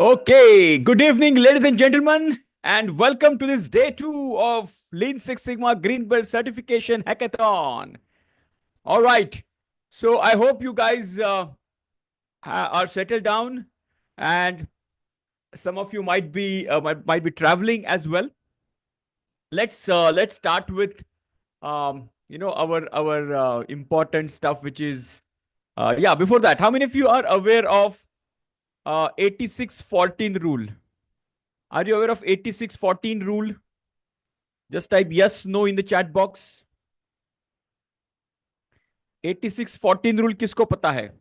Okay, good evening, ladies and gentlemen, and welcome to this day two of Lean Six Sigma Green Belt Certification Hackathon. All right, so I hope you guys are settled down, and some of you might be traveling as well. Let's start with our important stuff, which is yeah. Before that, how many of you are aware of 86-14 rule? Are you aware of 86-14 rule? Just type yes, no in the chat box. 86-14 rule किसको पता है?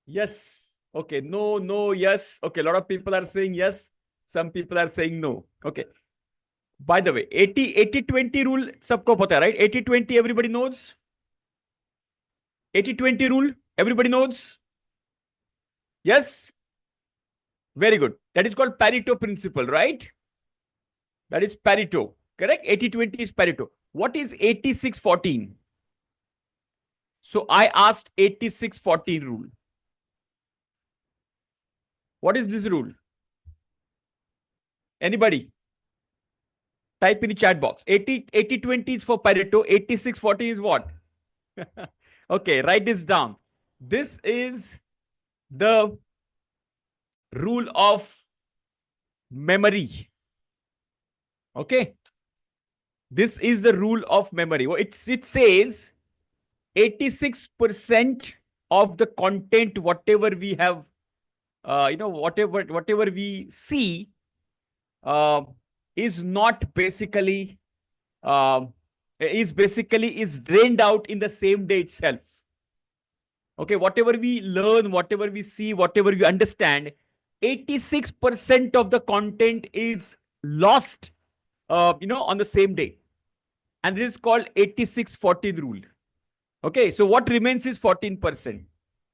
Yes. Okay. No, no, yes. Okay. A lot of people are saying yes. Some people are saying no. Okay. By the way, 80-20 rule सबको पता है, right? 80-20 everybody knows. 80-20 rule everybody knows. Yes. Very good. That is called Pareto principle, right? That is Pareto. Correct? 80-20 is Pareto. What is 86-14? So I asked 86-14 rule. What is this rule? Anybody? Type in the chat box. 80-20 is for Pareto. 86-40 is what? Okay, write this down. This is the rule of memory. Okay. This is the rule of memory. It says 86% of the content, whatever we have, whatever we see, is not basically is drained out in the same day itself. Okay, whatever we learn, whatever we see, whatever we understand, 86% of the content is lost on the same day. And this is called 86-14 rule. Okay, so what remains is 14%.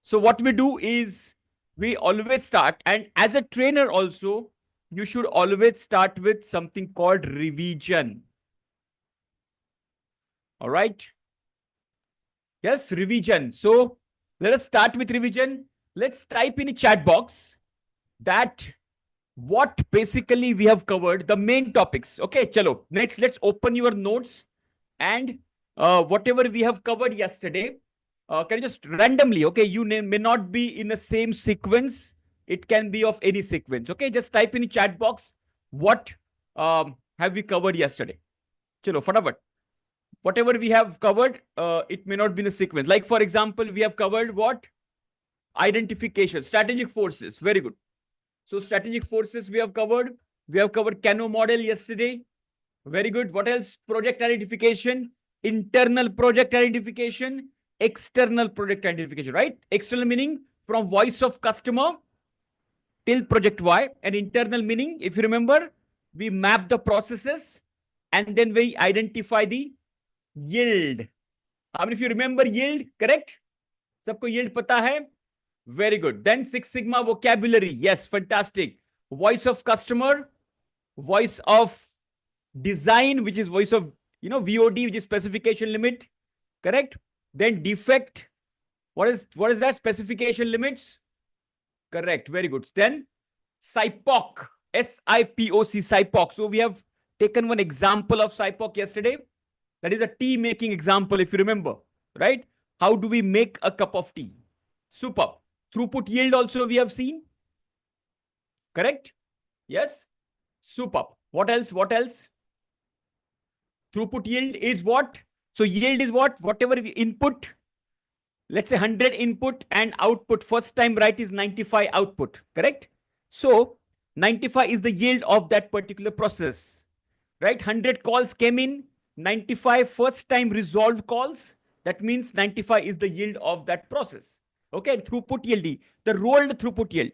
So what we do is we always start, and as a trainer also, you should always start with something called revision. All right. Yes, revision. So let us start with revision. Let's type in the chat box that what basically we have covered, the main topics. Okay, chalo. Next, let's open your notes and whatever we have covered yesterday. Can you just randomly, okay, you may not be in the same sequence. It can be of any sequence. Okay, just type in the chat box what have we covered yesterday. Chalo, fatapat. Whatever we have covered, it may not be in a sequence. Like, for example, we have covered what? Identification, strategic forces. Very good. So strategic forces we have covered. We have covered Kano model yesterday. Very good. What else? Project identification, internal project identification, external project identification, right? External meaning from voice of customer till project Y, and internal meaning, if you remember, we map the processes and then we identify the yield. I mean, if you remember yield, correct? Sabko yield pata hai? Very good. Then Six Sigma vocabulary. Yes, fantastic. Voice of customer, voice of design, which is voice of, VOD, which is specification limit. Correct? Then defect. What is that? Specification limits. Correct. Very good. Then SIPOC. SIPOC, SIPOC. So we have taken one example of SIPOC yesterday. That is a tea making example, if you remember, right? How do we make a cup of tea? Superb. Throughput yield also we have seen. Correct? Yes? Superb. What else? What else? Throughput yield is what? So yield is what? Whatever we input, let's say 100 input and output, first time right is 95 output. Correct? So 95 is the yield of that particular process. Right? 100 calls came in, 95 first time resolved calls. That means 95 is the yield of that process. Okay, throughput yield, the rolled throughput yield.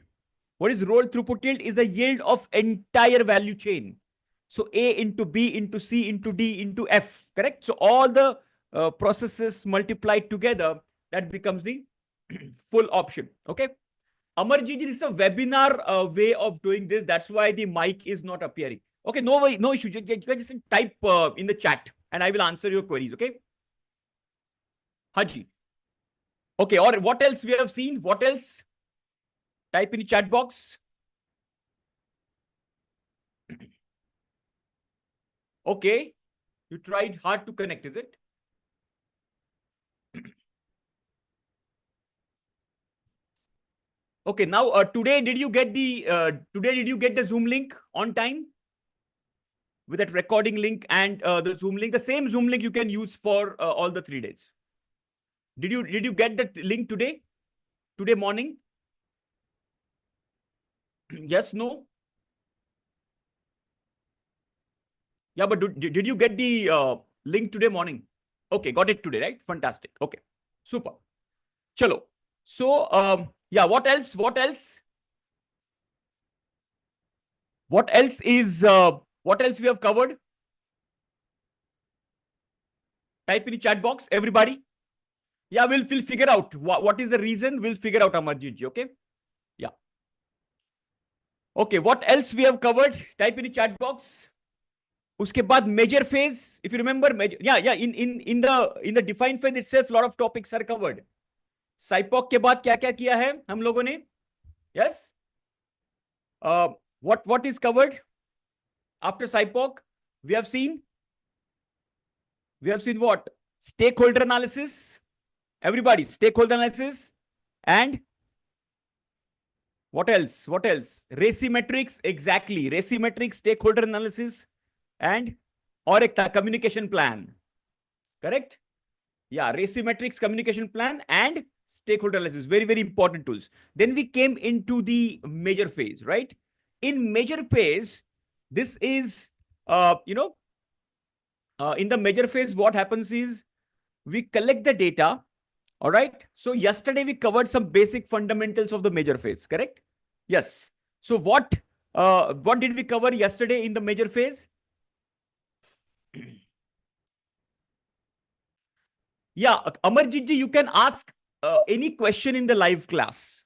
What is rolled throughput yield? Is the yield of entire value chain. So A into B into C into D into F, correct? So all the processes multiplied together, that becomes the full option. Okay. Amarji, this is a webinar way of doing this. That's why the mic is not appearing. Okay, no way, no issue. You can just type in the chat and I will answer your queries. Okay. Haji. Okay, or what else we have seen? What else? Type in the chat box. Okay. You tried hard to connect, is it? Okay. Now, today did you get the Zoom link on time with that recording link and the Zoom link? The same Zoom link you can use for all the 3 days. Did you get that link today? Today morning? Yes, no? Yeah, but did you get the link today morning? Okay, got it today, right? Fantastic. Okay, super. Chalo. So, yeah, what else? What else? What else we have covered? Type in the chat box, everybody. Yeah, we'll figure out what is the reason. We'll figure out, Amarjit ji, okay? Yeah. Okay, what else we have covered? Type in the chat box. उसके बाद major phase, if you remember, in the defined phase itself, lot of topics are covered. SIPOC के बाद क्या क्या किया है हम लोगों ने? Yes. What is covered after SIPOC? We have seen what? Stakeholder analysis. Everybody, stakeholder analysis. And what else? What else? Racimetrics. Exactly. Racimetrics, stakeholder analysis, and or communication plan. Correct? Yeah, racimetrics, communication plan, and stakeholder analysis. Very, very important tools. Then we came into the major phase, right? In major phase, this is, in the major phase, what happens is we collect the data. All right. So yesterday we covered some basic fundamentals of the major phase, correct? Yes. So what did we cover yesterday in the major phase? Yeah, Amarjit ji, you can ask any question in the live class.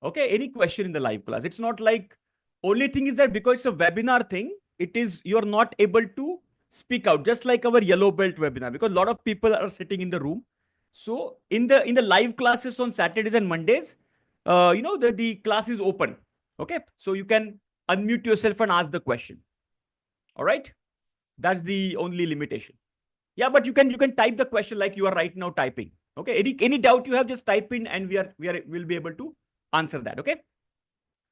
Okay, any question in the live class. It's not like, only thing is that because it's a webinar thing, it is, you're not able to speak out, just like our yellow belt webinar, because a lot of people are sitting in the room. So in the live classes on Saturdays and Mondays, the class is open. Okay, so you can unmute yourself and ask the question. All right, that's the only limitation. Yeah, but you can type the question like you are right now typing. Okay, any doubt you have, just type in and we'll be able to answer that. Okay.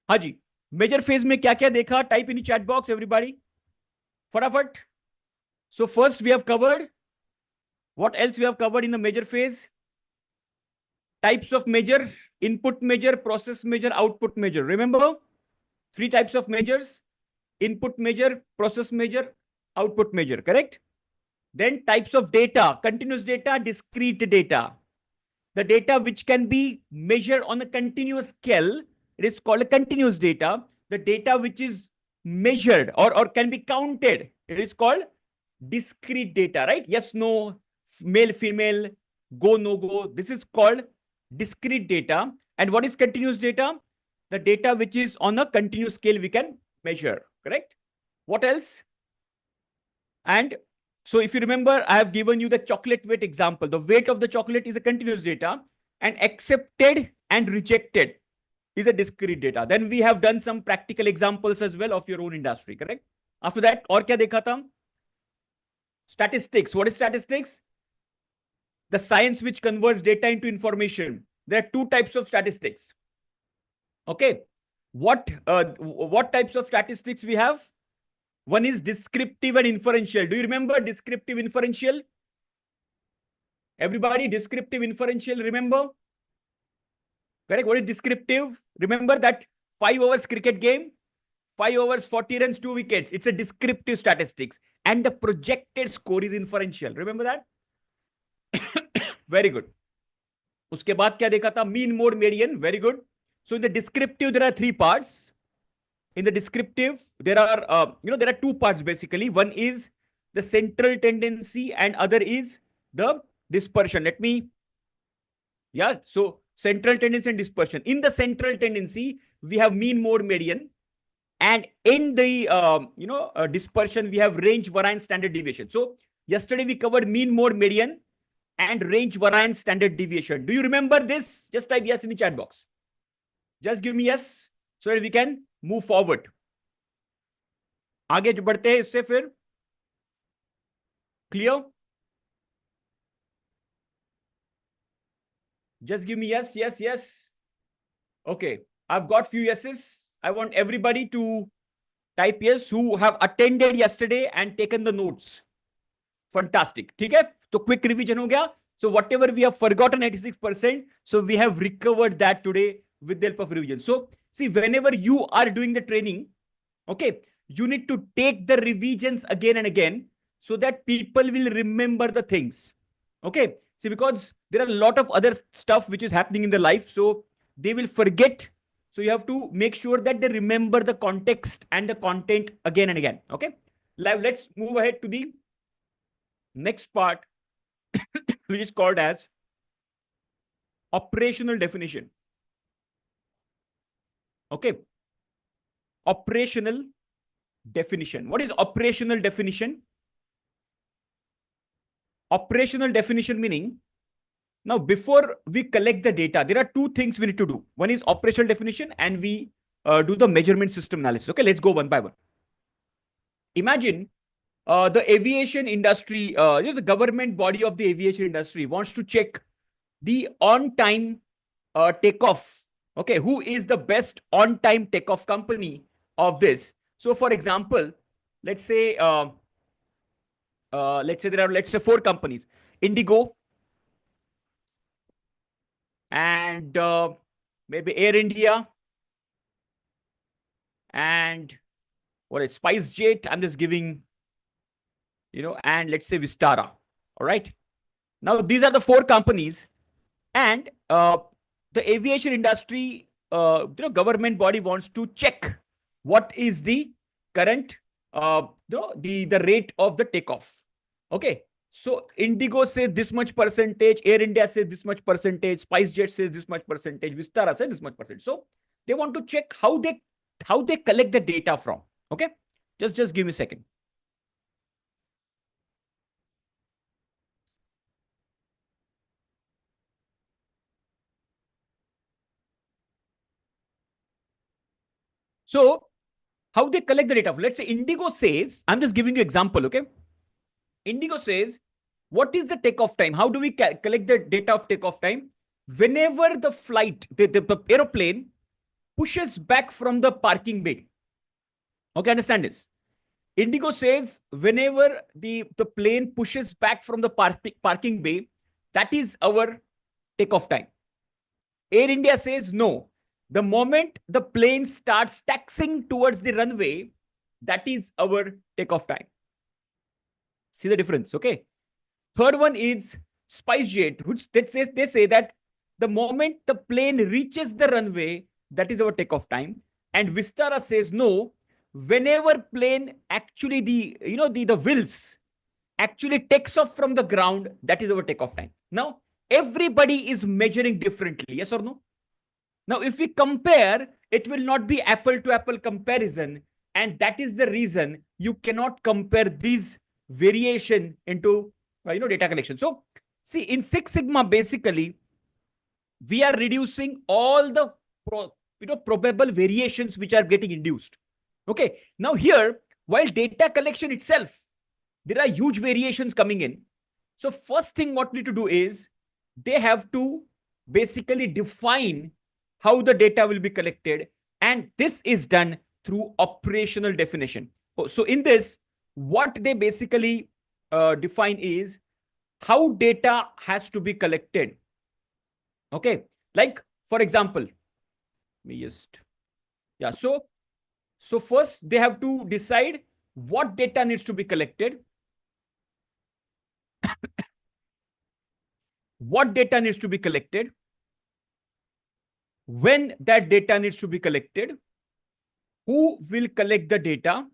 Haji, major phase में क्या क्या देखा? Type in the chat box, everybody. फटाफट. So first we have covered. What else we have covered in the major phase? Types of measure: input measure, process measure, output measure. Remember, 3 types of measures: input measure, process measure, output measure, correct? Then types of data: continuous data, discrete data. The data which can be measured on a continuous scale, it is called a continuous data. The data which is measured or can be counted, it is called discrete data, right? Yes, no, male, female, go, no go. This is called discrete data. And what is continuous data? The data which is on a continuous scale we can measure, correct? What else? And so if you remember, I have given you the chocolate weight example. The weight of the chocolate is a continuous data, and accepted and rejected is a discrete data. Then we have done some practical examples as well of your own industry, correct? After that, और क्या देखा था? Statistics. What is statistics? The science which converts data into information. There are 2 types of statistics. Okay. What types of statistics we have? One is descriptive and inferential. Do you remember descriptive, inferential? Everybody, descriptive, inferential, remember? Correct. What is descriptive? Remember that 5 overs cricket game, 5 overs, 40 runs, 2 wickets. It's a descriptive statistics. And the projected score is inferential. Remember that? Very good. उसके बाद क्या देखा था? Mean, mode, median. Very good. So in the descriptive, there are 3 parts. In the descriptive, there are, there are 2 parts basically. One is the central tendency and other is the dispersion. Let me, so central tendency and dispersion. In the central tendency, we have mean, mode, median. And in the, dispersion, we have range, variance, standard deviation. So yesterday we covered mean, mode, median and range, variance, standard deviation. Do you remember this? Just type yes in the chat box. Just give me yes so that we can move forward. आगे बढ़ते हैं इससे फिर. Clear? Just give me yes, yes, yes. Okay, I've got few yeses. I want everybody to type yes who have attended yesterday and taken the notes. Fantastic. ठीक है? तो quick revision हो गया. So whatever we have forgotten 86%, so we have recovered that today with the help of revision. So see, whenever you are doing the training, okay, you need to take the revisions again and again so that people will remember the things. Okay, see, because there are a lot of other stuff which is happening in the life, so they will forget. So you have to make sure that they remember the context and the content again and again. Okay, let's move ahead to the next part, which is called as operational definition. Okay, operational definition. What is operational definition? Operational definition meaning, now before we collect the data, there are two things we need to do. One is operational definition and we do the measurement system analysis. Okay, let's go one by one. Imagine the aviation industry, the government body of the aviation industry wants to check the on-time takeoff. Okay, who is the best on-time takeoff company of this? So, for example, let's say there are, let's say 4 companies: Indigo, and maybe Air India, and what is SpiceJet. I'm just giving, and let's say Vistara. All right. Now these are the 4 companies, and the aviation industry, government body wants to check what is the current, the rate of the takeoff. Okay. So Indigo says this much percentage, Air India says this much percentage, SpiceJet says this much percentage, Vistara says this much percentage. So they want to check how they collect the data from. Okay. Just give me a second. So how they collect the data? Let's say Indigo says, I'm just giving you example, okay? Indigo says, what is the takeoff time? How do we collect the data of takeoff time? Whenever the flight, the aeroplane pushes back from the parking bay. Okay, understand this. Indigo says, whenever the plane pushes back from the parking bay, that is our takeoff time. Air India says, no. The moment the plane starts taxiing towards the runway, that is our takeoff time. See the difference, okay? Third one is SpiceJet, which they say that the moment the plane reaches the runway, that is our takeoff time. And Vistara says, no, whenever plane actually the wheels actually takes off from the ground, that is our takeoff time. Now, everybody is measuring differently, yes or no? Now, if we compare, it will not be apple to apple comparison. And that is the reason you cannot compare these variation into, data collection. So see, in Six Sigma, basically, we are reducing all the probable variations which are getting induced. Okay. Now here, while data collection itself, there are huge variations coming in. So first thing what we need to do is they have to basically define how the data will be collected. And this is done through operational definition. So in this, what they basically define is how data has to be collected. Okay. Like, for example, let me just, yeah. So first they have to decide what data needs to be collected. What data needs to be collected, when that data needs to be collected, who will collect the data,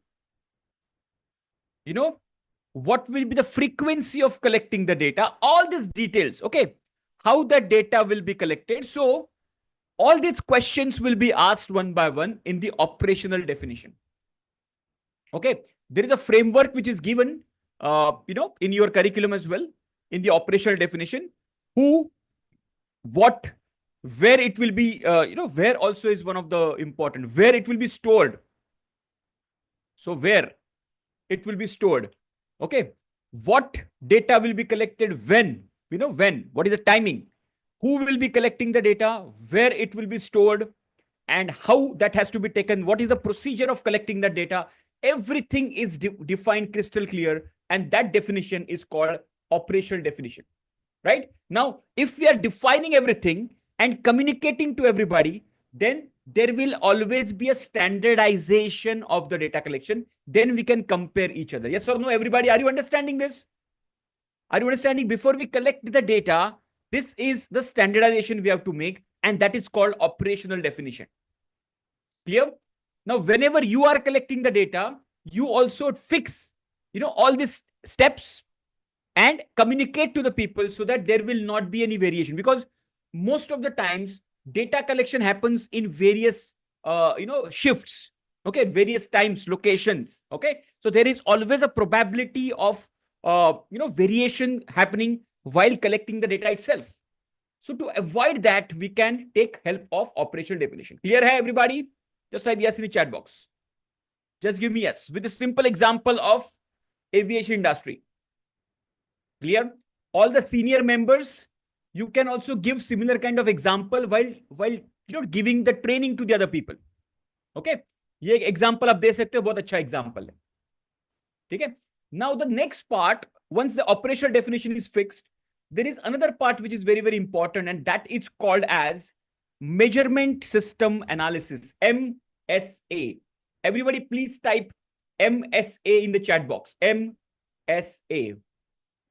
what will be the frequency of collecting the data, all these details, okay, how that data will be collected. So all these questions will be asked one by one in the operational definition. Okay, there is a framework which is given, in your curriculum as well, in the operational definition: who, what, where it will be, where also is one of the important, where it will be stored. So where it will be stored. Okay. What data will be collected when? When? What is the timing? Who will be collecting the data? Where it will be stored? And how that has to be taken? What is the procedure of collecting that data? Everything is defined crystal clear. And that definition is called operational definition. Right? Now, if we are defining everything and communicating to everybody, then there will always be a standardization of the data collection. Then we can compare each other. Yes or no, everybody? Are you understanding this? Are you understanding? Before we collect the data, this is the standardization we have to make, and that is called operational definition. Clear? Now, whenever you are collecting the data, you also fix, all these steps and communicate to the people so that there will not be any variation, because most of the times data collection happens in various shifts, okay, various times, locations, okay. So there is always a probability of variation happening while collecting the data itself. So to avoid that, we can take help of operational definition. Clear hai everybody? Just type yes in the chat box. Just give me yes with a simple example of aviation industry. Clear? All the senior members, you can also give similar kind of example while giving the training to the other people. Okay? ये example आप दे सकते हो, बहुत अच्छा example है. ठीक है? Now the next part, once the operational definition is fixed, there is another part which is very, very important, and that is called as measurement system analysis, MSA. Everybody please type MSA in the chat box. MSA.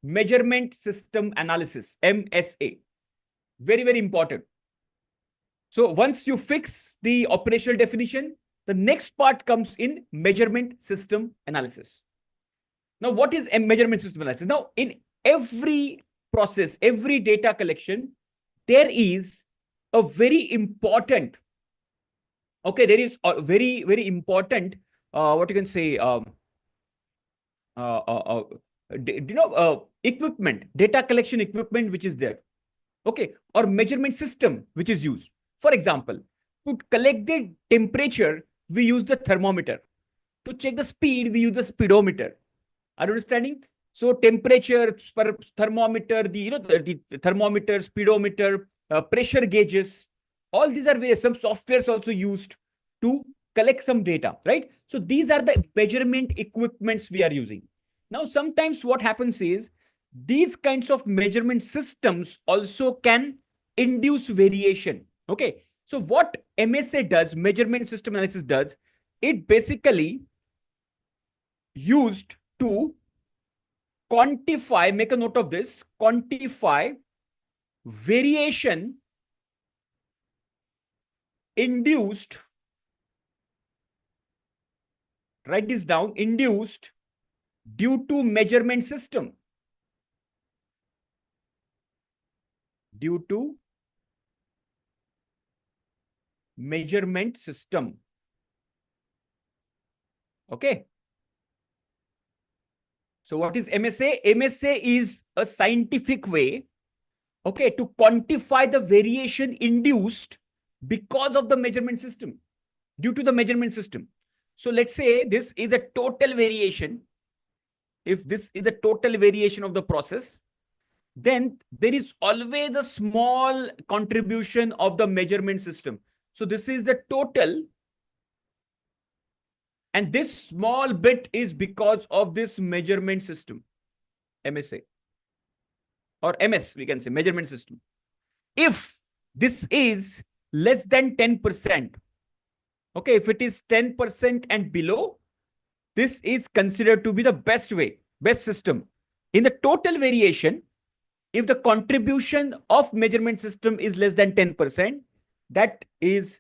Measurement system analysis, MSA. Very, very important. So once you fix the operational definition, the next part comes in measurement system analysis. Now, what is a measurement system analysis? Now, in every process, every data collection, there is a very important, okay, there is a very, very important, what you can say, equipment, data collection equipment, which is there. Okay. Or measurement system, which is used. For example, to collect the temperature, we use the thermometer. To check the speed, we use the speedometer. Are you understanding? So temperature, thermometer, the thermometer, speedometer, pressure gauges, all these are various, some softwares also used to collect some data, right? So these are the measurement equipments we are using. Now, sometimes what happens is these kinds of measurement systems also can induce variation. Okay. So what MSA does, measurement system analysis does, it basically used to quantify, make a note of this, quantify variation induced, write this down, induced due to measurement system. Due to measurement system. Okay. So what is MSA? MSA is a scientific way, okay, to quantify the variation induced because of the measurement system, due to the measurement system. So let's say this is a total variation. If this is the total variation of the process, then there is always a small contribution of the measurement system. So this is the total. And this small bit is because of this measurement system, MSA. Or MS, we can say, measurement system. If this is less than 10%, okay, if it is 10% and below, this is considered to be the best way, best system. In the total variation, if the contribution of measurement system is less than 10%, that is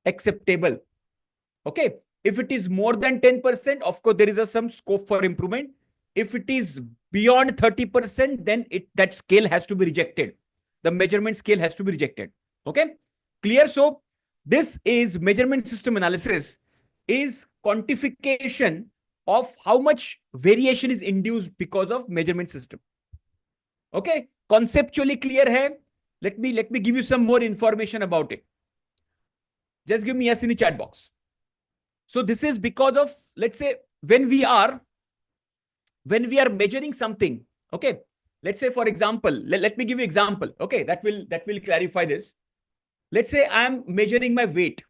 acceptable. Okay. If it is more than 10%, of course, there is some scope for improvement. If it is beyond 30%, then that scale has to be rejected. The measurement scale has to be rejected. Okay. Clear? So this is measurement system analysis, is quantification of how much variation is induced because of measurement system. Okay. Conceptually clear hai? Let me give you some more information about it. Just give me yes in the chat box. So this is because of, let's say, when we are measuring something, okay, let's say, for example, let me give you example, okay, that will clarify this. Let's say I'm measuring my weight,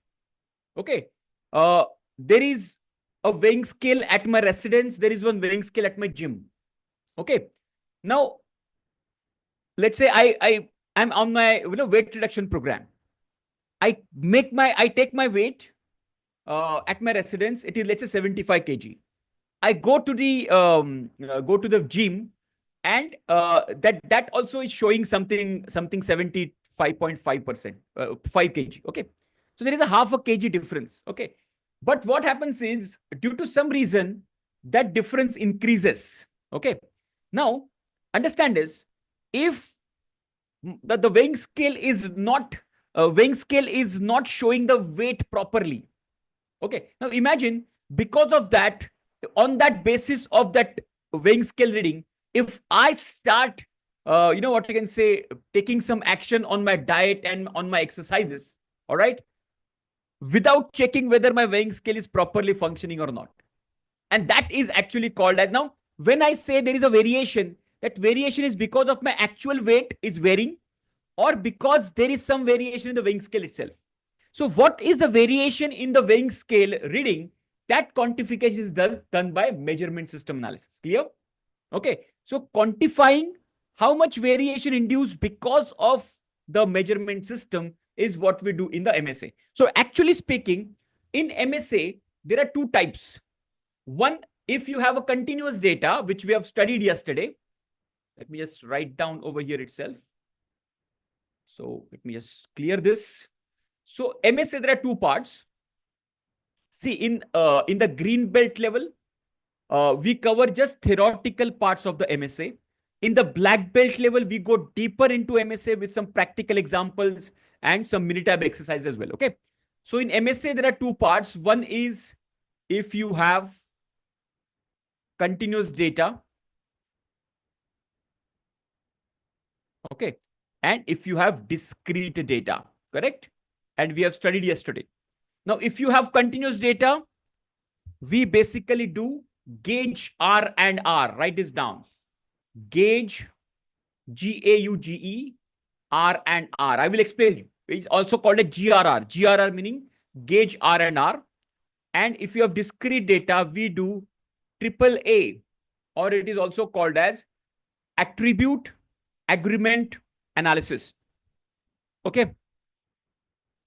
okay. There is a weighing scale at my residence, there is one weighing scale at my gym, okay. Now let's say I'm on my weight reduction program. I take my weight at my residence. It is, let's say, 75 kg. I go to the gym, and that also is showing something 75.5%, 5 kg. Okay, so there is a half a kg difference. Okay, but what happens is, due to some reason, that difference increases. Okay, now understand this: if the weighing scale is not showing the weight properly. Okay, now imagine, because of that, on that basis of that weighing scale reading, if I start, what you can say, taking some action on my diet and on my exercises, all right, without checking whether my weighing scale is properly functioning or not. And that is actually called as, now, when I say there is a variation, that variation is because of my actual weight is varying, or because there is some variation in the weighing scale itself. So what is the variation in the weighing scale reading? That quantification is done by measurement system analysis. Clear? Okay. So quantifying how much variation induced because of the measurement system is what we do in the MSA. So actually speaking, in MSA, there are two types. One, if you have a continuous data, which we have studied yesterday. Let me just write down over here itself. So let me just clear this. So MSA, there are two parts. See, in the green belt level, we cover just theoretical parts of the MSA. In the black belt level, we go deeper into MSA with some practical examples and some Minitab exercise as well. Okay. So in MSA, there are two parts. One is if you have continuous data. Okay. And if you have discrete data, correct? And we have studied yesterday. Now, if you have continuous data, we basically do gauge R and R. Write this down. Gauge, Gauge, R and R. I will explain you. It's also called a GRR. GRR meaning gauge R and R. And if you have discrete data, we do AAA, or it is also called as attribute agreement analysis. Okay.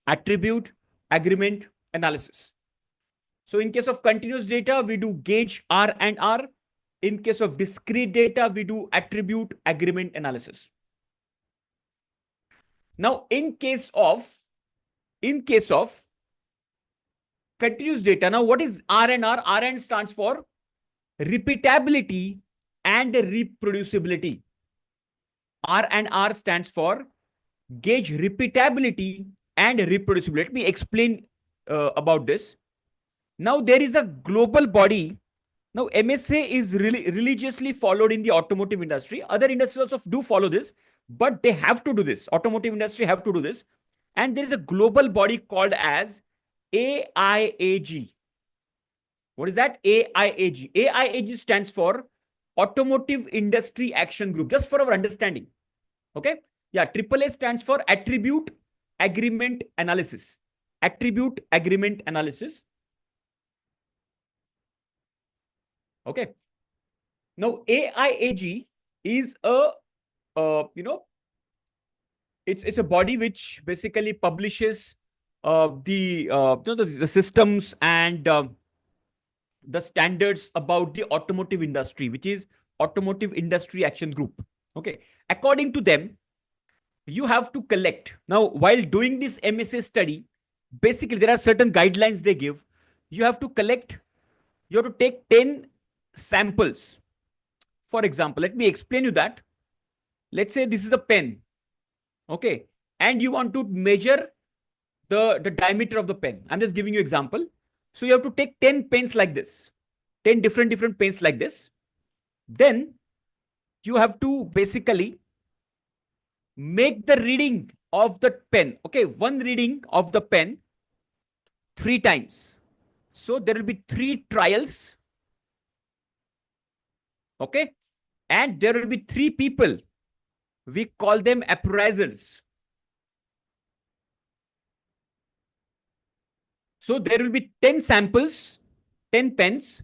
Attribute agreement analysis. So in case of continuous data, we do gauge R and R. In case of discrete data, we do attribute agreement analysis. Now, in case of continuous data, now what is R and R? R and stands for repeatability and reproducibility. R and R stands for gauge repeatability and reproducibility. Let me explain about this. Now, there is a global body. Now, MSA is really religiously followed in the automotive industry. Other industries also do follow this, but they have to do this. Automotive industry have to do this. And there is a global body called as AIAG. What is that? AIAG. AIAG stands for Automotive Industry Action Group, just for our understanding. Okay. Yeah. AAA stands for Attribute Agreement Analysis. Attribute Agreement Analysis. Okay. Now, AIAG is it's a body which basically publishes the systems and the standards about the automotive industry, which is Automotive Industry Action Group. Okay. According to them, you have to collect. Now, while doing this MSA study, basically there are certain guidelines they give. You have to collect, you have to take 10 samples. For example, let me explain you that. Let's say this is a pen. Okay. And you want to measure the diameter of the pen. I'm just giving you example. So you have to take 10 pens like this, 10 different pens like this. Then you have to basically make the reading of the pen, okay, one reading of the pen 3 times. So there will be 3 trials, okay, and there will be 3 people. We call them appraisers. So there will be 10 samples, 10 pens,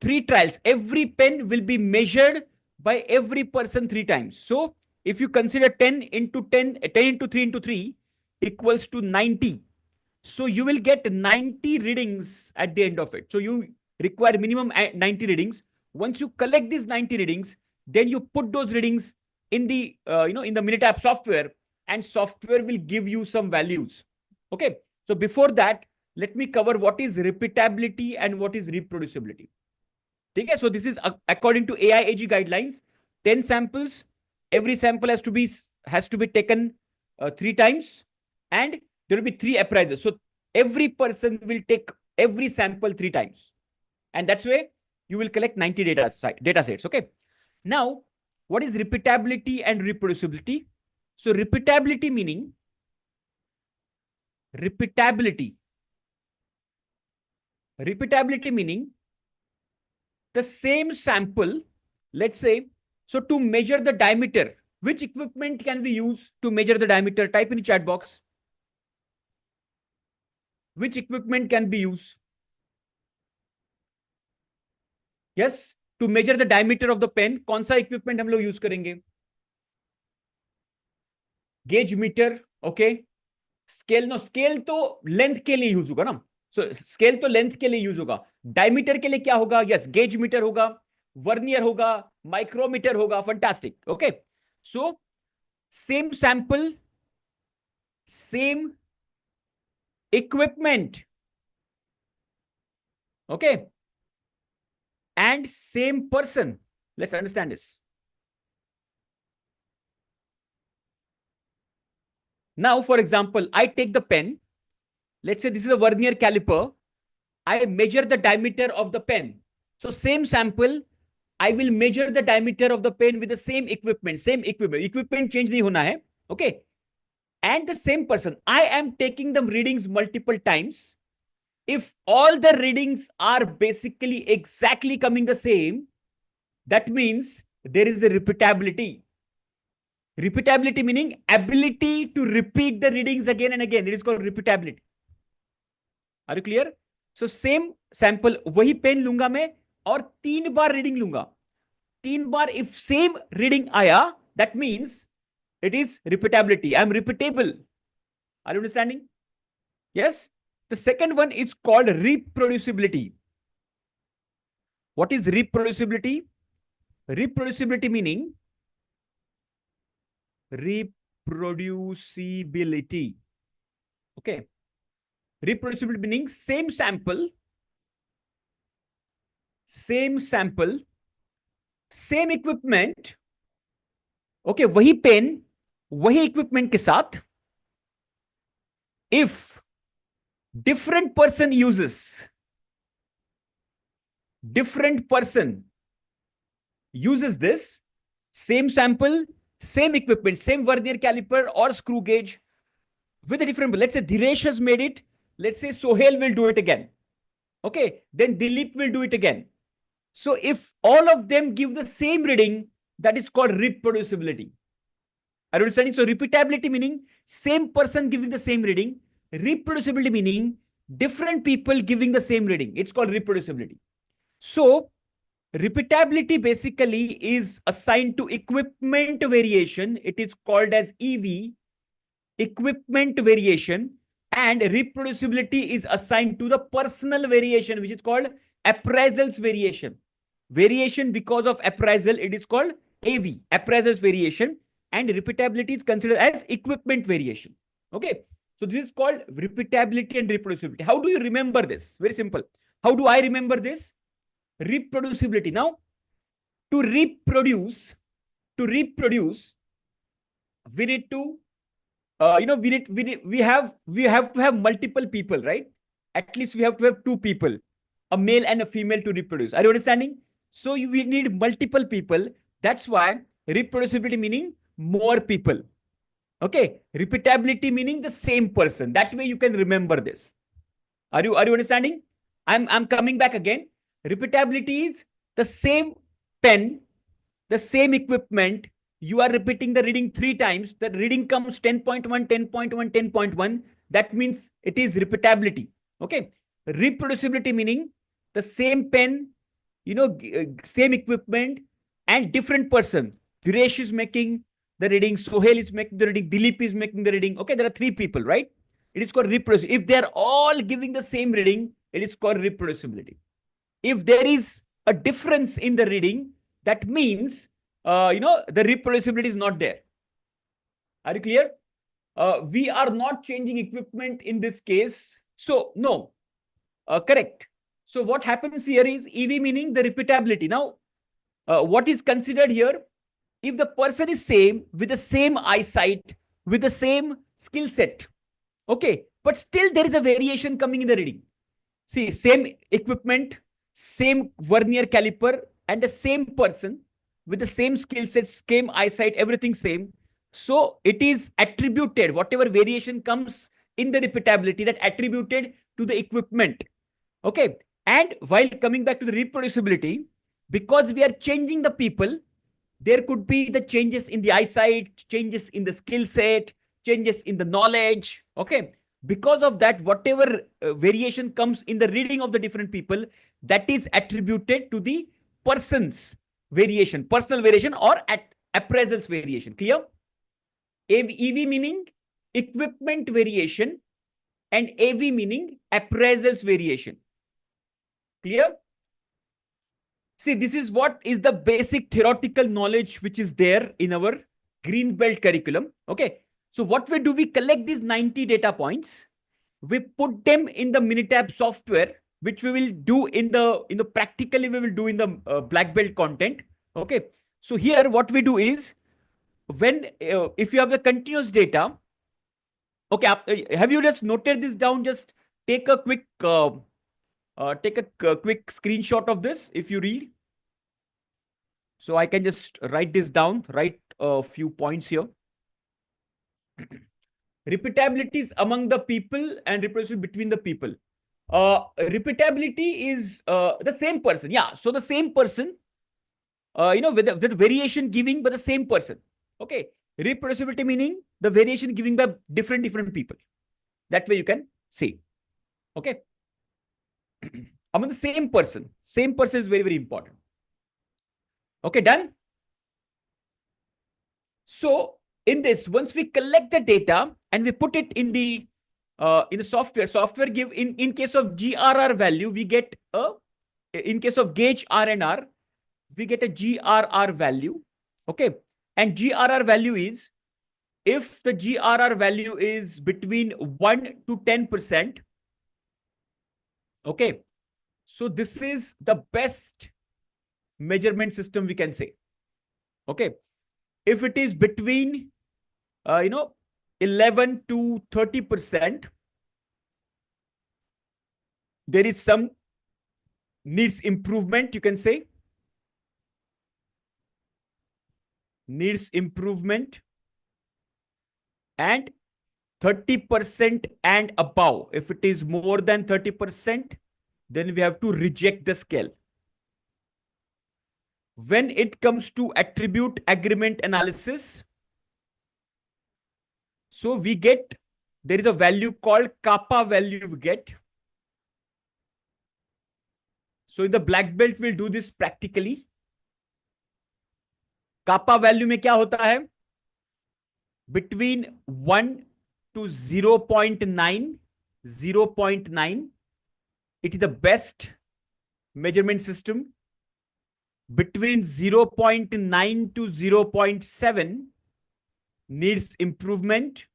3 trials. Every pen will be measured by every person 3 times. So if you consider 10 into 10, 10 into 3 into 3 equals to 90. So you will get 90 readings at the end of it. So you require minimum 90 readings. Once you collect these 90 readings, then you put those readings in the in the Minitab software, and software will give you some values. Okay. So before that, let me cover what is repeatability and what is reproducibility. Okay. So this is according to AIAG guidelines. 10 samples. Every sample has to be taken 3 times, and there will be 3 appraisers. So every person will take every sample 3 times. And that's why you will collect 90 data sets. Okay. Now, what is repeatability and reproducibility? So repeatability meaning the same sample, let's say, so to measure the diameter, which equipment can we use to measure the diameter? Type in the chat box. Which equipment can be used? Yes, to measure the diameter of the pen, कौन सा equipment हम लोग use करेंगे? Gauge meter, okay. Scale, no, scale तो length के लिए use होगा ना. So scale तो length के लिए use होगा. Diameter के लिए क्या होगा? Yes, gauge meter होगा, vernier होगा, micrometer होगा. Fantastic. Okay. So same sample, same equipment, okay, and same person. Let's understand this. Now, for example, I take the pen. Let's say this is a vernier caliper. I measure the diameter of the pen. So same sample, I will measure the diameter of the pen with the same equipment. Equipment change nahi hona hai. Okay. And the same person, I am taking the readings multiple times. If all the readings are basically exactly coming the same, that means there is a repeatability. Repeatability meaning ability to repeat the readings again and again. It is called repeatability. Are you clear? So same sample, वही pen लूंगा मैं और 3 बार reading लूंगा. 3 बार if same reading आया, that means it is repeatability. I am repeatable. Are you understanding? Yes. The second one is called reproducibility. What is reproducibility? Reproducibility meaning reproducibility. Okay. Reproducibility meaning same sample, same equipment. Okay, वही pen, वही equipment के साथ. If different person uses this same sample, same equipment, same vernier caliper or screw gauge with a different, let's say Dhiresh has made it, let's say Sohail will do it again. Okay, then Dilip will do it again. So if all of them give the same reading, that is called reproducibility. Are you understanding? So repeatability meaning same person giving the same reading. Reproducibility meaning different people giving the same reading. It's called reproducibility. So repeatability basically is assigned to equipment variation. It is called as EV, equipment variation, and reproducibility is assigned to the personal variation, which is called appraisals variation. Variation because of appraisal, it is called AV, appraisals variation, and repeatability is considered as equipment variation. Okay. So this is called repeatability and reproducibility. How do you remember this? Very simple. How do I remember this? Reproducibility. Now, to reproduce, we need to, we have to have multiple people, right? At least we have to have 2 people, a male and a female, to reproduce. Are you understanding? So we need multiple people. That's why reproducibility meaning more people. Okay, repeatability meaning the same person. That way you can remember this. Are you understanding? I'm coming back again. Repeatability is the same pen, the same equipment. You are repeating the reading 3 times. The reading comes 10.1, 10.1, 10.1. That means it is repeatability. Okay. Reproducibility meaning the same pen, same equipment and different person. Diresh is making the reading, Sohail is making the reading, Dilip is making the reading. Okay, there are 3 people, right? It is called reproducibility. If they are all giving the same reading, it is called reproducibility. If there is a difference in the reading, that means, the reproducibility is not there. Are you clear? We are not changing equipment in this case. So, no, correct. So what happens here is EV meaning the repeatability. Now, what is considered here? If the person is same, with the same eyesight, with the same skill set, okay, but still there is a variation coming in the reading. See, same equipment, same vernier caliper, and the same person with the same skill set, same eyesight, everything same. So it is attributed, whatever variation comes in the repeatability, that attributed to the equipment. Okay. And while coming back to the reproducibility, because we are changing the people, there could be the changes in the eyesight, changes in the skill set, changes in the knowledge. Okay. Because of that, whatever variation comes in the reading of the different people, that is attributed to the person's variation, personal variation, or at appraisal's variation. Clear? EV meaning equipment variation and AV meaning appraisal's variation. Clear? See, this is what is the basic theoretical knowledge which is there in our green belt curriculum. Okay. So what we do, we collect these 90 data points, we put them in the Minitab software, which we will do in the practically we will do in the black belt content. Okay. So here what we do is, when if you have the continuous data, okay, have you just noted this down? Just take a quick quick screenshot of this if you read. So I can just write this down, write a few points here. Repeatability is among the people and reproducibility between the people. Repeatability is the same person. Yeah. So the same person, with variation giving by the same person. Okay. Reproducibility meaning the variation giving by different people. That way you can say. Okay. Among the same person. Same person is very, very important. Okay, done? So in this, once we collect the data and we put it in the software give in case of GRR value, we get in case of gauge R and R, we get a GRR value. Okay. And GRR value is, if the GRR value is between 1 to 10%, okay, so this is the best measurement system we can say. Okay. If it is between, 11 to 30%, there is some needs improvement, you can say. Needs improvement. And 30% and above, if it is more than 30%, then we have to reject the scale. When it comes to attribute agreement analysis, so we get, there is a value called kappa value we get. So in the black belt, we'll do this practically. Kappa value में क्या होता है? Between 1 to 0.9, 0.9, it is the best measurement system. Between 0.9 to 0.7 needs improvement.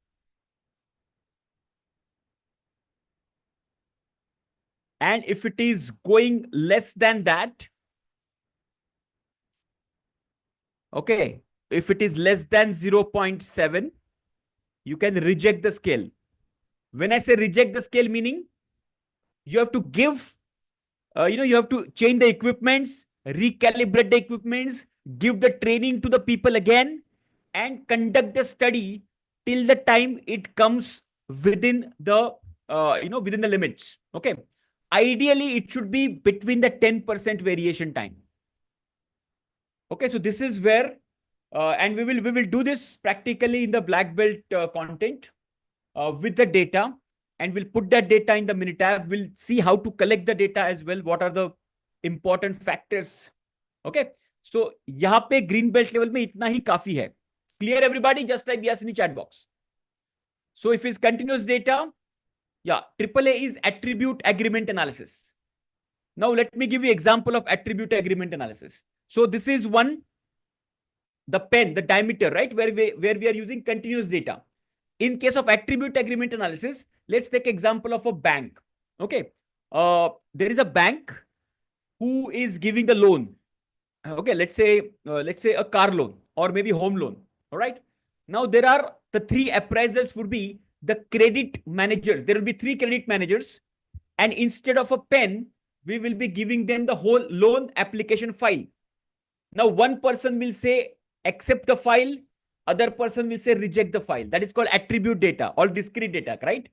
And if it is going less than that, okay, if it is less than 0.7, you can reject the scale. When I say reject the scale, meaning you have to give, you have to change the equipments, recalibrate the equipments, give the training to the people again, and conduct the study till the time it comes within the within the limits. Okay, ideally it should be between the 10% variation time. Okay, so this is where and we will do this practically in the black belt content with the data, and we'll put that data in the Minitab. We'll see how to collect the data as well. What are the important factors? Okay, so यहाँ पे green belt level में इतना ही काफी है. Clear everybody? Just type yes in the chat box. So if it's continuous data, yeah, AAA is attribute agreement analysis. Now let me give you example of attribute agreement analysis. So this is one, the pen, the diameter, right? Where we are using continuous data. In case of attribute agreement analysis, let's take example of a bank. Okay, there is a bank who is giving a loan. Okay, let's say a car loan or maybe home loan. All right. Now there are the three appraisals would be the credit managers. There will be three credit managers, and instead of a pen, we will be giving them the whole loan application file. Now one person will say accept the file, other person will say reject the file. That is called attribute data or discrete data, right?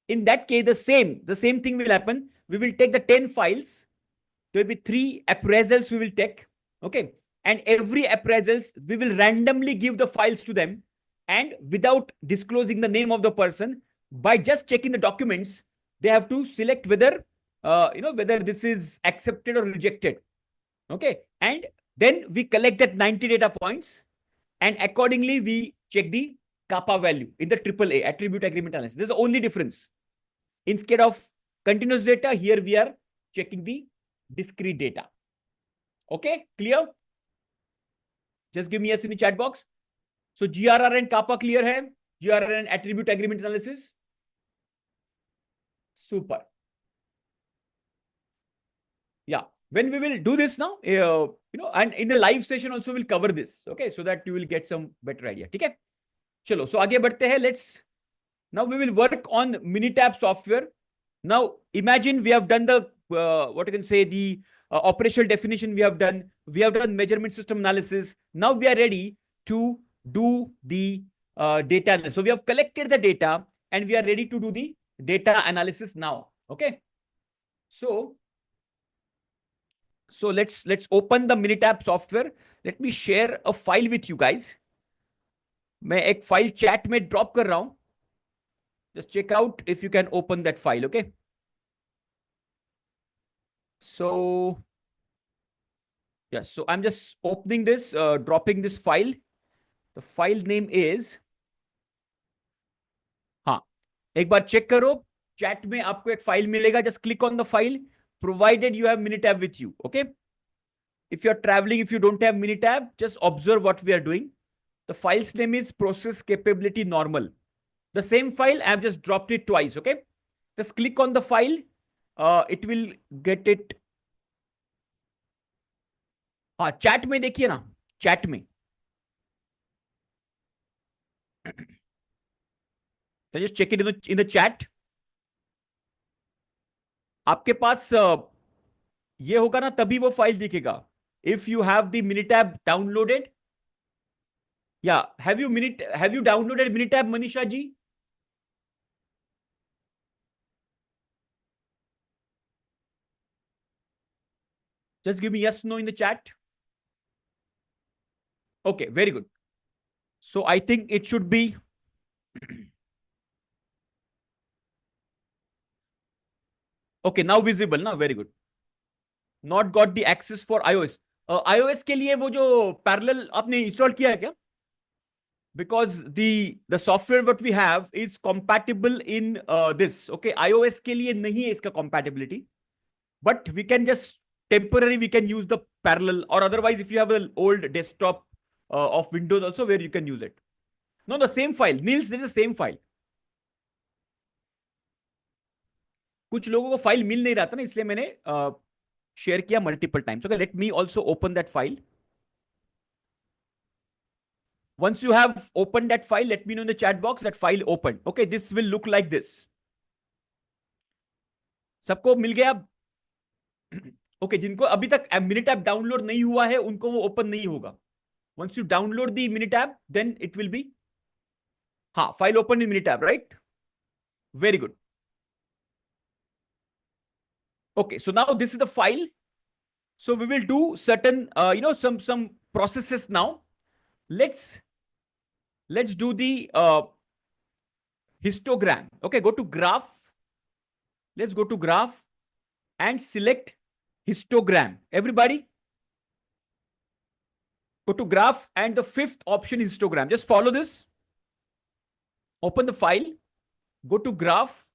In that case, the same thing will happen. We will take the 10 files. There will be 3 appraisals we will take. Okay. And every appraisals, we will randomly give the files to them. And without disclosing the name of the person, by just checking the documents, they have to select whether, whether this is accepted or rejected. Okay. And then we collect that 90 data points. And accordingly, we check the kappa value in the AAA, attribute agreement analysis. This is the only difference. Instead of continuous data, here we are checking the discrete data. Okay, clear? Just give me a yes in the chat box. So GRR and kappa clear hai? GRR and attribute agreement analysis. Super. Yeah. When we will do this now, and in the live session also we'll cover this. Okay, so that you will get some better idea. Okay. Chalo. So आगे बढ़ते हैं. Now we will work on Minitab software. Now imagine we have done the what you can say the operational definition we have done. We have done measurement system analysis. Now we are ready to do the data analysis. So we have collected the data and we are ready to do the data analysis now. Okay. So let's open the Minitab software. Let me share a file with you guys. मैं एक file chat में drop कर रहा हूं. Just check out if you can open that file. Okay. So yes, so I'm just opening this, dropping this file. The file name is, हाँ, एक बार check करो chat में आपको एक फाइल मिलेगा. Just click on the file provided you have Minitab with you. Okay. If you're traveling, if you don't have Minitab, just observe what we are doing. The file's name is process capability normal. The same file, I have just dropped it twice. Okay. Just click on the file. It will get it. हाँ, chat में देखिए ना, chat में. Just check it in the chat. आपके पास ये होगा ना, तभी वो फाइल दिखेगा. If you have the Minitab downloaded. Yeah, have you downloaded Minitab, Manisha ji? Just give me yes, no in the chat. Okay, very good. So I think it should be. Okay, now visible ना, very good. Not got the access for iOS. iOS के लिए वो जो parallel आपने install किया है क्या? Because the software what we have is compatible in this. Okay, iOS के लिए नहीं है इसका compatibility, but we can just temporarily we can use the parallel, or otherwise if you have an old desktop of Windows also where you can use it. No, the same file. Niels, this is the same file. कुछ लोगों को file मिल नहीं रहा था ना, इसलिए मैंने share किया multiple times. Okay, let me also open that file. Once you have opened that file, let me know in the chat box that file opened. Okay, this will look like this. सबको मिल गया? Okay, जिनको अभी तक Minitab download नहीं हुआ है उनको वो ओपन नहीं होगा. Once you download the Minitab, then it will be file open in Minitab, right? Very good. Okay, so now this is the file. So we will do certain, some processes now. Let's do the histogram. Okay, go to graph. Let's go to graph and select histogram. Everybody, go to graph and the fifth option is histogram. Just follow this. Open the file, go to graph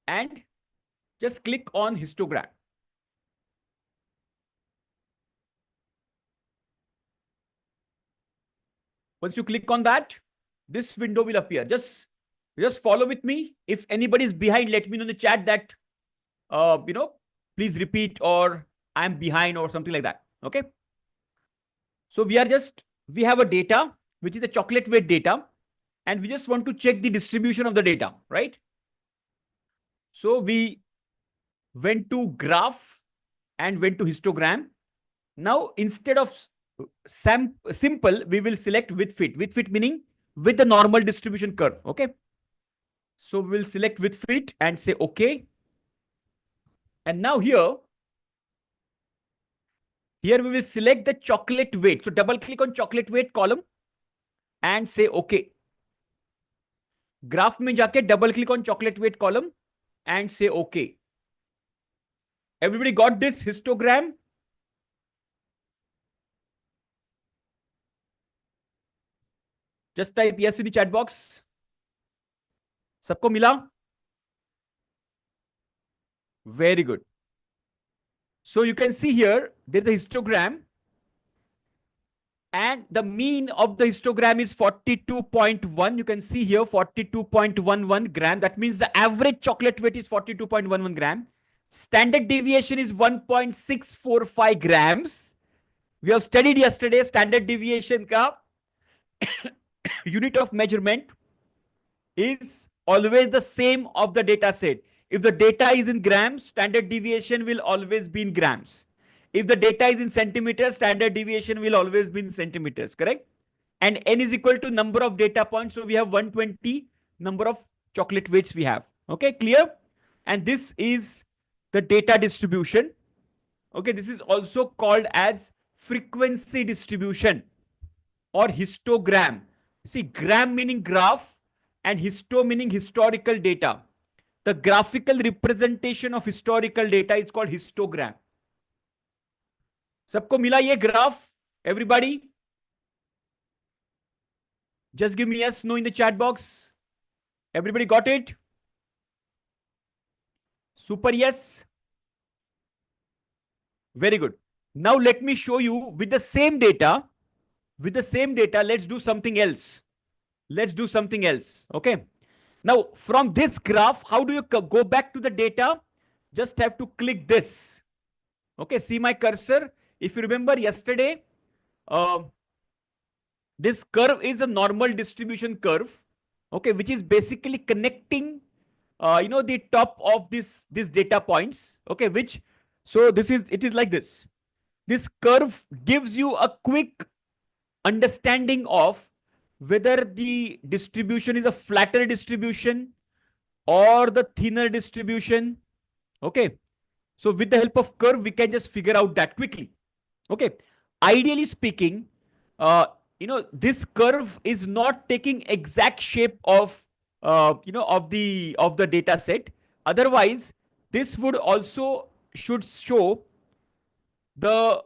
and just click on histogram. Once you click on that, this window will appear. Just follow with me. If anybody is behind, let me know in the chat that, please repeat, or I'm behind or something like that. Okay. So we have a data, which is a chocolate weight data, and we just want to check the distribution of the data, right? So we went to graph and went to histogram. Now, instead of simple, we will select with fit. With fit meaning with the normal distribution curve. Okay. So we'll select with fit and say okay. And now here we will select the chocolate weight. So double click on chocolate weight column and say okay. Graph mein jaake double click on chocolate weight column and say okay. Everybody got this histogram? Just type yes in the chat box. Sabko mila? Very good. So you can see here, there's a histogram. And the mean of the histogram is 42.1. You can see here 42.11 gram. That means the average chocolate weight is 42.11 gram. Standard deviation is 1.645 grams. We have studied yesterday standard deviation ka unit of measurement is always the same of the data set. If the data is in grams, standard deviation will always be in grams. If the data is in centimeters, standard deviation will always be in centimeters, correct? And n is equal to number of data points. So we have 120 number of chocolate weights we have. Okay, clear? And this is the data distribution. Okay, this is also called as frequency distribution or histogram. See, gram meaning graph and histo meaning historical data. The graphical representation of historical data is called histogram. सबको मिला ये graph? Everybody? Just give me yes, no in the chat box. Everybody got it? Super yes. Very good. Now let me show you with the same data. With the same data, let's do something else. Let's do something else. Okay. Now from this graph, how do you go back to the data? Just have to click this. Okay. See my cursor. If you remember yesterday, this curve is a normal distribution curve. Okay. Which is basically connecting, the top of these data points. Okay. So it is like this. This curve gives you a quick understanding of whether the distribution is a flatter distribution or the thinner distribution. Okay. So with the help of curve, we can just figure out that quickly. Okay. Ideally speaking, this curve is not taking exact shape of, of the data set. Otherwise, this would also should show the,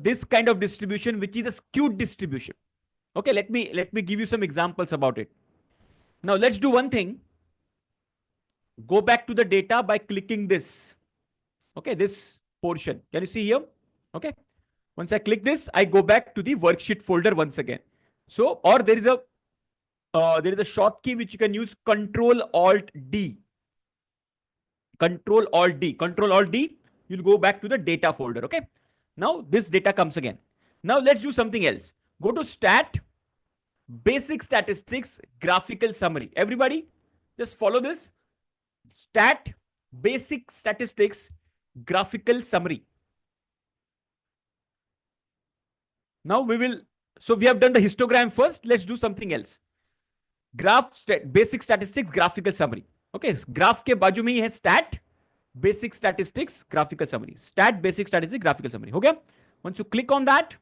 this kind of distribution, which is a skewed distribution. Okay, let me give you some examples about it. Now let's do one thing. Go back to the data by clicking this. Okay, this portion. Can you see here? Okay. Once I click this, I go back to the worksheet folder once again. So, or there is a short key which you can use, Control Alt D. Control Alt D. Control Alt D. You'll go back to the data folder. Okay. Now this data comes again. Now let's do something else. Go to Stat, Basic Statistics, Graphical Summary. Everybody, just follow this. Stat, Basic Statistics, Graphical Summary. Now we will so we have done the histogram first. Let's do something else. Basic statistics, graphical summary. Okay, graph के बाजू में ही है stat, basic statistics, graphical summary. Stat, basic statistics, graphical summary. हो गया? Once you click on that,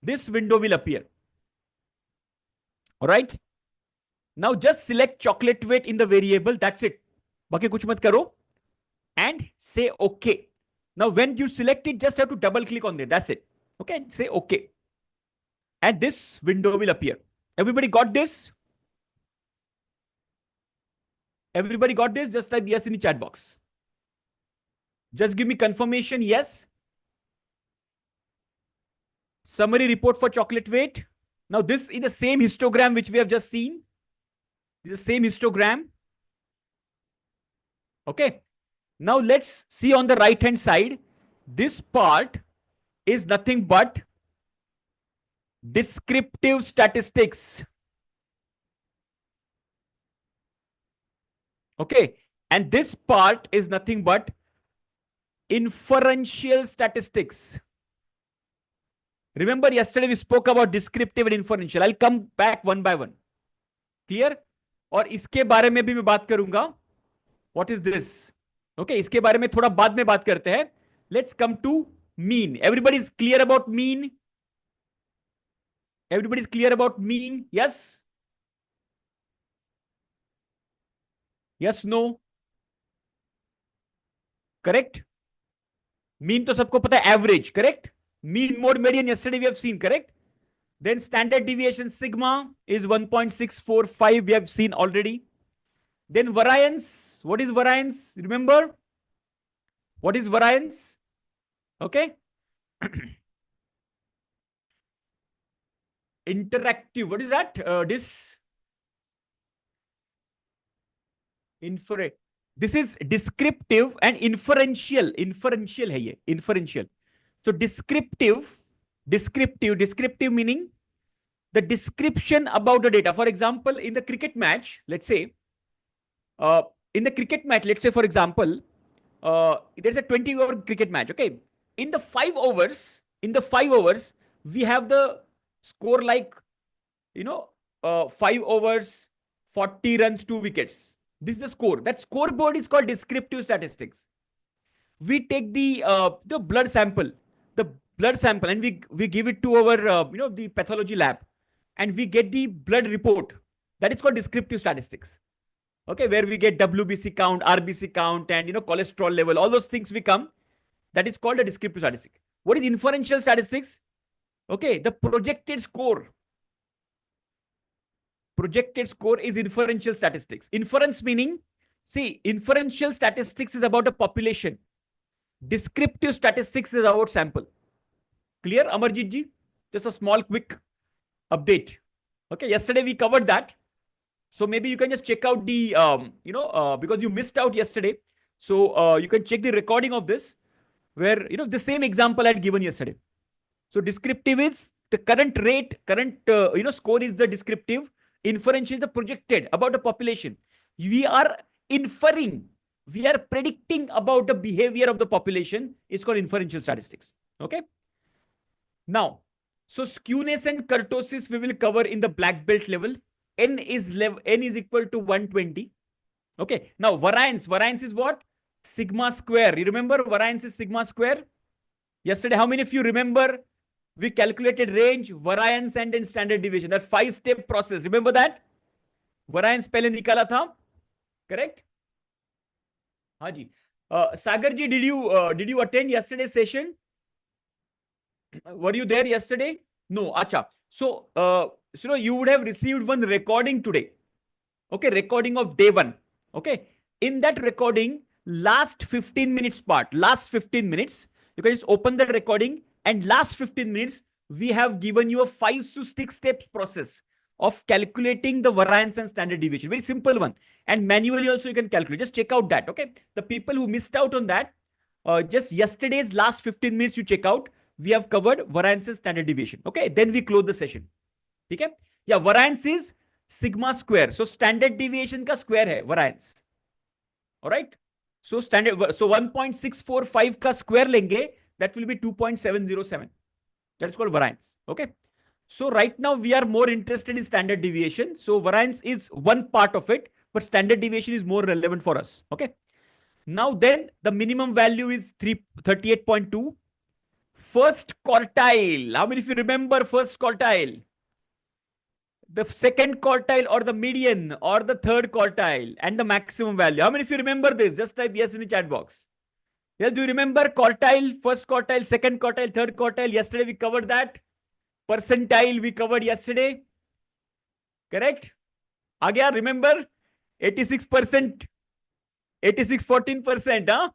this window will appear. All right. Now just select chocolate weight in the variable. That's it. बाकी कुछ मत करो. And say OK. Now when you select it, just have to double click on it. That's it. Okay. Say OK. And this window will appear. Everybody got this? Everybody got this? Just type yes in the chat box. Just give me confirmation. Yes. Summary report for chocolate weight. Now this is the same histogram which we have just seen. This is the same histogram. Okay. Now let's see on the right hand side. This part is nothing but descriptive statistics. Okay. And this part is nothing but inferential statistics. Remember yesterday we spoke about descriptive and inferential. I'll come back one by one. Clear? और इसके बारे में भी मैं बात करूंगा. What is this? Okay, इसके बारे में थोड़ा बाद में बात करते हैं. Let's come to mean. Everybody is clear about mean? Everybody is clear about mean? Yes? Yes, no? Correct? Mean तो सबको पता है, average, correct? Mean, mode, median, yesterday we have seen, correct? Then standard deviation sigma is 1.645, we have seen already. Then variance, what is variance? Remember? What is variance? Okay. Interactive, what is that? This is descriptive and inferential. Inferential hai ye, inferential. So descriptive meaning the description about the data. For example, in the cricket match, let's say, for example, there's a 20-over cricket match. Okay. In the 5 overs, we have the score like, 5 overs, 40 runs, 2 wickets. This is the score. That scoreboard is called descriptive statistics. We take the blood sample, and we give it to our, the pathology lab, and we get the blood report. That is called descriptive statistics. Okay, where we get WBC count, RBC count, and cholesterol level, all those things we come. That is called a descriptive statistic. What is inferential statistics? Okay, the projected score. Projected score is inferential statistics. Inference meaning, see, inferential statistics is about a population. Descriptive statistics is about sample. Clear, Amarjit ji? Just a small quick update. Okay, yesterday we covered that. So maybe you can just check out the, because you missed out yesterday. So you can check the recording of this where, the same example I had given yesterday. So descriptive is the current rate, score is the descriptive. Inferential is the projected about the population. We are inferring, we are predicting about the behavior of the population. It's called inferential statistics. Okay. Now, so skewness and kurtosis we will cover in the black belt level. N is equal to 120. Okay. Now variance is what? Sigma square. You remember variance is sigma square? Yesterday, how many of you remember? We calculated range, variance, and then standard deviation. That 5-step process. Remember that? Variance पहले निकाला था. Correct? हाँ जी. Sagar ji, did you attend yesterday's session? Were you there yesterday? No. Acha. So, you would have received one recording today. Okay, recording of day 1. Okay. In that recording, last 15 minutes part, you can just open the recording, and last 15 minutes, we have given you a 5 to 6 steps process of calculating the variance and standard deviation. Very simple one. And manually also you can calculate. Just check out that. Okay. The people who missed out on that, just yesterday's last 15 minutes you check out. We have covered variance and standard deviation. Okay. Then we close the session. Okay. Yeah. Variance is sigma square. So standard deviation ka square hai variance. All right. So 1.645 ka square lenge. That will be 2.707. That is called variance. Okay. So right now we are more interested in standard deviation. So variance is one part of it, but standard deviation is more relevant for us. Okay. Now then the minimum value is 38.2. First quartile. How many of you remember first quartile? The second quartile or the median or the third quartile and the maximum value. How many of you remember this? Just type yes in the chat box. Yes, do you remember quartile, first quartile, second quartile, third quartile? Yesterday we covered that. Percentile we covered yesterday. Correct? Again, remember 86%, 86, 14%. Huh?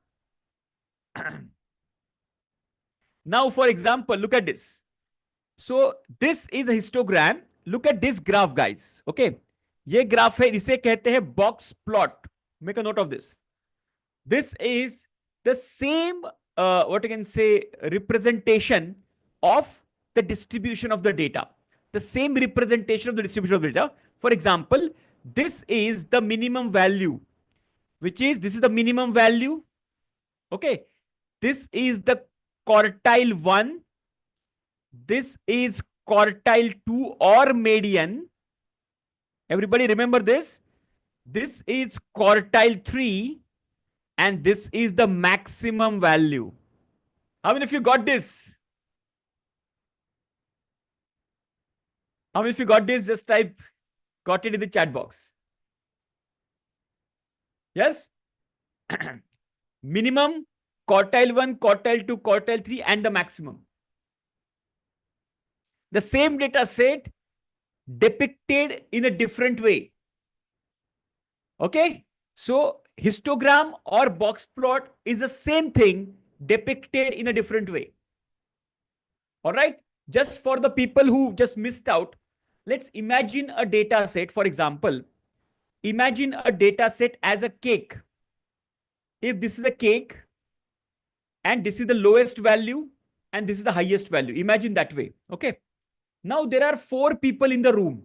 Now, for example, look at this. So this is a histogram. Look at this graph, guys. Okay. ये graph है, इसे कहते हैं box plot. Make a note of this. This is the same, what you can say, representation of the distribution of the data. The same representation of the distribution of the data. For example, this is the minimum value, which is, this is the minimum value. Okay. This is the quartile 1. This is quartile 2 or median. Everybody remember this? This is quartile 3 and this is the maximum value. How many of you got this? How many of you got this? Just type got it in the chat box. Yes? Minimum, quartile 1, quartile 2, quartile 3 and the maximum. The same data set depicted in a different way. Okay. So histogram or box plot is the same thing depicted in a different way. All right. Just for the people who just missed out, let's imagine a data set. For example, imagine a data set as a cake. If this is a cake and this is the lowest value and this is the highest value, imagine that way. Okay. Now there are 4 people in the room.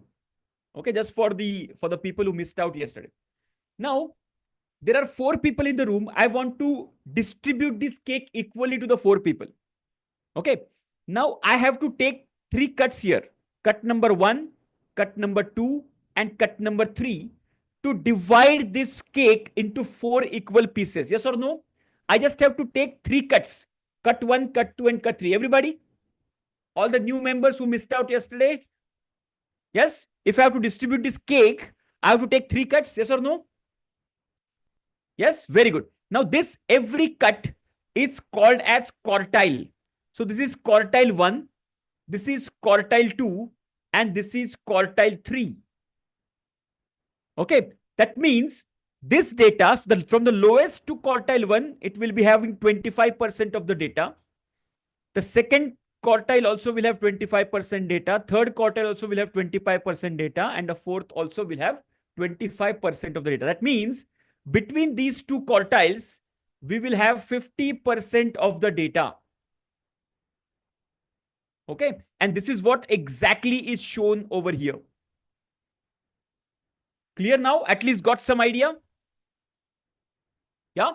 Okay, just for the people who missed out yesterday. Now there are 4 people in the room. I want to distribute this cake equally to the 4 people. Okay. Now I have to take 3 cuts here. Cut number 1, cut number 2, and cut number 3 to divide this cake into 4 equal pieces. Yes or no? I just have to take 3 cuts. Cut 1, cut 2, and cut 3. Everybody? All the new members who missed out yesterday? Yes? If I have to distribute this cake, I have to take 3 cuts. Yes or no? Yes? Very good. Now this, every cut is called as quartile. So this is quartile 1, this is quartile 2, and this is quartile 3. Okay. That means this data, from the lowest to quartile 1, it will be having 25% of the data. The second quartile also will have 25% data. Third quartile also will have 25% data. And the fourth also will have 25% of the data. That means between these 2 quartiles, we will have 50% of the data. Okay. And this is what exactly is shown over here. Clear now? At least got some idea? Yeah.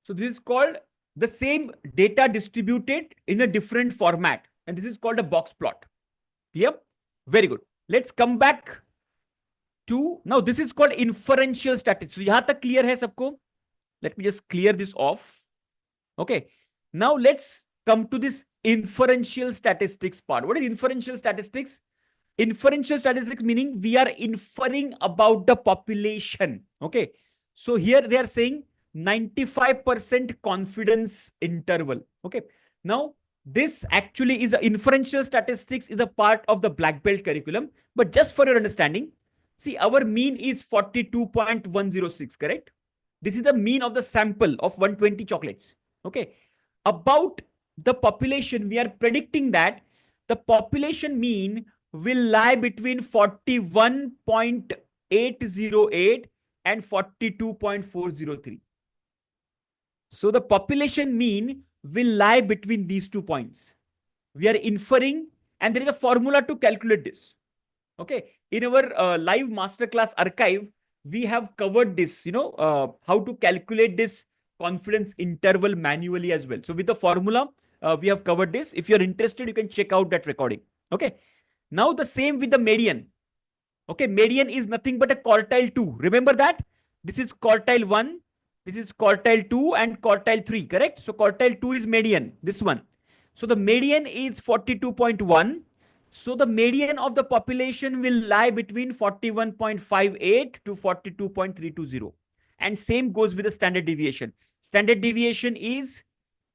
So this is called the same data distributed in a different format. And this is called a box plot. Clear? Very good. Let's come back to, now this is called inferential statistics. So yahan tak clear hai sabko? Let me just clear this off. Okay. Now let's come to this inferential statistics part. What is inferential statistics? Inferential statistics meaning we are inferring about the population. Okay. So here they are saying 95% confidence interval. Okay. Now this actually is a inferential statistics is a part of the black belt curriculum. But just for your understanding, see, our mean is 42.106, correct? This is the mean of the sample of 120 chocolates. Okay. About the population, we are predicting that the population mean will lie between 41.808 and 42.403. So the population mean will lie between these 2 points. We are inferring, and there is a formula to calculate this. Okay. In our live masterclass archive, we have covered this, how to calculate this confidence interval manually as well. So with the formula, we have covered this. If you're interested, you can check out that recording. Okay. Now the same with the median. Okay, median is nothing but a quartile 2. Remember that? This is quartile 1, this is quartile 2 and quartile 3, correct? So quartile 2 is median, this one. So the median is 42.1. So the median of the population will lie between 41.58 to 42.320. And same goes with the standard deviation. Standard deviation is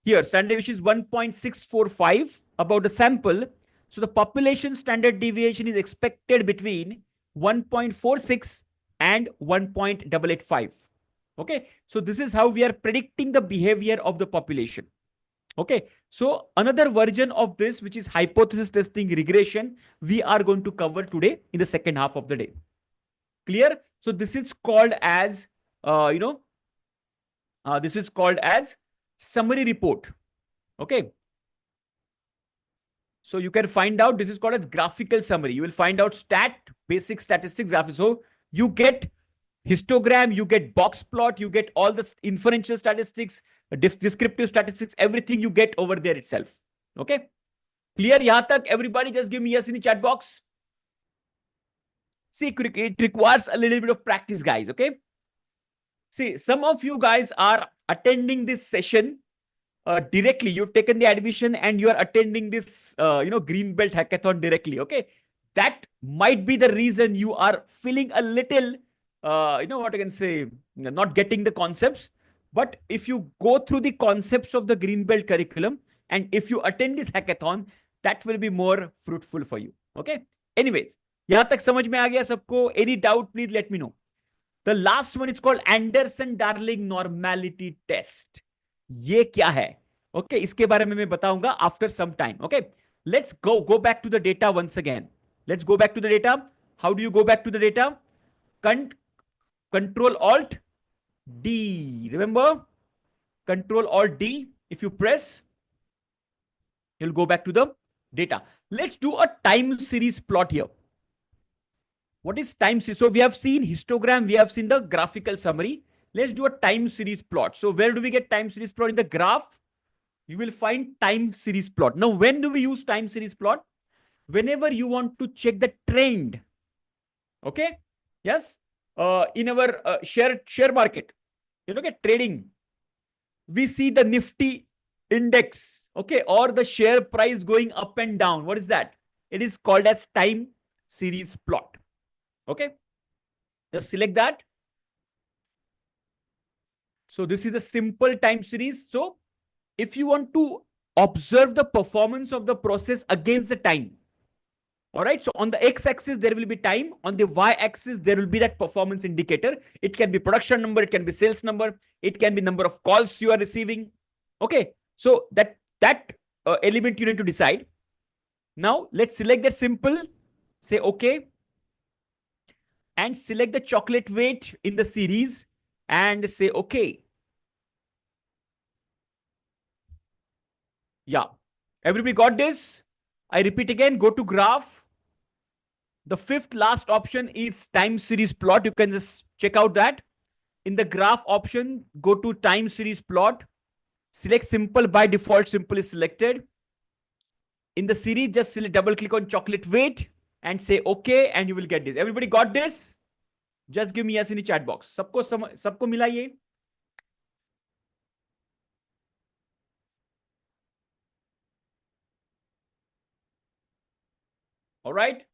here, standard deviation is 1.645 about the sample. So the population standard deviation is expected between 1.46 and 1.885. Okay. So this is how we are predicting the behavior of the population. Okay. So another version of this, which is hypothesis testing regression, we are going to cover today in the second half of the day. Clear? So this is called as, this is called as summary report. Okay. So you can find out, this is called as graphical summary. You will find out basic statistics graphics. So you get histogram, you get box plot, you get all the inferential statistics, descriptive statistics, everything you get over there itself. Okay. Clear? Yahan tak everybody just give me yes in the chat box. See, it requires a little bit of practice, guys. Okay. See, some of you guys are attending this session directly. You've taken the admission and you are attending this, Greenbelt Hackathon directly. Okay. That might be the reason you are feeling a little, what I can say, not getting the concepts. But if you go through the concepts of the Greenbelt curriculum and if you attend this hackathon, that will be more fruitful for you. Okay. Anyways, yahan tak samajh mein aa gaya sabko? Any doubt, please let me know. The last one is called Anderson-Darling normality test. ये क्या है? Okay, इसके बारे में मैं बताऊंगा after some time. Okay, let's go back to the data once again. Let's go back to the data. How do you go back to the data? Control Alt D. Remember? Control Alt D. If you press, you'll go back to the data. Let's do a time series plot here. What is time series? So we have seen histogram, we have seen the graphical summary. Let's do a time series plot. So where do we get time series plot? In the graph, you will find time series plot. Now, when do we use time series plot? Whenever you want to check the trend. Okay. Yes. In our share market, you look at trading, we see the Nifty index, okay, or the share price going up and down. What is that? It is called as time series plot. Okay. Just select that. So this is a simple time series. So if you want to observe the performance of the process against the time, all right. So on the x-axis, there will be time. On the y-axis, there will be that performance indicator. It can be production number. It can be sales number. It can be number of calls you are receiving. Okay. So that element you need to decide. Now let's select the simple. Say okay. And select the chocolate weight in the series and say okay. Yeah. Everybody got this? I repeat again, go to graph. The fifth last option is time series plot. You can just check out that. In the graph option, go to time series plot. Select simple. By default, simple is selected. In the series, just double click on chocolate weight and say okay, and you will get this. Everybody got this? Just give me yes in the chat box. सबको मिला ये? All right.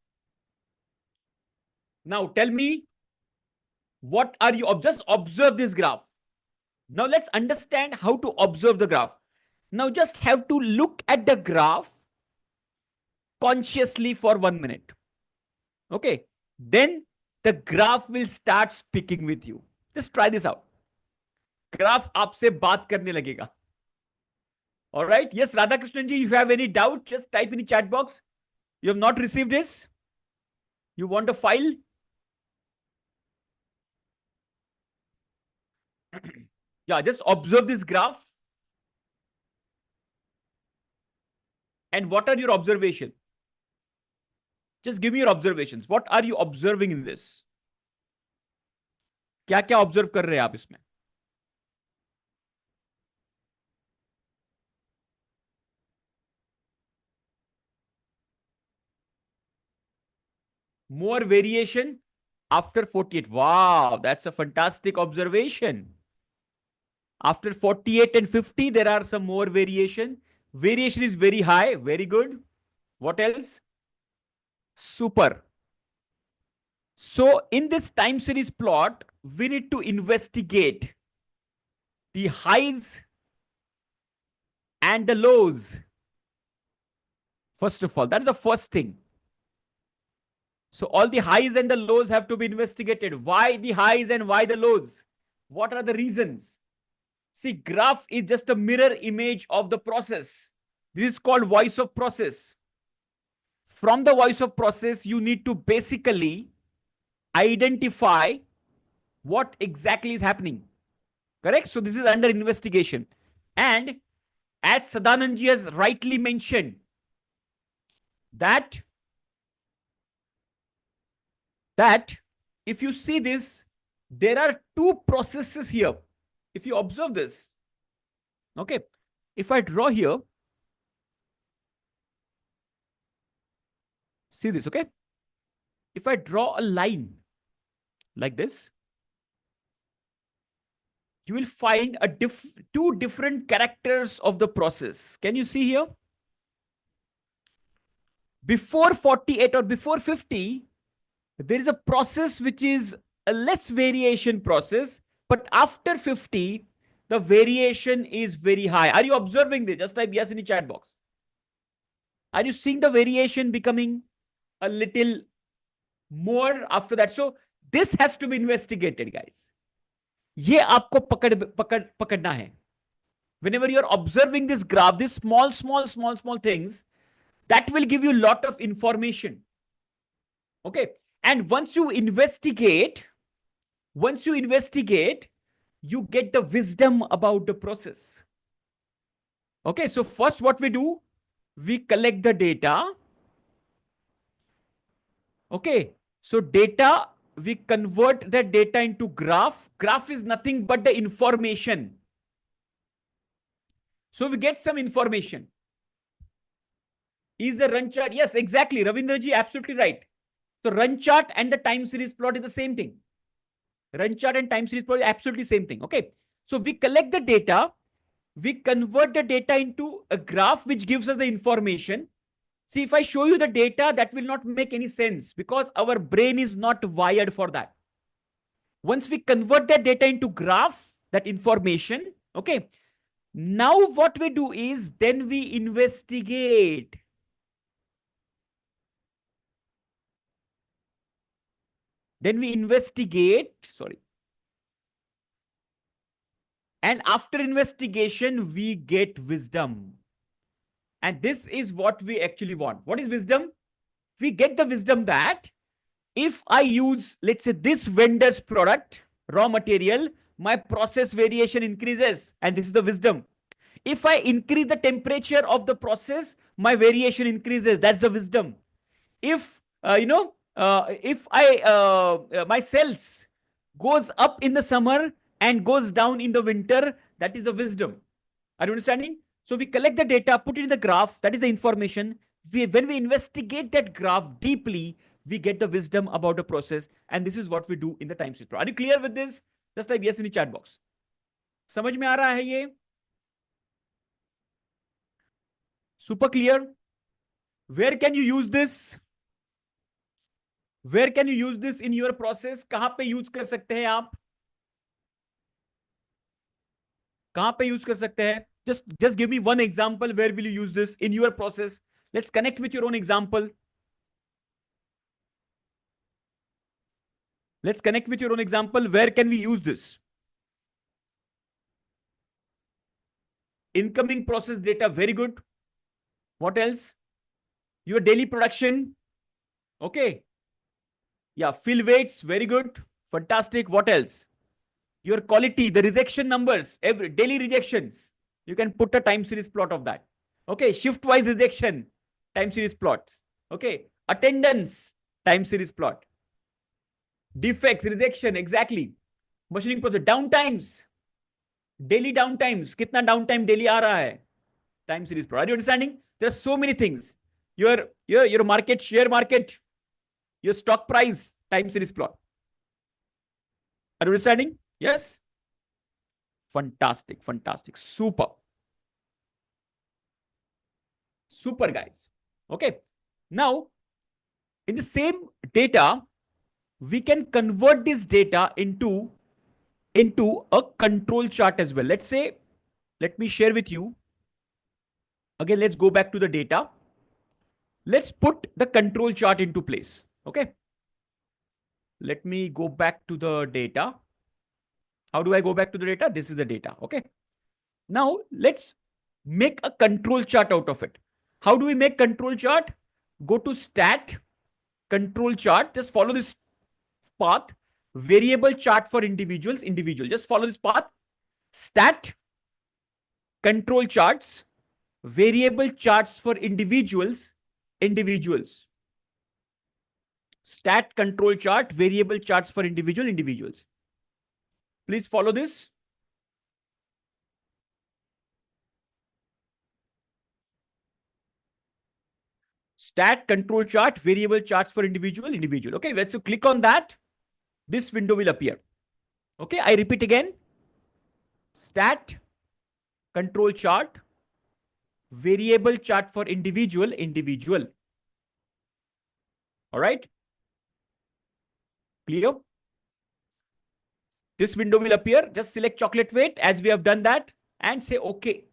Now tell me, what are you? Just observe this graph. Now let's understand how to observe the graph. Now just have to look at the graph consciously for 1 minute. Okay. Then the graph will start speaking with you. Just try this out. Graph आपसे बात करने लगेगा. All right. Yes, Radhakrishnan ji, if you have any doubt, just type in the chat box. You have not received this? You want a file? Yeah, just observe this graph. And what are your observations? Just give me your observations. What are you observing in this? क्या क्या observe कर रहे हैं आप इसमें? More variation after 48. Wow, that's a fantastic observation. After 48 and 50, there are some more variation. Variation is very high. Very good. What else? Super. So in this time series plot, we need to investigate the highs and the lows. First of all, that's the first thing. So all the highs and the lows have to be investigated. Why the highs and why the lows? What are the reasons? See, graph is just a mirror image of the process. This is called voice of process. From the voice of process, you need to basically identify what exactly is happening. Correct? So this is under investigation. And as Sadanandji has rightly mentioned, that if you see this, there are two processes here. If you observe this, okay, if I draw here, see this, okay? If I draw a line like this, you will find two different characters of the process. Can you see here? Before 48 or before 50, there is a process which is a less variation process, but after 50, the variation is very high. Are you observing this? Just type yes in the chat box. Are you seeing the variation becoming a little more after that? So this has to be investigated, guys. ये आपको पकड़ना है. Whenever you're observing this graph, these small things, that will give you a lot of information. Okay. And once you investigate, you get the wisdom about the process. Okay. So first what we do, we collect the data. Okay. So data, we convert that data into graph. Graph is nothing but the information. So we get some information. Is the run chart? Yes, exactly. Ravindraji, absolutely right. So run chart and the time series plot is the same thing. Run chart and time series plot is absolutely same thing. Okay. So we collect the data. We convert the data into a graph which gives us the information. See, if I show you the data, that will not make any sense because our brain is not wired for that. Once we convert that data into graph, that information, okay. Now what we do is then we investigate. Sorry. And after investigation, we get wisdom. And this is what we actually want. What is wisdom? We get the wisdom that if I use, let's say, this vendor's product, raw material, my process variation increases. And this is the wisdom. If I increase the temperature of the process, my variation increases. That's the wisdom. If, if my cells goes up in the summer and goes down in the winter, that is the wisdom. Are you understanding? So we collect the data, put it in the graph. That is the information. When we investigate that graph deeply, we get the wisdom about the process. And this is what we do in the time series. Are you clear with this? Just type yes in the chat box. समझ में आ रहा है ये? Super clear? Where can you use this? Where can you use this in your process? कहां पे use कर सकते हैं आप? कहां पे यूज कर सकते हैं? Just give me one example. Where will you use this in your process? Let's connect with your own example. Let's connect with your own example. Where can we use this? Incoming process data, very good. What else? Your daily production. Okay. Yeah, fill weights, very good. Fantastic. What else? Your quality, the rejection numbers, every daily rejections. You can put a time series plot of that. Okay, shift-wise rejection, time series plot. Okay, attendance, time series plot. Defects, rejection, exactly. Machining process, downtimes, daily downtimes. Kitna downtime daily aa raha hai? Time series plot. Are you understanding? There are so many things. Your market, share market. your stock price time series plot. Are you understanding? Yes. Fantastic, fantastic, super. Super, guys. Okay. Now, in the same data, we can convert this data into a control chart as well. Let's say, let me share with you. Again, let's go back to the data. Let's put the control chart into place. Okay. Let me go back to the data. How do I go back to the data? This is the data. Okay. Now, let's make a control chart out of it. How do we make control chart? Go to stat, control chart. Just follow this path. Variable chart for individuals, individual. Just follow this path. Stat, control charts, variable charts for individuals, individuals. Stat, control chart, variable charts for individual, individuals. Please follow this. Stat, control chart, variable charts for individual, individual. Okay, let's click on that. This window will appear. Okay, I repeat again. Stat, control chart, variable chart for individual, individual. All right. Clear? This window will appear. Just select chocolate weight as we have done that and say OK.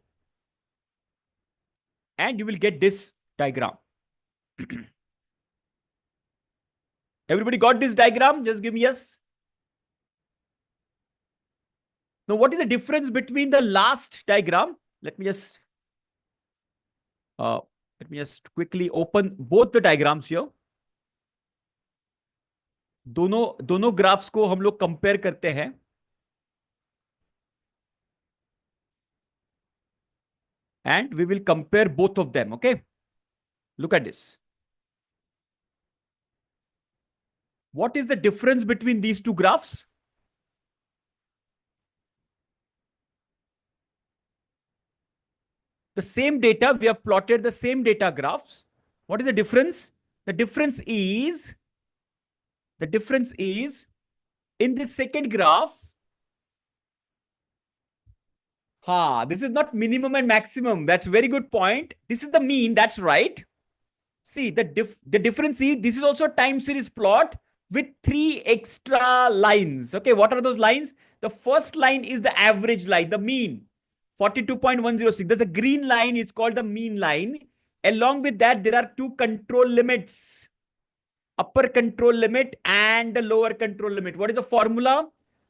And you will get this diagram. Everybody got this diagram? Just give me yes. Now, what is the difference between the last diagram? Let me just quickly open both the diagrams here. दोनों graphs को हम लोग compare करते हैं. And we will compare both of them. Okay. Look at this. What is the difference between these two graphs? The same data, we have plotted the same data graphs. What is the difference? The difference is in the second graph, this is not minimum and maximum. That's a very good point. This is the mean. That's right. See, the difference is this is also a time series plot with 3 extra lines. Okay, what are those lines? The first line is the average line, the mean, 42.106. There's a green line. It's called the mean line. Along with that, there are 2 control limits, upper control limit and the lower control limit. What is the formula?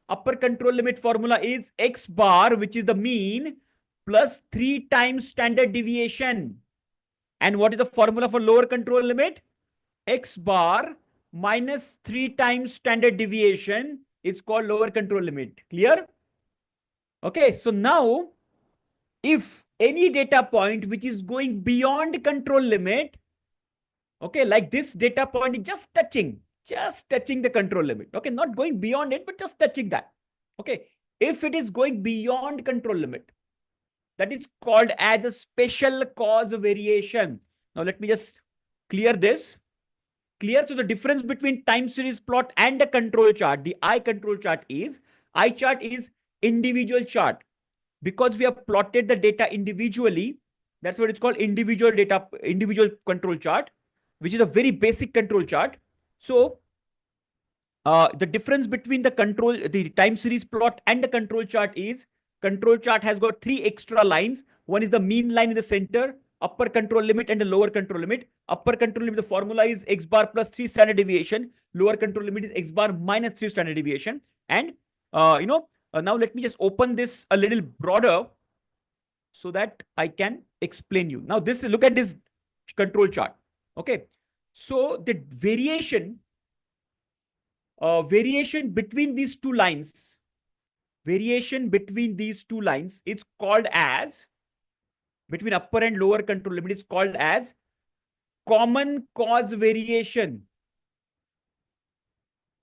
Upper control limit formula is X bar, which is the mean, plus 3 times standard deviation. And what is the formula for lower control limit? X bar minus 3 times standard deviation. It's called lower control limit. Clear? Okay, so now, if any data point which is going beyond control limit, okay, like this data point is just touching the control limit. Okay, not going beyond it, but just touching that. Okay, if it is going beyond control limit, that is called as a special cause variation. Now, let me just clear this. Clear? So the difference between time series plot and the control chart, the I control chart is, I chart is individual chart. Because we have plotted the data individually, that's what it's called, individual control chart, which is a very basic control chart. So the difference between the time series plot and the control chart is, control chart has got 3 extra lines. One is the mean line in the center, upper control limit and the lower control limit. Upper control limit, the formula is X bar plus 3 standard deviation. Lower control limit is X bar minus 3 standard deviation. And, now let me just open this a little broader so that I can explain you. Now look at this control chart. Okay. So the variation between these two lines, it's called as, between upper and lower control limit, is called as common cause variation.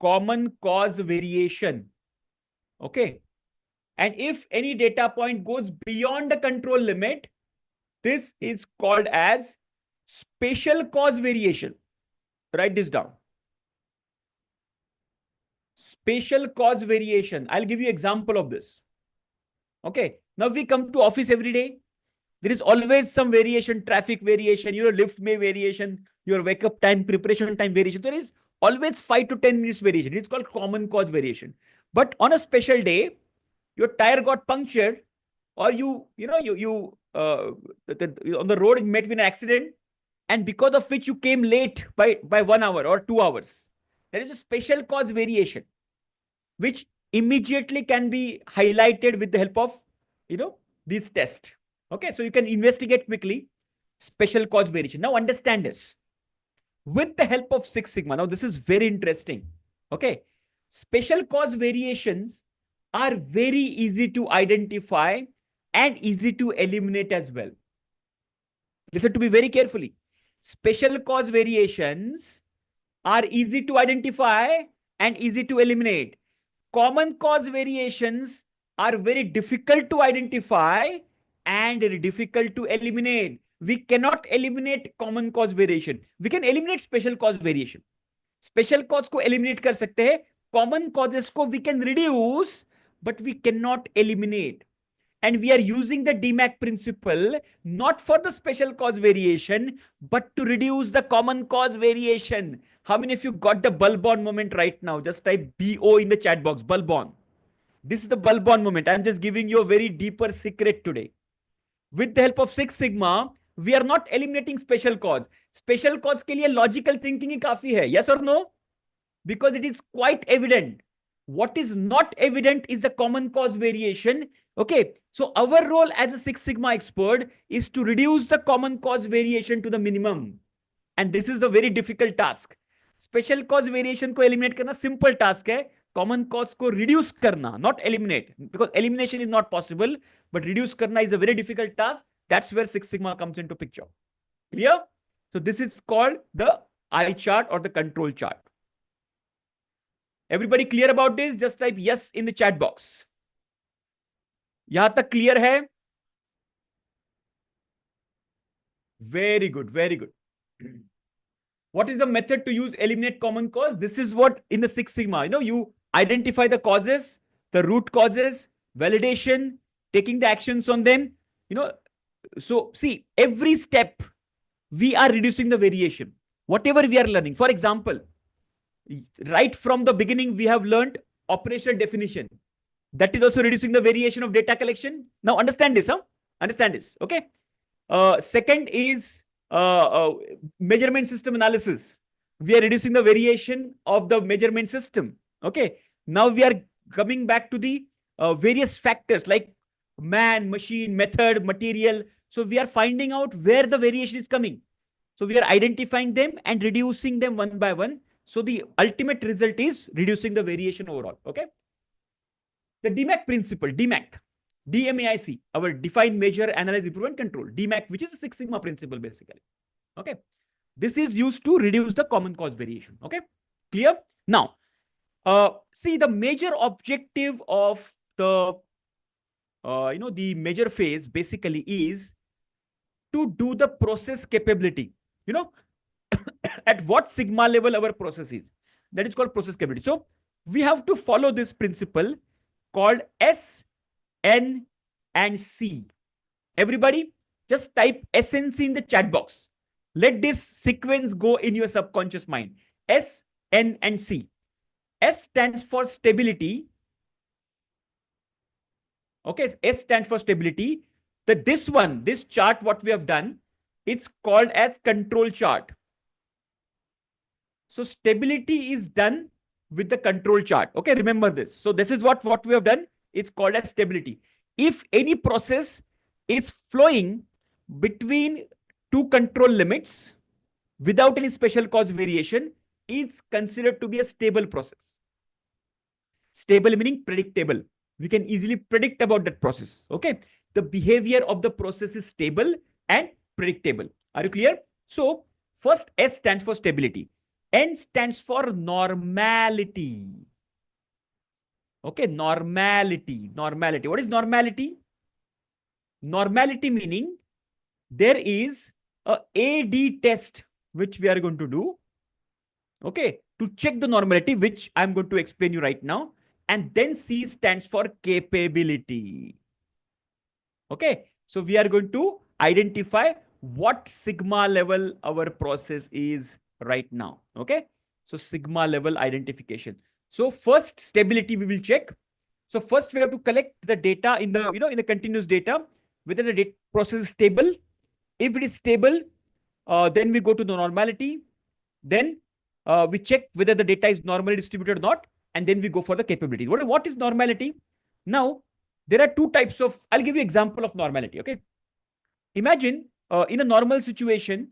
Common cause variation. Okay. And if any data point goes beyond the control limit, this is called as special cause variation. Write this down. Spatial cause variation. I'll give you example of this. Okay. Now we come to office every day. There is always some variation, traffic variation, lift may variation, your wake up time, preparation time variation. There is always 5 to 10 minutes variation. It's called common cause variation. But on a special day, your tire got punctured, or on the road you met with an accident, and because of which you came late by 1 hour or 2 hours. There is a special cause variation, which immediately can be highlighted with the help of, this test. Okay, so you can investigate quickly special cause variation. Now understand this. With the help of Six Sigma, now this is very interesting. Okay, special cause variations are very easy to identify and easy to eliminate as well. Listen to me very carefully. Special cause variations are easy to identify and easy to eliminate. Common cause variations are very difficult to identify and difficult to eliminate. We cannot eliminate common cause variation. We can eliminate special cause variation. Special cause को eliminate कर सकते हैं. Common causes को we can reduce, but we cannot eliminate. And we are using the DMAC principle not for the special cause variation, but to reduce the common cause variation. How many of you got the Bulb-on moment right now? Just type BO in the chat box, Bulb-on. This is the Bulb-on moment. I'm just giving you a very deeper secret today. With the help of Six Sigma, we are not eliminating special cause. Special cause के लिए logical thinking ही काफी है. Yes or no? Because it is quite evident. What is not evident is the common cause variation. Okay, so our role as a Six Sigma expert is to reduce the common cause variation to the minimum. And this is a very difficult task. Special cause variation को eliminate करना simple task है. Common cause को reduce करना, not eliminate. Because elimination is not possible, but reduce करना is a very difficult task. That's where Six Sigma comes into picture. Clear? So this is called the eye chart or the control chart. Everybody clear about this? Just type yes in the chat box. यहां तक clear है? Very good, very good. What is the method to use eliminate common cause? This is what in the Six Sigma, you identify the causes, the root causes, validation, taking the actions on them, So see, every step we are reducing the variation, whatever we are learning. For example, right from the beginning, we have learned operational definition. That is also reducing the variation of data collection. Now understand this, Understand this, okay? Second is measurement system analysis. We are reducing the variation of the measurement system, okay? Now we are coming back to the various factors like man, machine, method, material. So we are finding out where the variation is coming. So we are identifying them and reducing them one by one. So the ultimate result is reducing the variation overall. Okay. The DMAIC principle, DMAIC, DMAIC, our define, measure, analyze, improve, and control. DMAIC, which is a Six Sigma principle basically. Okay. This is used to reduce the common cause variation. Okay. Clear? Now, see the major objective of the the measure phase basically is to do the process capability. At what sigma level our process is. That is called process capability. So we have to follow this principle called S, N, and C. Everybody, just type S and C in the chat box. Let this sequence go in your subconscious mind. S, N, and C. S stands for stability. Okay, S stands for stability. This chart, what we have done, it's called as control chart. So stability is done with the control chart. Okay, remember this. So this is what we have done. It's called as stability. If any process is flowing between two control limits without any special cause variation, it's considered to be a stable process. Stable meaning predictable. We can easily predict about that process. Okay. The behavior of the process is stable and predictable. Are you clear? So first S stands for stability. N stands for normality. Okay. Normality. What is normality? Normality meaning there is a AD test which we are going to do. Okay. to check the normality, which I'm going to explain you right now. And then C stands for capability. Okay. So we are going to identify what sigma level our process is right now. Okay. So sigma level identification. So first, stability we will check. So first we have to collect the data in the, in the continuous data, whether the data process is stable. If it is stable, then we go to the normality. Then we check whether the data is normally distributed or not. And then we go for the capability. What is normality? Now, there are two types of, I'll give you example of normality. Okay. Imagine in a normal situation,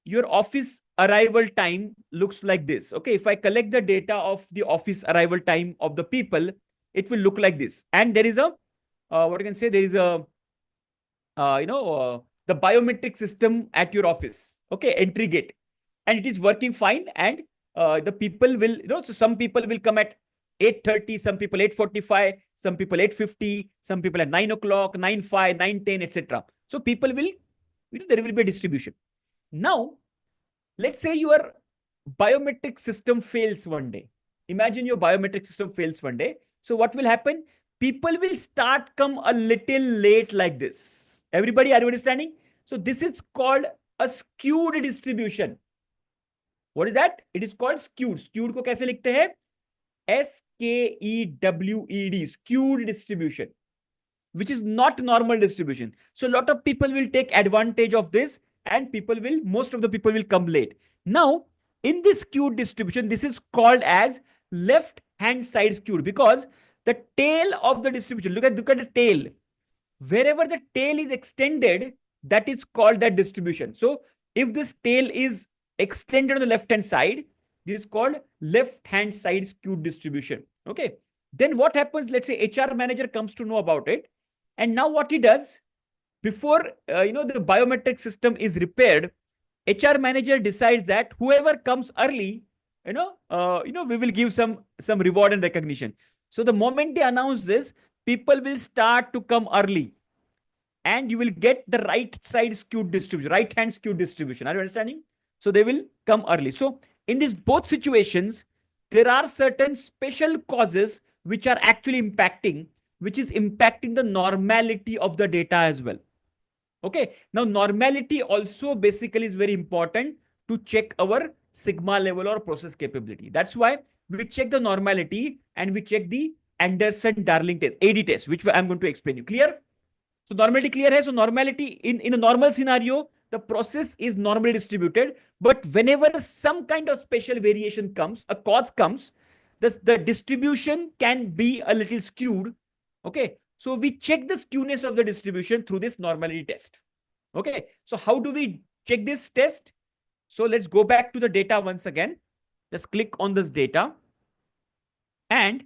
your office arrival time looks like this. Okay. If I collect the data of the office arrival time of the people, it will look like this. And there is a, what you can say, there is a, the biometric system at your office. Okay. Entry gate. And it is working fine. And the people will, so some people will come at 8:30, some people 8:45, some people 8:50, some people at 9 o'clock, 9:05, 9:10, etc. So people will, there will be a distribution. Now, let's say your biometric system fails one day. Imagine your biometric system fails one day. So what will happen? People will start come a little late like this. Everybody, are you understanding? So this is called a skewed distribution. What is that? It is called skewed. Skewed को कैसे लिखते हैं? SKEWED, skewed distribution, which is not normal distribution. So a lot of people will take advantage of this, and most of the people will come late. Now, in this skewed distribution, this is called as left hand side skewed, because the tail of the distribution, look at the tail. Wherever the tail is extended, that is called that distribution. So if this tail is extended on the left hand side, this is called left hand side skewed distribution. Okay. Then what happens? Let's say HR manager comes to know about it. And now what he does, before the biometric system is repaired, HR manager decides that whoever comes early, we will give some reward and recognition. So the moment they announce this, people will start to come early, and you will get the right side skewed distribution, right hand skewed distribution. Are you understanding? So they will come early. So in these both situations, there are certain special causes which are actually impacting, which is impacting the normality of the data as well. Okay. Now, normality also basically is very important to check our sigma level or process capability. That's why we check the normality and we check the Anderson-Darling test, AD test, which I'm going to explain you. Clear? So normality clear hai. So normality in a normal scenario, the process is normally distributed, but whenever some kind of special variation comes, a cause comes, the distribution can be a little skewed. Okay. So we check the skewness of the distribution through this normality test. Okay. So how do we check this test? So let's go back to the data once again. Just click on this data and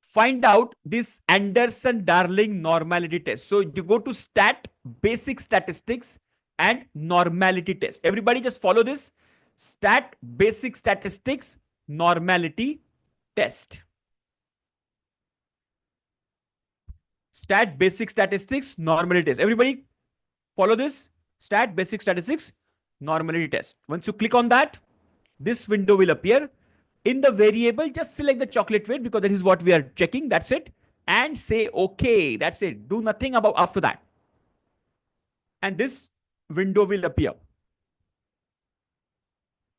find out this Anderson-Darling normality test. So you go to stat, basic statistics, and normality test. Everybody just follow this. Stat, basic statistics, normality test. Stat, basic statistics, normality test. Everybody follow this. Stat, basic statistics, normality test. Once you click on that, this window will appear. In the variable, just select the chocolate weight because that is what we are checking. That's it. And say okay. That's it. Do nothing about after that. And this window will appear.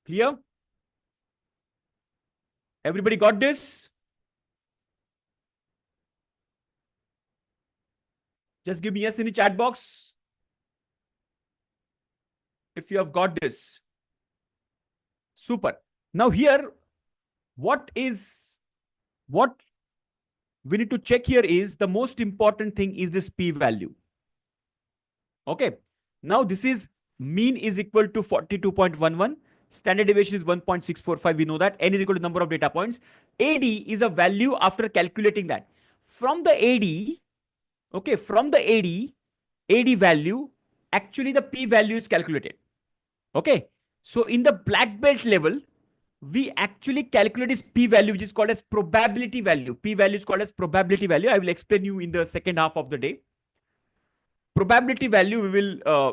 Clear? Everybody got this? Just give me yes in the chat box if you have got this. Super. Now here, what we need to check here is the most important thing is this p-value. Okay. Now this is mean is equal to 42.11. Standard deviation is 1.645. We know that. N is equal to number of data points. AD is a value after calculating that. From the AD, okay, from the AD value, actually the p-value is calculated. Okay. So in the black belt level, we actually calculate this p-value, which is called as probability value. P-value is called as probability value. I will explain you in the second half of the day. Probability value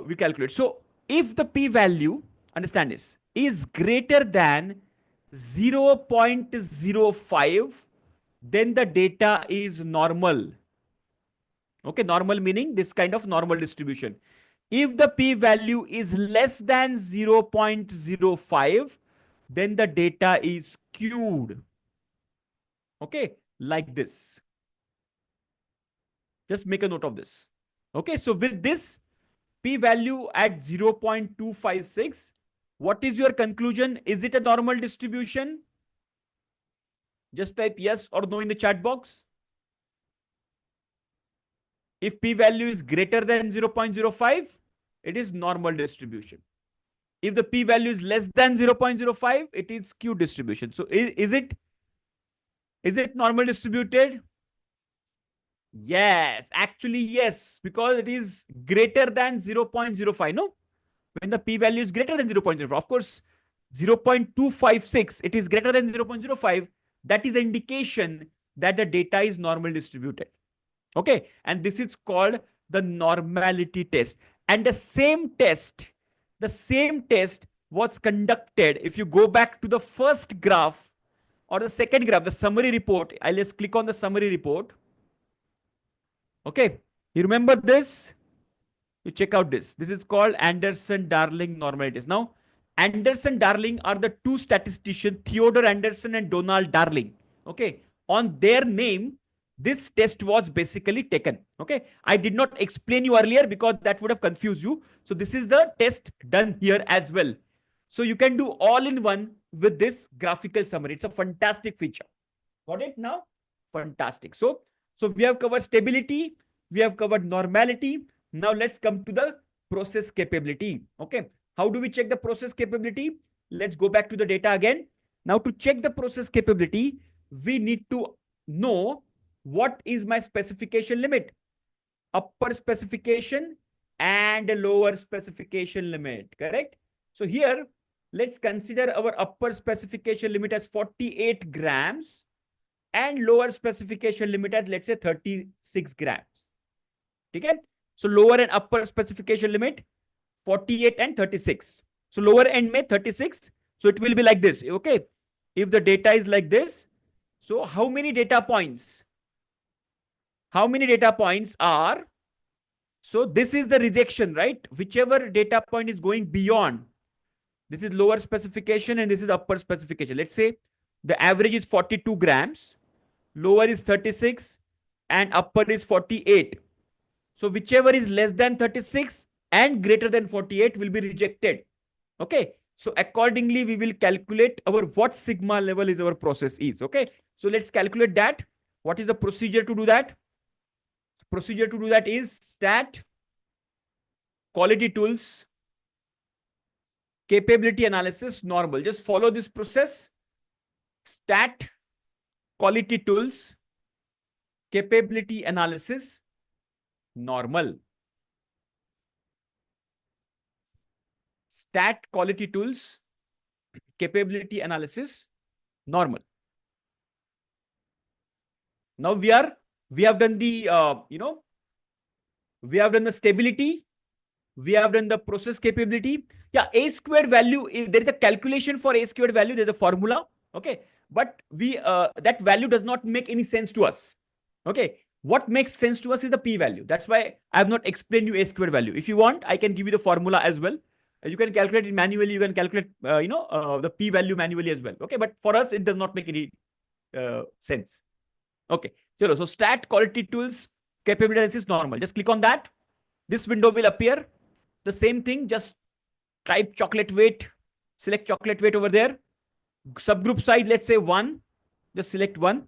we calculate. So if the p-value, understand this, is greater than 0.05, then the data is normal. Okay, normal meaning this kind of normal distribution. If the p-value is less than 0.05, then the data is skewed. Okay, like this. Just make a note of this. Okay, so with this p-value at 0.256, what is your conclusion? Is it a normal distribution? Just type yes or no in the chat box. If p-value is greater than 0.05, it is normal distribution. If the p-value is less than 0.05, it is skewed distribution. So is it normal distributed? Yes, actually yes, because it is greater than 0.05. No, when the p-value is greater than 0.05, of course, 0.256, it is greater than 0.05. That is an indication that the data is normal distributed. Okay, and this is called the normality test. And the same test was conducted. If you go back to the first graph or the second graph, the summary report, I'll just click on the summary report. Okay, you remember this? You check out this. This is called Anderson-Darling normality test. Now, Anderson-Darling are the two statisticians, Theodore Anderson and Donald Darling. Okay, on their name, this test was basically taken. Okay, I did not explain you earlier because that would have confused you. So this is the test done here as well. So you can do all in one with this graphical summary. It's a fantastic feature. Got it now? Fantastic. So we have covered stability, we have covered normality. Now let's come to the process capability. Okay, how do we check the process capability? Let's go back to the data again. Now to check the process capability, we need to know what is my specification limit, upper specification and lower specification limit, correct? So here, let's consider our upper specification limit as 48 grams and lower specification limit at, let's say, 36 grams. Okay? So lower and upper specification limit 48 and 36. So lower end may 36. So it will be like this. Okay. If the data is like this, so how many data points? How many data points are? So this is the rejection, right? Whichever data point is going beyond. This is lower specification and this is upper specification. Let's say the average is 42 grams. Lower is 36 and upper is 48. So whichever is less than 36 and greater than 48 will be rejected. Okay. So accordingly, we will calculate our what sigma level is our process is. Okay. So let's calculate that. What is the procedure to do that? Procedure to do that is stat, quality tools, capability analysis, normal. Just follow this process. Stat, quality tools, capability analysis, normal. Stat, quality tools, capability analysis, normal. Now we have done the we have done the stability, we have done the process capability. Yeah, a squared value is, there is a calculation for a squared value. There's a formula. Okay, but we that value does not make any sense to us. Okay, what makes sense to us is the p value. That's why I have not explained you a squared value. If you want, I can give you the formula as well. You can calculate it manually. You can calculate the p value manually as well. Okay, but for us it does not make any sense. Okay, so stat, quality tools, capability analysis, normal. Just click on that. This window will appear. The same thing, just type chocolate weight, select chocolate weight over there. Subgroup size, let's say 1. Just select 1.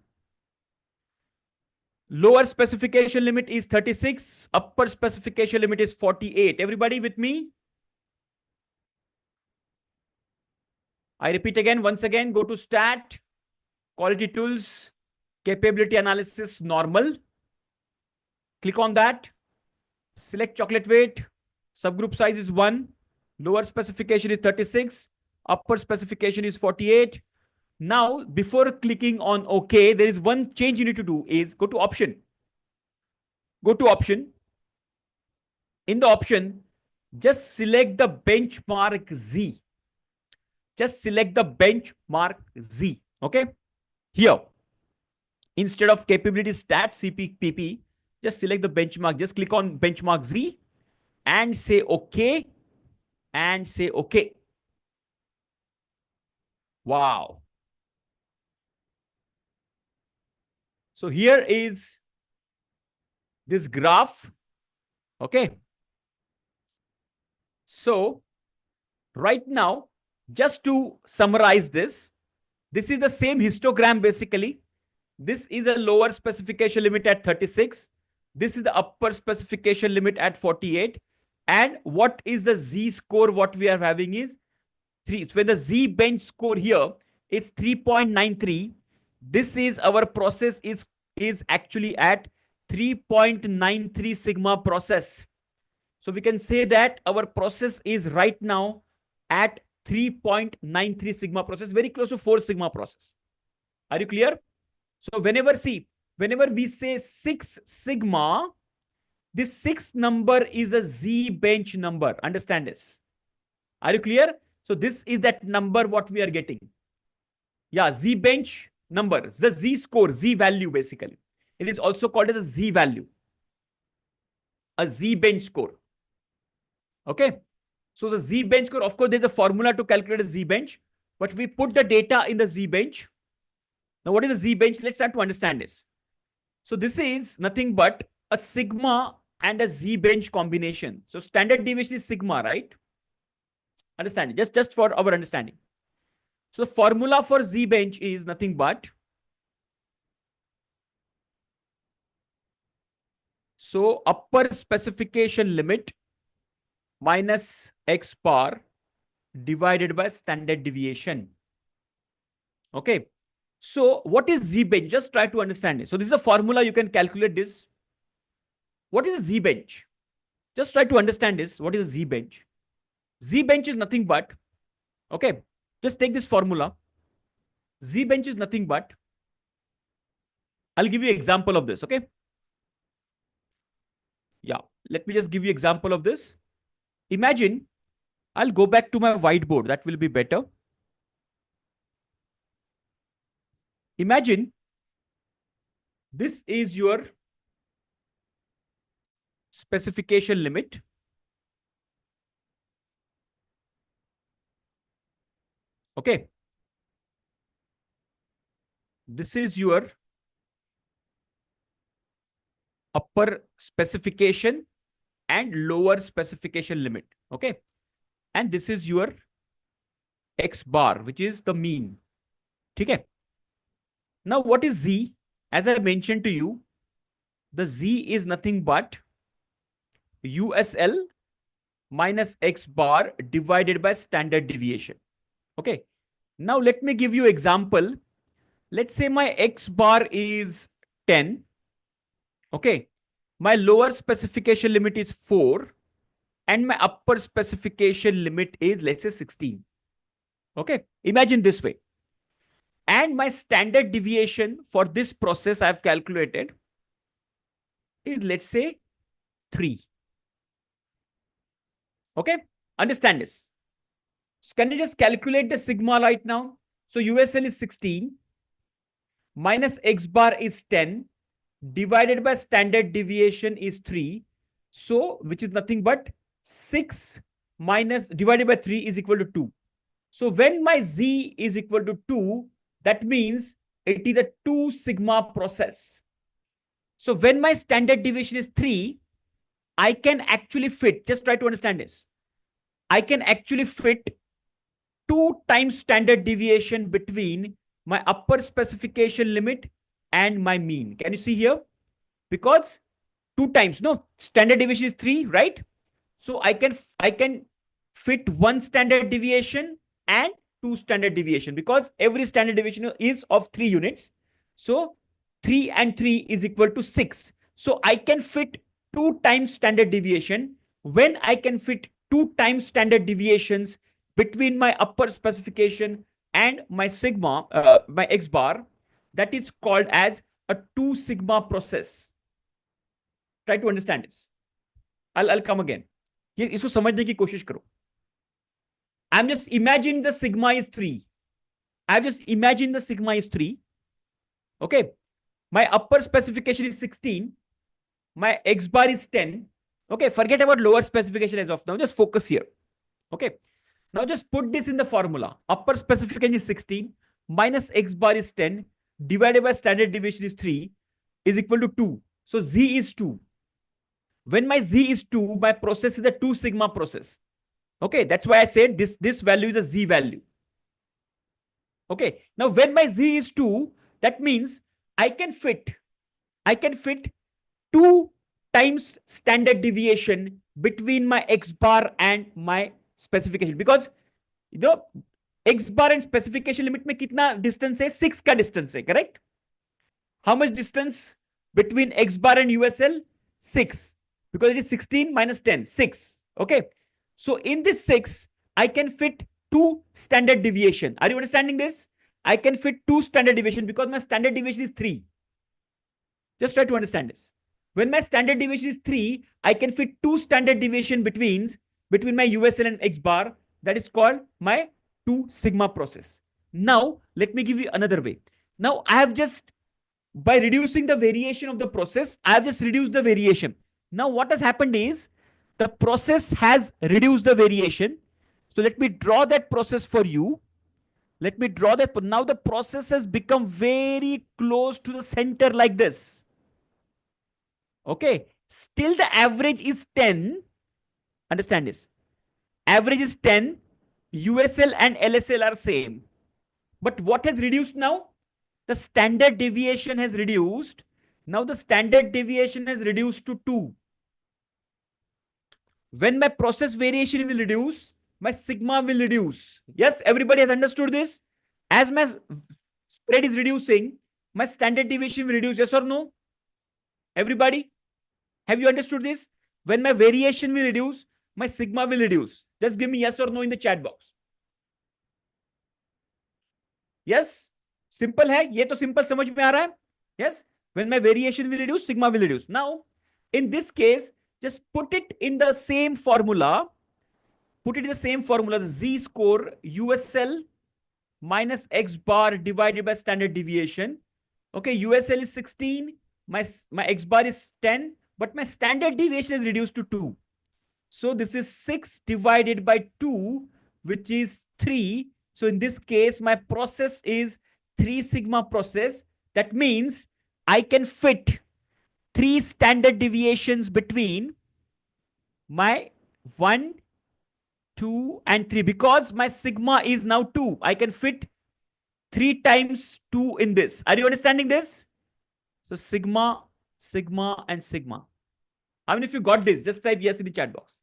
Lower specification limit is 36. Upper specification limit is 48. Everybody with me? I repeat again, once again, go to stat, quality tools, capability analysis, normal. Click on that. Select chocolate weight. Subgroup size is 1. Lower specification is 36. Upper specification is 48. Now, before clicking on OK, there is one change you need to do is go to option. Go to option. In the option, just select the benchmark Z. just select the benchmark Z. Okay. Here, instead of capability stat CPPP, just select the benchmark. Just click on benchmark Z and say OK and say OK. Wow. So here is this graph. Okay. So right now, just to summarize this is the same histogram basically. This is a lower specification limit at 36. This is the upper specification limit at 48. And what is the Z score? What we are having is 3. So when the Z bench score here is 3.93, this is our process is actually at 3.93 sigma process. So we can say that our process is right now at 3.93 sigma process, very close to 4 sigma process. Are you clear? So whenever we say 6 sigma, this 6 number is a Z bench number. Understand this? Are you clear? So this is that number what we are getting. Yeah, Z bench number, the Z score, Z value basically. It is also called as a Z value, a Z bench score. Okay. So the Z bench score, of course, there's a formula to calculate a Z bench, but we put the data in the Z bench. Now, what is the Z bench? Let's start to understand this. So this is nothing but a sigma and a Z bench combination. So standard deviation is sigma, right? Understand it? Just for our understanding. So the formula for Z bench is nothing but, so upper specification limit minus X bar divided by standard deviation. Okay. So what is Z bench? Just try to understand it. So this is a formula. You can calculate this. What is a Z bench? Just try to understand this. What is a Z bench? Z bench is nothing but, okay, just take this formula. Z bench is nothing but, I'll give you an example of this. Okay. Yeah. Let me just give you an example of this. Imagine I'll go back to my whiteboard. That will be better. Imagine this is your specification limit. Okay. This is your upper specification and lower specification limit. Okay. And this is your X bar, which is the mean. Okay. Now, what is Z? As I mentioned to you, the Z is nothing but USL minus X bar divided by standard deviation. Okay. Now, let me give you example. Let's say my X bar is 10. Okay. My lower specification limit is 4. And my upper specification limit is, let's say, 16. Okay. Imagine this way. And my standard deviation for this process I've calculated is, let's say, 3. Okay. Understand this. So can you just calculate the sigma right now? So USL is 16 minus X bar is 10 divided by standard deviation is 3. So which is nothing but 6 minus divided by 3 is equal to 2. So when my Z is equal to 2, that means it is a 2 sigma process. So when my standard deviation is 3, I can actually fit, just try to understand this. I can actually fit 2 times standard deviation between my upper specification limit and my mean. Can you see here? Because 2 times, no, standard deviation is 3, right? So I can fit 1 standard deviation and 2 standard deviation, because every standard deviation is of 3 units. So 3 and 3 is equal to 6. So I can fit 2 times standard deviation. When I can fit 2 times standard deviations between my upper specification and my sigma, my X bar, that is called as a 2 sigma process. Try to understand this. I'll come again. ये इसको समझने की कोशिश करो. I'm just imagining the sigma is 3. I've just imagined the sigma is 3. Okay. My upper specification is 16. My X bar is 10. Okay. Forget about lower specification as of now. Just focus here. Okay. Now just put this in the formula. Upper specification is 16 minus X bar is 10 divided by standard deviation is 3 is equal to 2. So Z is 2. When my Z is 2, my process is a 2 sigma process. Okay. That's why I said this value is a Z value. Okay. Now when my Z is 2, that means I can fit 2 times standard deviation between my X bar and my specification, because X bar and specification limit में कितना distance है? 6 का distance है, correct? How much distance between X bar and USL? 6, because it is 16 minus 10, 6. Okay. So in this 6, I can fit 2 standard deviation. Are you understanding this? I can fit 2 standard deviation because my standard deviation is 3. Just try to understand this. When my standard deviation is 3, I can fit 2 standard deviation between my USL and X bar. That is called my 2 sigma process. Now, let me give you another way. Now, I have just, by reducing the variation of the process, I have just reduced the variation. Now, what has happened is the process has reduced the variation. So, let me draw that process for you. Let me draw that. Now, the process has become very close to the center like this. Okay. Still, the average is 10. Understand this. Average is 10. USL and LSL are same. But what has reduced now? The standard deviation has reduced. Now the standard deviation has reduced to 2. When my process variation will reduce, my sigma will reduce. Yes, everybody has understood this? As my spread is reducing, my standard deviation will reduce. Yes or no? Everybody? Have you understood this? When my variation will reduce, my sigma will reduce. Just give me yes or no in the chat box. Yes? Simple है, ये तो simple समझ में आ रहा है? Yes? When my variation will reduce, sigma will reduce. Now, in this case, just put it in the same formula. Put it in the same formula, the Z score USL minus X bar divided by standard deviation. Okay, USL is 16, my X bar is 10, but my standard deviation is reduced to 2. So this is 6 divided by 2, which is 3. So in this case, my process is 3 sigma process. That means I can fit 3 standard deviations between my 1, 2, and 3. Because my sigma is now 2, I can fit 3 times 2 in this. Are you understanding this? So sigma, sigma, and sigma. I mean, if you got this, just type yes in the chat box.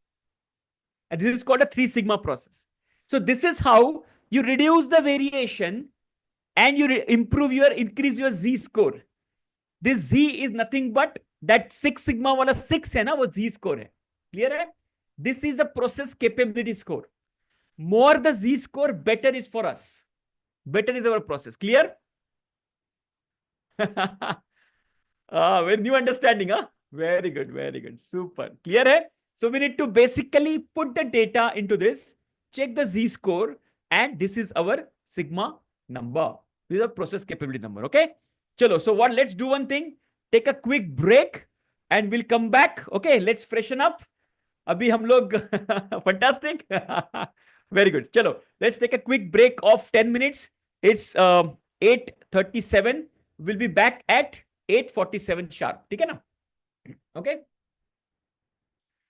And this is called a 3 sigma process. So this is how you reduce the variation and you increase your Z score. This Z is nothing but that 6 sigma wala 6 hai na, wo Z score hai. Clear hai? This is a process capability score. More the Z score, better is for us. Better is our process. Clear? Very new understanding, huh? Very good, very good. Super. Clear hai? So we need to basically put the data into this, check the Z score, and this is our sigma number. This is a process capability number. Okay. Chalo. So what? Let's do one thing. Take a quick break, and we'll come back. Okay. Let's freshen up. Abhi hum log fantastic. Very good. Chalo. Let's take a quick break of 10 minutes. It's 8:37. We'll be back at 8:47 sharp. ठीक है ना? Okay.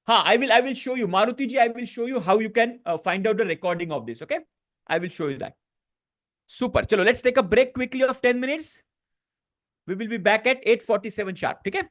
I will show you, Maruti ji, I will show you how you can find out the recording of this. Okay. I will show you that. Super. Chalo, let's take a break quickly of 10 minutes. We will be back at 8:47 sharp. Okay.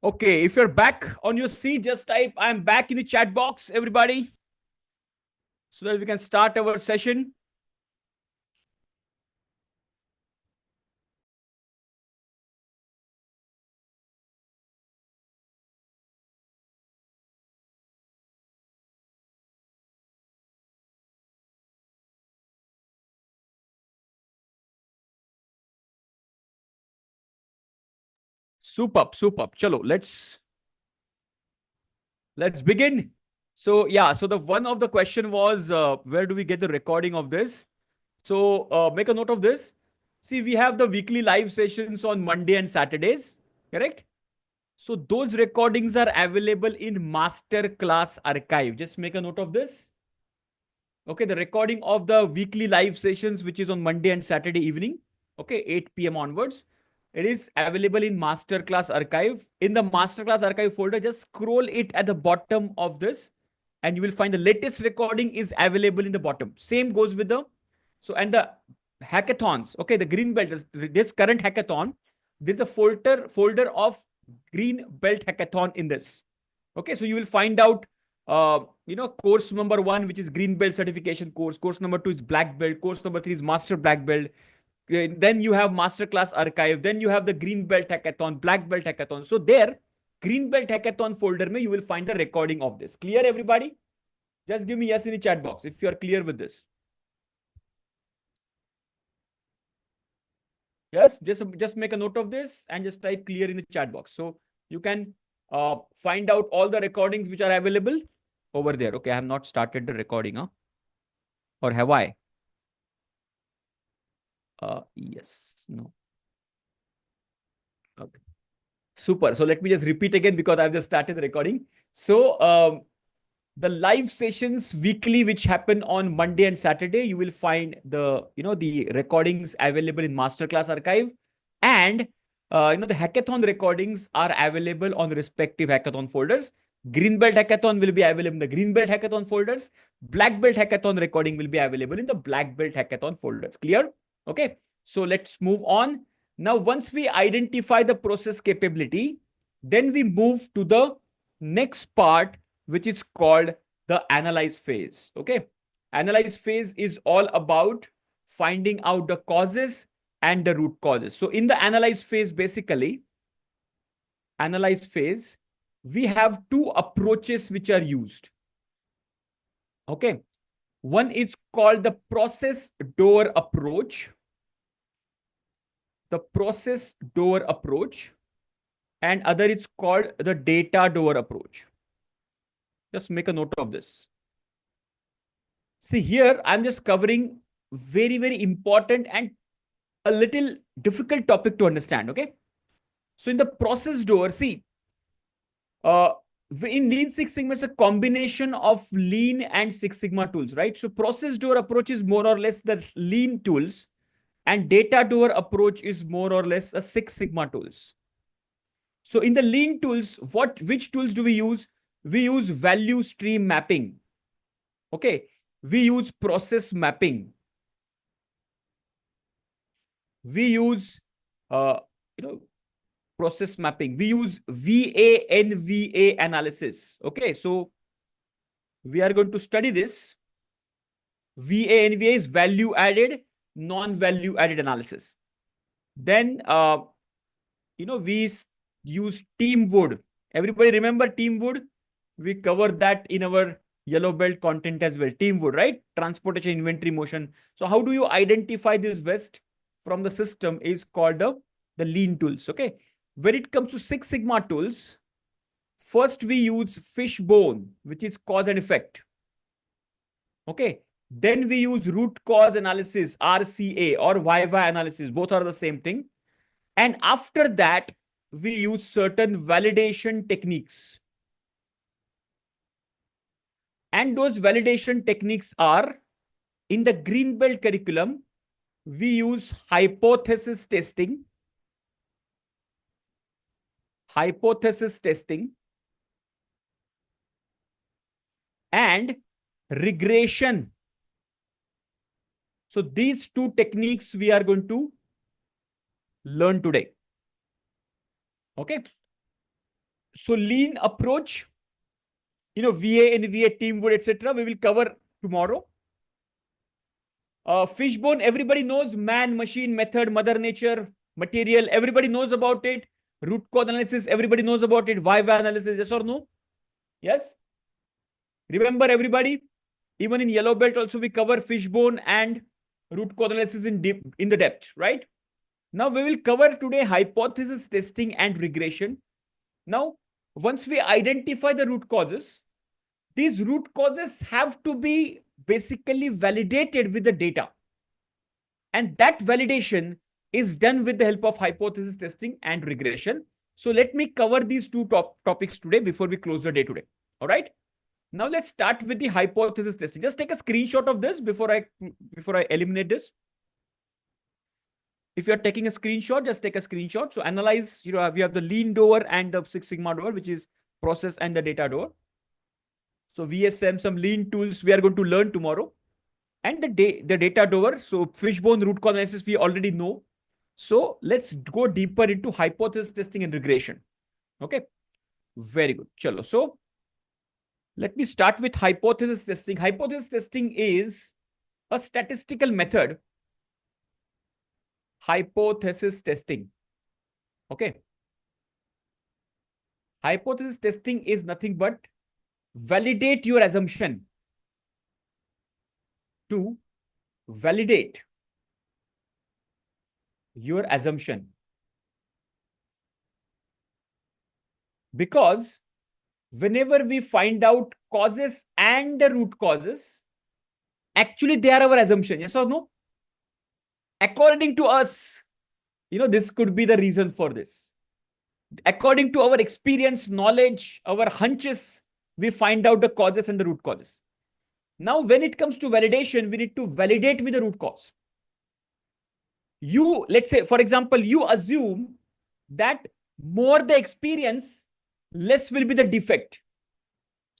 Okay, if you're back on your seat, just type I'm back in the chat box, everybody, so that we can start our session. Superb, superb. Chalo, let's begin. So yeah, so the one of the question was where do we get the recording of this? So make a note of this. See, we have the weekly live sessions on Monday and Saturdays, correct? So those recordings are available in master class archive. Just make a note of this. Okay, the recording of the weekly live sessions, which is on Monday and Saturday evening, okay, 8 p.m. onwards. It is available in masterclass archive. In the masterclass archive folder, just scroll it at the bottom of this and you will find the latest recording is available in the bottom. Same goes with the, so, and the hackathons, okay, the green belt, this current hackathon, there's a folder of green belt hackathon in this. Okay, so you will find out course number 1, which is green belt certification course. Course number 2 is black belt. Course number 3 is master black belt. Then you have masterclass archive. Then you have the green belt hackathon, black belt hackathon. So there, green belt hackathon folder mein you will find the recording of this. Clear, everybody? Just give me yes in the chat box if you are clear with this. Yes, just make a note of this and just type clear in the chat box. So you can find out all the recordings which are available over there. Okay, I have not started the recording, huh? Or have I? Yes, no. Okay. Super. So let me just repeat again because I've just started the recording. So the live sessions weekly, which happen on Monday and Saturday, you will find the recordings available in Masterclass archive, and the hackathon recordings are available on the respective hackathon folders. Green belt hackathon will be available in the green belt hackathon folders. Black belt hackathon recording will be available in the black belt hackathon folders. Clear? Okay. So let's move on. Now, once we identify the process capability, then we move to the next part, which is called the analyze phase. Okay. Analyze phase is all about finding out the causes and the root causes. So in the analyze phase, basically, analyze phase, we have two approaches which are used. Okay. One is called the process door approach. The process door approach, and other is called the data door approach. Just make a note of this. See here, I'm just covering very, very important and a little difficult topic to understand. Okay. So in the process door, see, in Lean Six Sigma, it's a combination of Lean and Six Sigma tools, right? So process door approach is more or less the Lean tools, and data door approach is more or less a Six Sigma tools. So in the Lean tools, which tools do we use? We use value stream mapping. Okay. We use process mapping. We use, uh, process mapping. We use VA/NVA analysis. Okay. So we are going to study this. VA/NVA is value added, non-value added analysis. Then, we use Teamwood. Everybody remember Teamwood? We covered that in our yellow belt content as well. Teamwood, right? Transportation, inventory, motion. So how do you identify this waste from the system is called the Lean tools. Okay. When it comes to Six Sigma tools, first we use Fishbone, which is cause and effect. Okay. Then we use root cause analysis, RCA, or YY analysis. Both are the same thing. And after that, we use certain validation techniques. And those validation techniques are, in the green belt curriculum, we use hypothesis testing, and regression. So these two techniques we are going to learn today. Okay. So lean approach, VA and VA teamwork, etc. We will cover tomorrow. Fishbone, everybody knows man, machine, method, mother nature, material. Everybody knows about it. Root cause analysis, everybody knows about it. Why analysis, yes or no? Yes. Remember everybody, even in yellow belt also we cover fishbone and root cause analysis in the depth, right? Now we will cover today hypothesis testing and regression. Now, once we identify the root causes, these root causes have to be basically validated with the data. And that validation is done with the help of hypothesis testing and regression. So let me cover these two topics today before we close the day today. All right. Now let's start with the hypothesis testing. Just take a screenshot of this before I eliminate this. If you're taking a screenshot, just take a screenshot. So analyze, we have the lean door and the Six Sigma door, which is process and the data door. So VSM, some lean tools we are going to learn tomorrow. And the data door. So fishbone root cause analysis, we already know. So let's go deeper into hypothesis testing and regression. Okay. Very good. Chalo. So let me start with hypothesis testing. Hypothesis testing is a statistical method. Hypothesis testing. Okay. Hypothesis testing is nothing but validate your assumption to validate your assumption. Because whenever we find out causes and the root causes, actually they are our assumption. Yes or no? According to us, this could be the reason for this. According to our experience, knowledge, our hunches, we find out the causes and the root causes. Now, when it comes to validation, we need to validate with the root cause. Let's say, for example, you assume that more the experience, less will be the defect.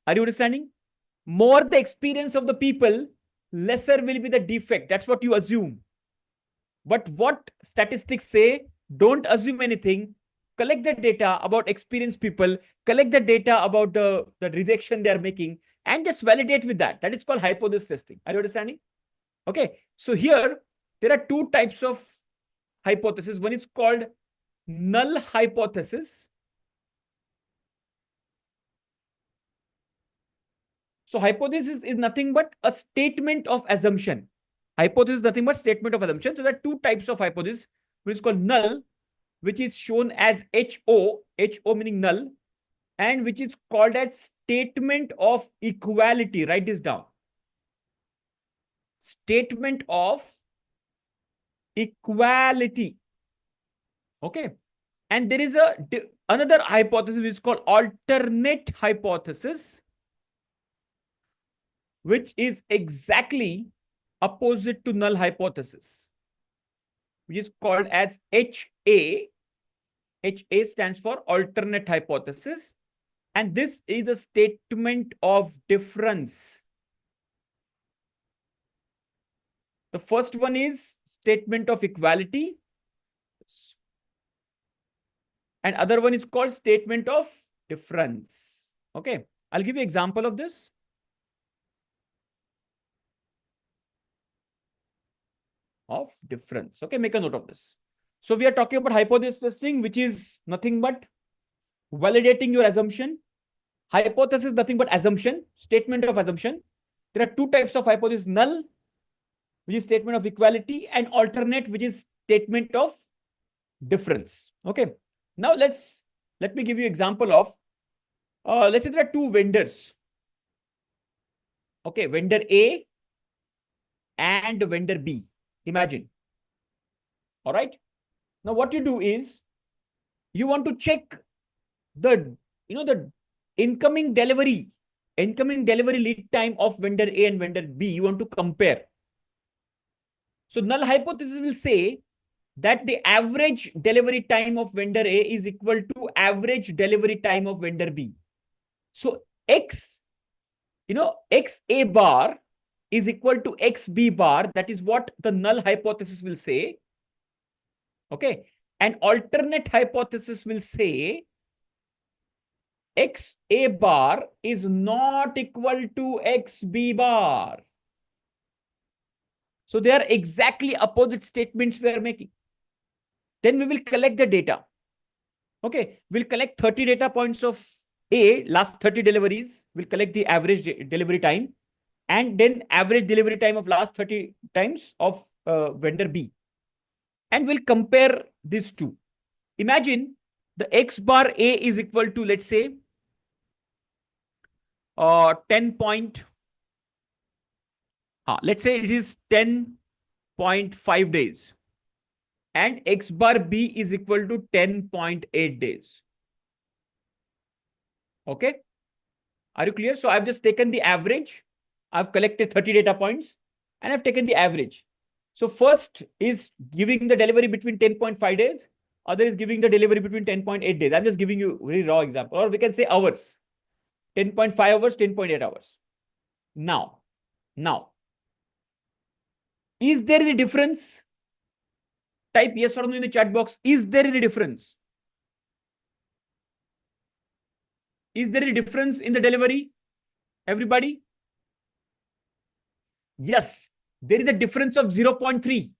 Are you understanding? More the experience of the people, lesser will be the defect. That's what you assume. But what statistics say, don't assume anything. Collect the data about experienced people, collect the data about the rejection they are making, and just validate with that. That is called hypothesis testing. Are you understanding? Okay. So here, there are two types of hypothesis. One is called null hypothesis. So hypothesis is nothing but a statement of assumption. Hypothesis is nothing but statement of assumption. So there are two types of hypothesis, which is called null, which is shown as HO meaning null, and which is called as statement of equality. Write this down. Statement of equality. Okay. And there is another hypothesis which is called alternate hypothesis, which is exactly opposite to null hypothesis, which is called as HA. HA stands for alternate hypothesis. And this is a statement of difference. The first one is statement of equality. And other one is called statement of difference. Okay. I'll give you an example of this. Of difference. Okay. Make a note of this. So we are talking about hypothesis testing, which is nothing but validating your assumption. Hypothesis is nothing but assumption, statement of assumption. There are two types of hypothesis: null, which is statement of equality, and alternate, which is statement of difference. Okay. Now let me give you example of, let's say there are two vendors. Okay. Vendor A and vendor B. Imagine. All right. Now what you do is you want to check the incoming delivery lead time of vendor A and vendor B. You want to compare. So null hypothesis will say that the average delivery time of vendor A is equal to average delivery time of vendor B. So X A bar is equal to X B bar. That is what the null hypothesis will say. Okay. And alternate hypothesis will say X A bar is not equal to X B bar. So they are exactly opposite statements we are making. Then we will collect the data. Okay, we'll collect 30 data points of A, last 30 deliveries. We'll collect the average delivery time and then average delivery time of last 30 times of vendor B. And we'll compare these two. Imagine the X bar A is equal to, let's say, 10 let's say it is 10.5 days. And X bar B is equal to 10.8 days. Okay. Are you clear? So I've just taken the average. I've collected 30 data points and I've taken the average. So first is giving the delivery between 10.5 days. Other is giving the delivery between 10.8 days. I'm just giving you a very raw example. Or we can say hours. 10.5 hours, 10.8 hours. Now, is there any difference? Type yes or no in the chat box. Is there any difference? Is there any difference in the delivery? Everybody? Yes, there is a difference of 0.3.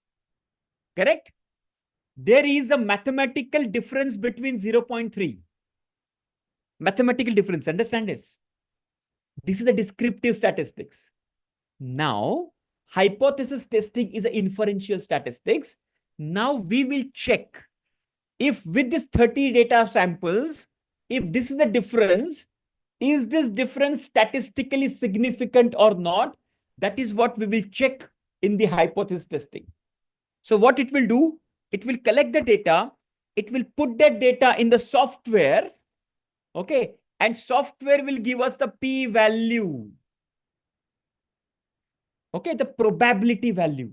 Correct? There is a mathematical difference between 0.3. Mathematical difference. Understand this? This is a descriptive statistics. Now, hypothesis testing is an inferential statistics. Now we will check if with this 30 data samples, if this is a difference, is this difference statistically significant or not? That is what we will check in the hypothesis testing. So what it will do, it will collect the data, it will put that data in the software, okay, and software will give us the p-value, okay, the probability value.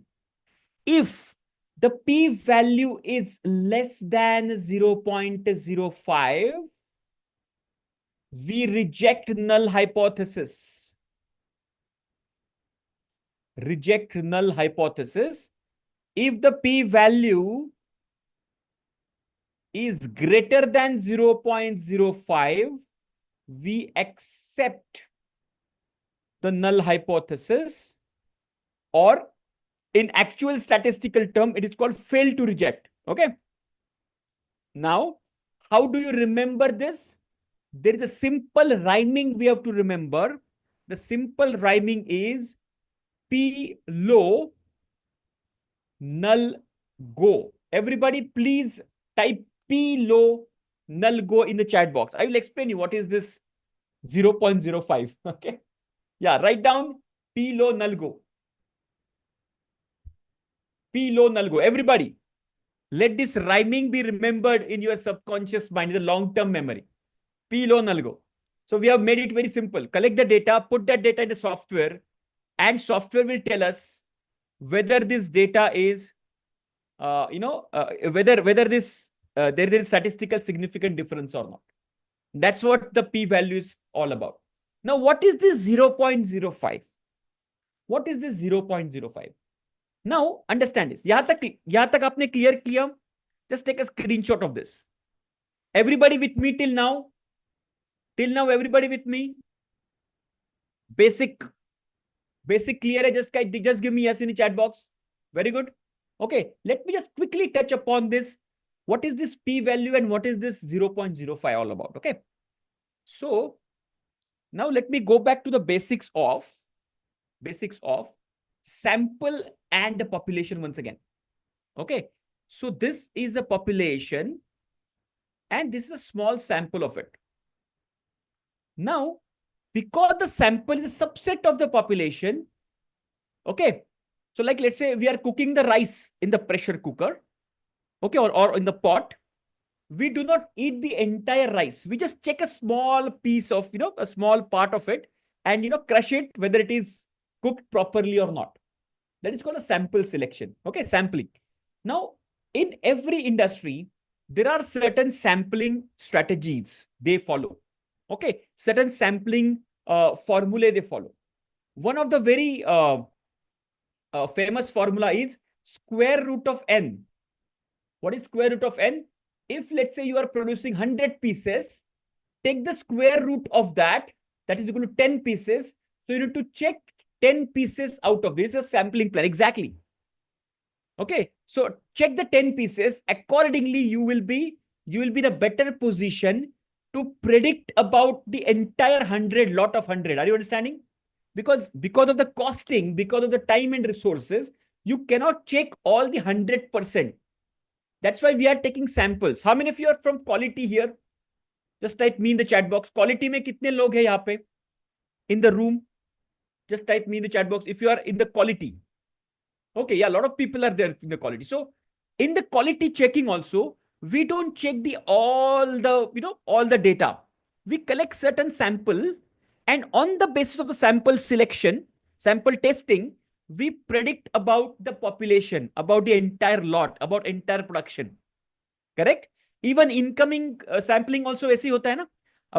If the p-value is less than 0.05, we reject null hypothesis. Reject null hypothesis. If the p-value is greater than 0.05, we accept the null hypothesis, or in actual statistical term, it is called fail to reject. Okay. Now, how do you remember this? There is a simple rhyming we have to remember. The simple rhyming is P low, null go. Everybody, please type P low, null go in the chat box. I will explain you what is this 0.05. Okay. Yeah, write down P low, null go. P low, null go. Everybody, let this rhyming be remembered in your subconscious mind, in the long-term memory. P low, null go. So we have made it very simple. Collect the data, put that data in the software, and software will tell us whether this data is, whether this there is statistical significant difference or not. That's what the p-value is all about. Now, what is this 0.05? What is this 0.05? Now, understand this. yahan tak aapne clear kiya? Just take a screenshot of this. Everybody with me till now? Till now, everybody with me? Basic clear hai? Just give me yes in the chat box. Very good. Okay, let me just quickly touch upon this. What is this p-value and what is this 0.05 all about? Okay. So now let me go back to the basics of sample and the population once again. Okay. So this is a population and this is a small sample of it. Now, because the sample is a subset of the population, okay. So like, let's say we are cooking the rice in the pressure cooker, okay, or in the pot. We do not eat the entire rice. We just check a small piece of, a small part of it and, crush it, whether it is cooked properly or not. That is called a sample selection. Okay, sampling. Now, in every industry, there are certain sampling strategies they follow. Okay, certain sampling formulae they follow. One of the very famous formula is square root of n. What is square root of n? If let's say you are producing 100 pieces, take the square root of that. That is equal to 10 pieces. So you need to check 10 pieces out of this, a sampling plan. Exactly. Okay. So check the 10 pieces. Accordingly, you will be in a better position to predict about the entire 100 lot of 100. Are you understanding? Because of the costing, because of the time and resources, you cannot check all the 100%. That's why we are taking samples. How many of you are from quality here? Just type me in the chat box. Quality में कितने लोग हैं यहाँ पे? In the room? Just type me in the chat box if you are in the quality. Okay, yeah, a lot of people are there in the quality. So in the quality checking also, we don't check the all the data. We collect certain sample, and on the basis of the sample selection, sample testing, we predict about the population, about the entire lot, about entire production. Correct? Even incoming sampling also ऐसे ही होता है ना.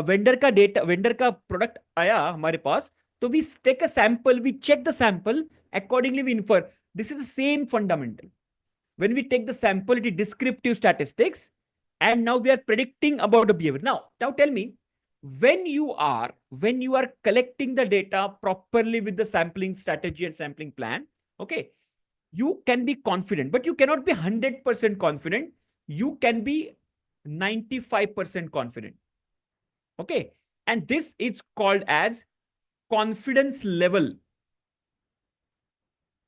Vendor का data, vendor का product आया हमारे पास, तो we take a sample, we check the sample, accordingly we infer. This is the same fundamental. When we take the sample, it is descriptive statistics, and now we are predicting about the behavior. Now tell me, when you are collecting the data properly with the sampling strategy and sampling plan, okay, you can be confident, but you cannot be 100% confident. You can be 95% confident. Okay, and this is called as confidence level.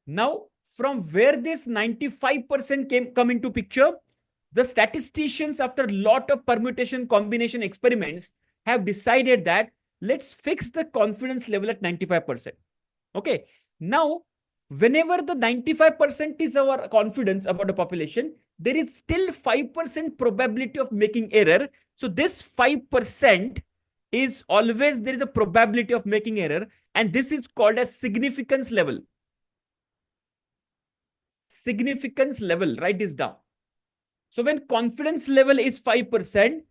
Now, from where this 95% come into picture, the statisticians, after a lot of permutation combination experiments, have decided that let's fix the confidence level at 95%. Okay. Now, whenever the 95% is our confidence about the population, there is still 5% probability of making error. So this 5% is always, there is a probability of making error, and this is called as significance level. Significance level, write this down. So when confidence level is 5%,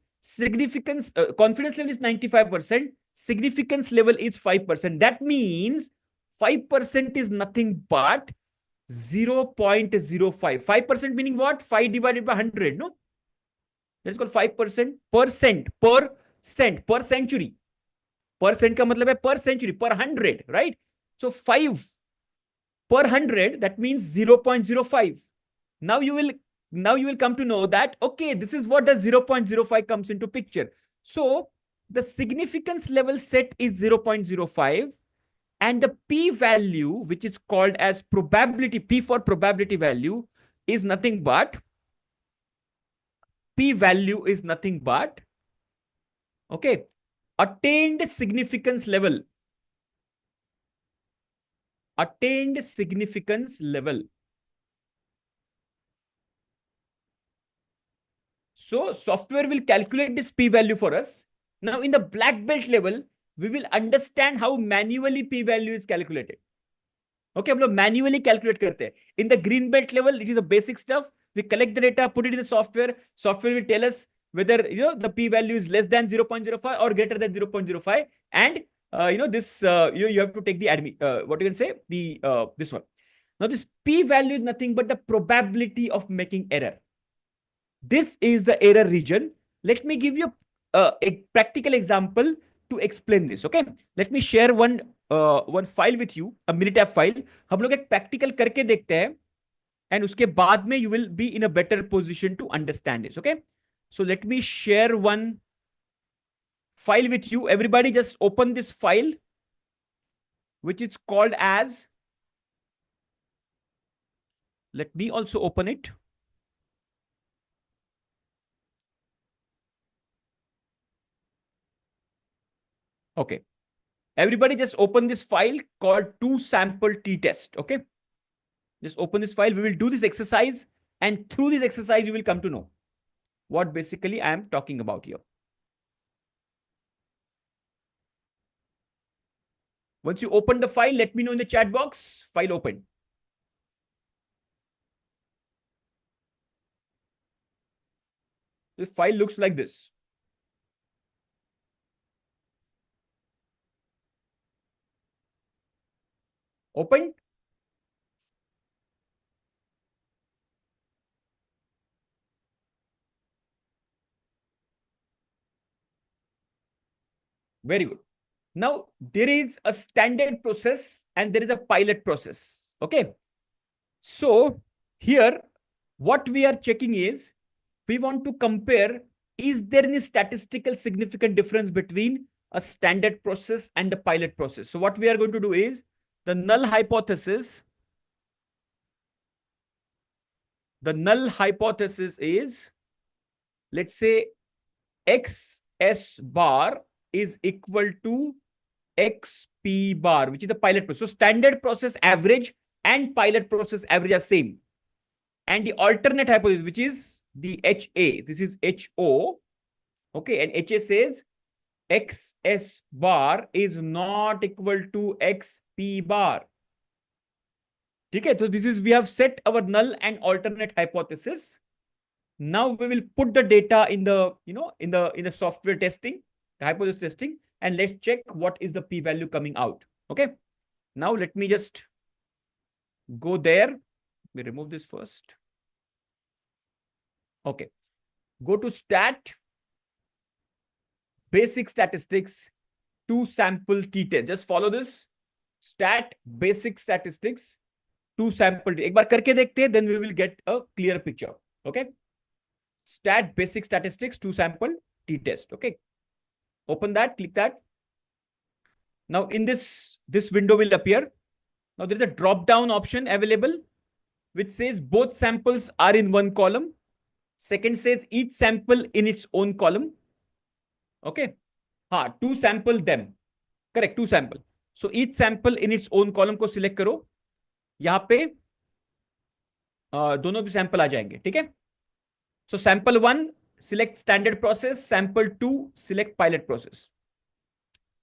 confidence level is 95%, significance level is 5%. That means 5% is nothing but 0.05. 5% meaning what? 5 divided by 100, no? That is called 5%. Percent, per century. Percent का मतलब है per century, per 100, right? So 5 per 100, that means 0.05. Now you will come to know that, okay, this is what the 0.05 comes into picture. So the significance level set is 0.05, and the p value, which is called as probability, p for probability value, is nothing but, p value is nothing but, okay, attained significance level. Attained significance level. So software will calculate this p-value for us. Now in the black belt level, we will understand how manually p-value is calculated. Okay, हम लोग manually calculate करते हैं. In the green belt level, it is the basic stuff. We collect the data, put it in the software. Software will tell us whether the p-value is less than 0.05 or greater than 0.05. And this you have to take the what you can say, the this one. Now this p-value is nothing but the probability of making error. This is the error region. Let me give you a practical example to explain this. Okay, let me share one file with you, a Minitab file. हम लोग एक practical करके देखते हैं, and उसके बाद में you will be in a better position to understand this. Okay, so let me share one file with you. Everybody just open this file, which is called as, let me also open it. Okay. Everybody just open this file called 2sample t-test. Okay. Just open this file. We will do this exercise, and through this exercise, you will come to know what basically I am talking about here. Once you open the file, let me know in the chat box. File open. The file looks like this. Open. Very good. Now, there is a standard process and there is a pilot process. Okay. So here, what we are checking is, we want to compare, is there any statistical significant difference between a standard process and a pilot process? So what we are going to do is, the null hypothesis is, let's say, XS bar is equal to XP bar, which is the pilot process. So standard process average and pilot process average are same. And the alternate hypothesis, which is the HA, this is HO. Okay, and HA says XS bar is not equal to XP bar. Okay, so this is, we have set our null and alternate hypothesis. Now we will put the data in the, in the software testing, the hypothesis testing, and let's check what is the p-value coming out. Okay. Now let me just go there. Let me remove this first. Okay. Go to stat, basic statistics, two sample t-test. Just follow this. Stat, basic statistics, two sample. एक बार करके देखते हैं, then we will get a clear picture. Okay. Stat, basic statistics, two sample t-test. Okay. Open that, click that. Now in this window will appear. Now there is a drop down option available, which says both samples are in one column. Second says each sample in its own column. Okay. Two sample them. Correct, two sample. So each sample in its own column को select करो. यहाँ पे दोनों भी sample आ जाएंगे. ठीक है? So sample 1, select standard process. Sample 2, select pilot process.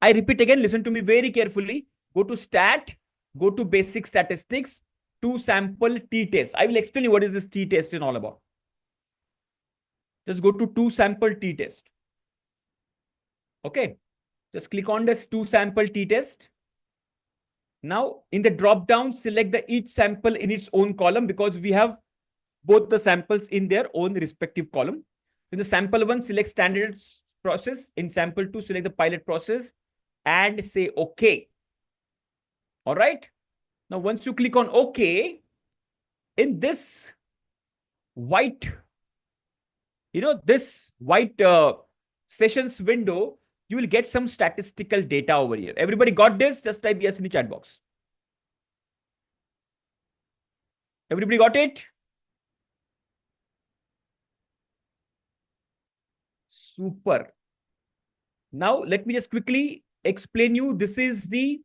I repeat again, listen to me very carefully. Go to stat, go to basic statistics, two sample t-test. I will explain you what is this t-test and all about. Just go to two sample t-test. Okay. Just click on this two sample t-test. Now in the drop down, select the each sample in its own column, because we have both the samples in their own respective column. In the sample 1, select standard process. In sample 2, select the pilot process and say OK. All right. Now, once you click on OK, in this white, this white sessions window, you will get some statistical data over here. Everybody got this? Just type yes in the chat box. Everybody got it? Super. Now, let me just quickly explain you. This is the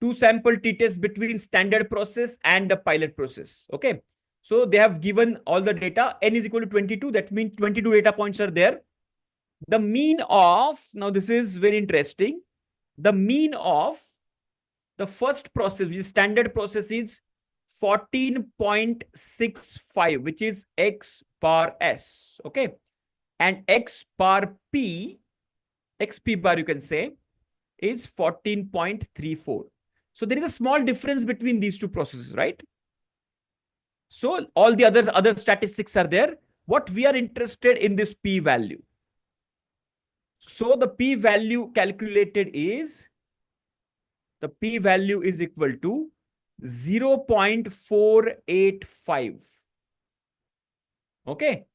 two sample t-test between standard process and the pilot process. Okay. So they have given all the data. N is equal to 22. That means 22 data points are there. The mean of, now this is very interesting. The mean of the first process, which is standard process, is 14.65, which is X bar S. Okay. And X bar P, XP bar you can say, is 14.34. So there is a small difference between these two processes, right? So all the other statistics are there. What we are interested in this P value. So the P value calculated is, the P value is equal to 0.485. Okay.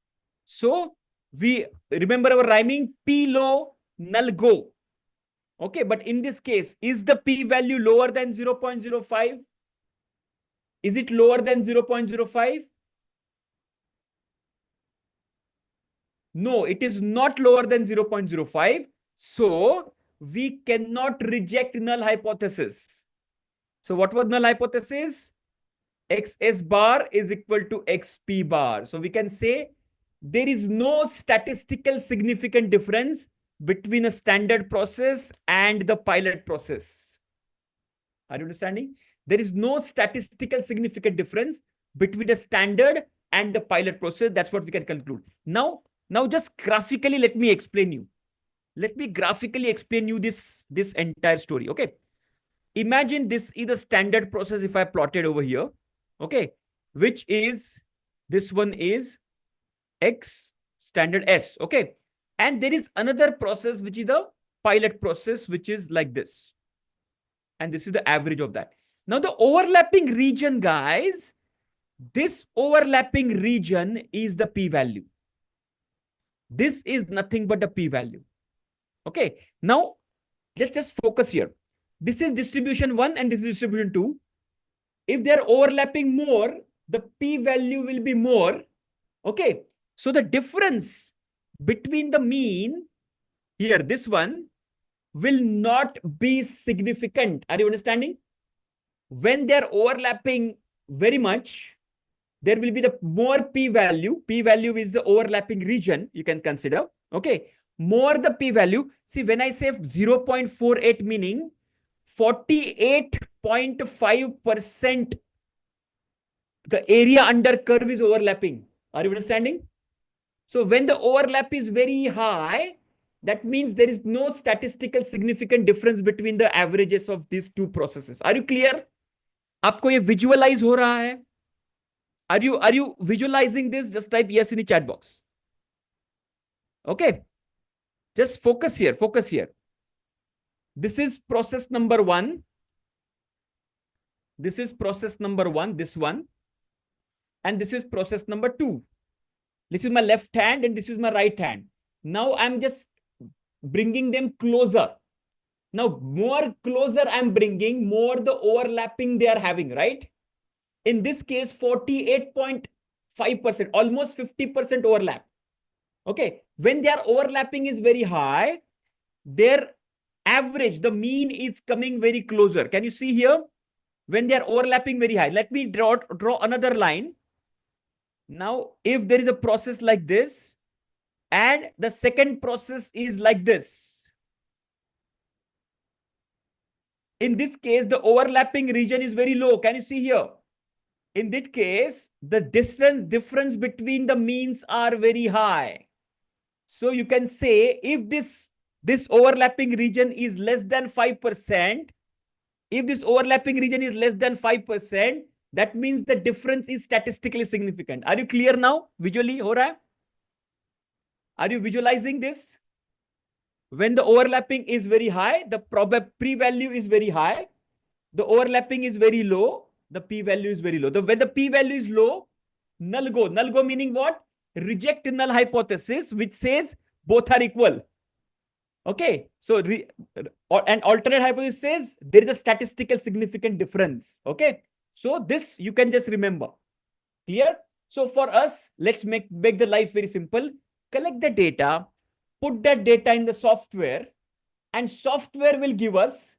So we remember our rhyming, P low, null go. Okay, but in this case, is the P value lower than 0.05? Is it lower than 0.05? No, it is not lower than 0.05. So we cannot reject null hypothesis. So what was null hypothesis? XS bar is equal to XP bar. So we can say there is no statistical significant difference between a standard process and the pilot process. Are you understanding? There is no statistical significant difference between the standard and the pilot process. That's what we can conclude. Now just graphically, let me explain you. Let me graphically explain you this entire story. Okay. Imagine this is the standard process if I plotted over here. Okay. Which is, this one is X standard S. Okay. And there is another process which is the pilot process, which is like this. And this is the average of that. Now the overlapping region, guys, this overlapping region is the p-value. This is nothing but a p-value. Okay. Now let's just focus here. This is distribution 1 and this is distribution 2. If they're overlapping more, the p-value will be more. Okay. So the difference between the mean here, this one, will not be significant. Are you understanding? When they're overlapping very much, there will be the more p-value. P-value is the overlapping region you can consider. Okay. More the p-value. See, when I say 0.48, meaning 48.5% the area under curve is overlapping. Are you understanding? So when the overlap is very high, that means there is no statistical significant difference between the averages of these two processes. Are you clear? आपको ये visualize हो रहा है? Are you visualizing this? Just type yes in the chat box. Okay. Just focus here. Focus here. This is process number 1. This is process number 1. This one. And this is process number 2. This is my left hand and this is my right hand. Now I'm just bringing them closer. Now, more closer I'm bringing, more the overlapping they are having, right? In this case, 48.5%, almost 50% overlap. Okay. When their overlapping is very high, their average, the mean is coming very closer. Can you see here? When they are overlapping very high. Let me draw another line. Now, if there is a process like this, and the second process is like this. In this case, the overlapping region is very low. Can you see here? In that case, the difference between the means are very high. So you can say if this overlapping region is less than 5%, if this overlapping region is less than 5%, that means the difference is statistically significant. Are you clear now? Visually, ho raha hai? Are you visualizing this? When the overlapping is very high, the p-value is very high. The overlapping is very low. The p-value is very low. When the p-value is low, null go. Null go meaning what? Reject null hypothesis, which says both are equal. Okay. So, an alternate hypothesis says there is a statistical significant difference. Okay. So, this you can just remember. Clear? So, for us, let's make the life very simple. Collect the data, put that data in the software, and software will give us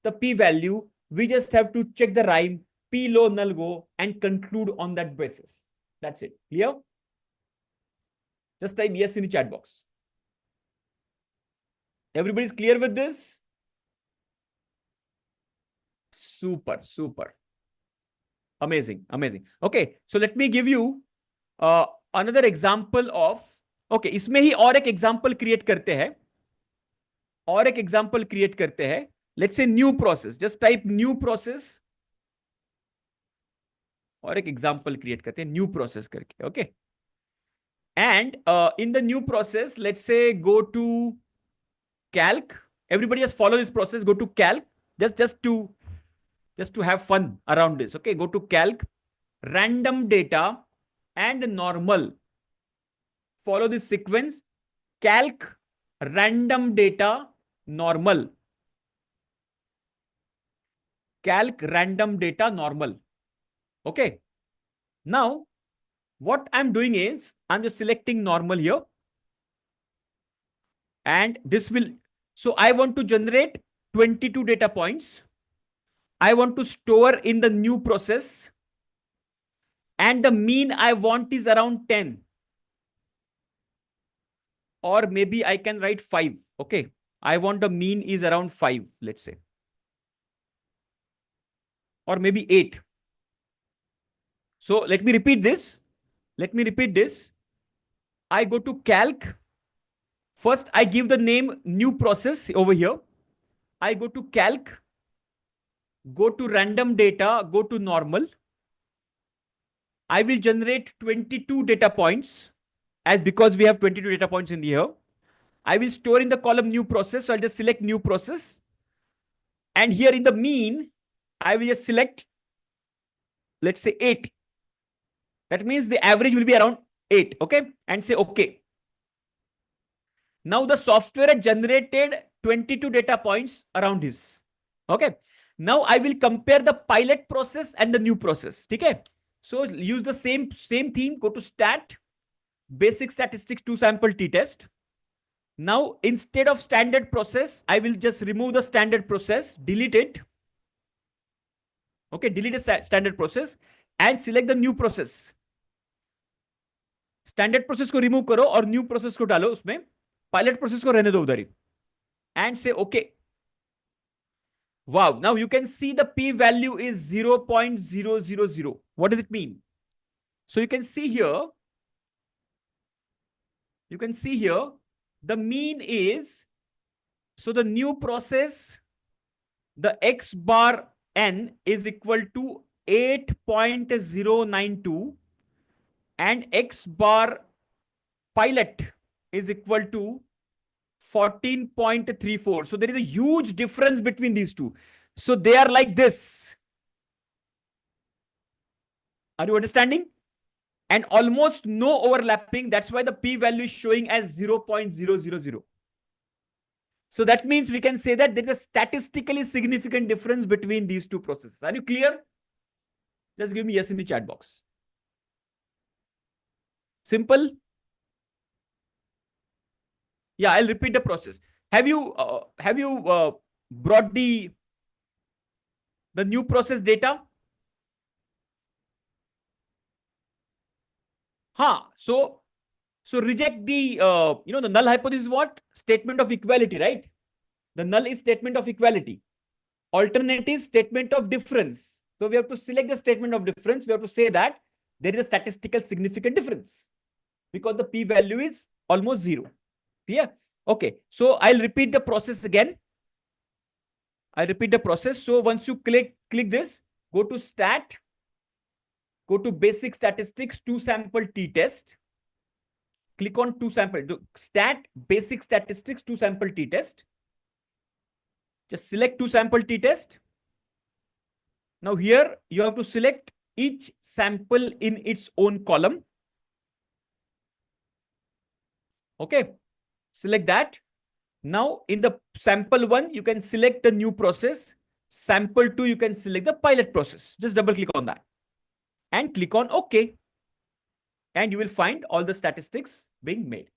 the p-value. We just have to check the rhyme, p low, null go, and conclude on that basis. That's it. Clear? Just type yes in the chat box. Everybody's clear with this? Super, super. Amazing, amazing. Okay, so let me give you another example of, okay, इसमें ही और एक example create करते हैं. और एक example create करते हैं. Let's say new process. Just type new process. और एक example create करते हैं new process करके. Okay. And in the new process, let's say go to calc. Everybody just follow this process. Go to calc. Just to have fun around this. Okay. Go to calc, random data, and normal. Follow this sequence. Calc, random data, normal. Calc, random data, normal. Okay. Now, what I'm doing is I'm just selecting normal here. And this will, so I want to generate 22 data points. I want to store in the new process. And the mean I want is around 10. Or maybe I can write 5. Okay. I want the mean is around 5, let's say. Or maybe 8. So let me repeat this. I go to calc. First, I give the name new process over here. I go to calc, go to random data, go to normal. I will generate 22 data points, as because we have 22 data points in here. I will store in the column new process. So I'll just select new process. And here in the mean, I will just select, let's say 8. That means the average will be around 8. Okay. And say okay. Now the software has generated 22 data points around this. Okay. Now I will compare the pilot process and the new process. Okay. So use the same theme. Go to stat, basic statistics to sample t-test. Now instead of standard process, I will just remove the standard process, delete it. Okay, delete the standard process and select the new process. Standard process को remove करो और new process को डालो उसमें, pilot process को रहने दो उधर ही, एंड से okay. Wow, now you can see the p value is 0.000. What does it mean? So you can see here, the mean is, so the new process, the x bar n is equal to 8.092 and x bar pilot is equal to 14.34. So there is a huge difference between these two. So they are like this. Are you understanding? And almost no overlapping. That's why the p value is showing as 0.000. So that means we can say that there is a statistically significant difference between these two processes. Are you clear? Just give me yes in the chat box. Simple. Yeah, I'll repeat the process. Have you brought the new process data? So reject the the null hypothesis is what? Statement of equality, right? The null is statement of equality. Alternate is statement of difference. So we have to select the statement of difference. We have to say that there is a statistical significant difference because the p value is almost 0. Clear? Okay. So I'll repeat the process again. I'll repeat the process. So once you click this, go to stat, go to basic statistics, 2 sample t-test. Click on 2 sample, stat, basic statistics, 2 sample t-test. Just select 2 sample t-test. Now here you have to select each sample in its own column. Okay. Select that. Now in the sample 1, you can select the new process. Sample 2, you can select the pilot process. Just double click on that and click on OK. And you will find all the statistics being made.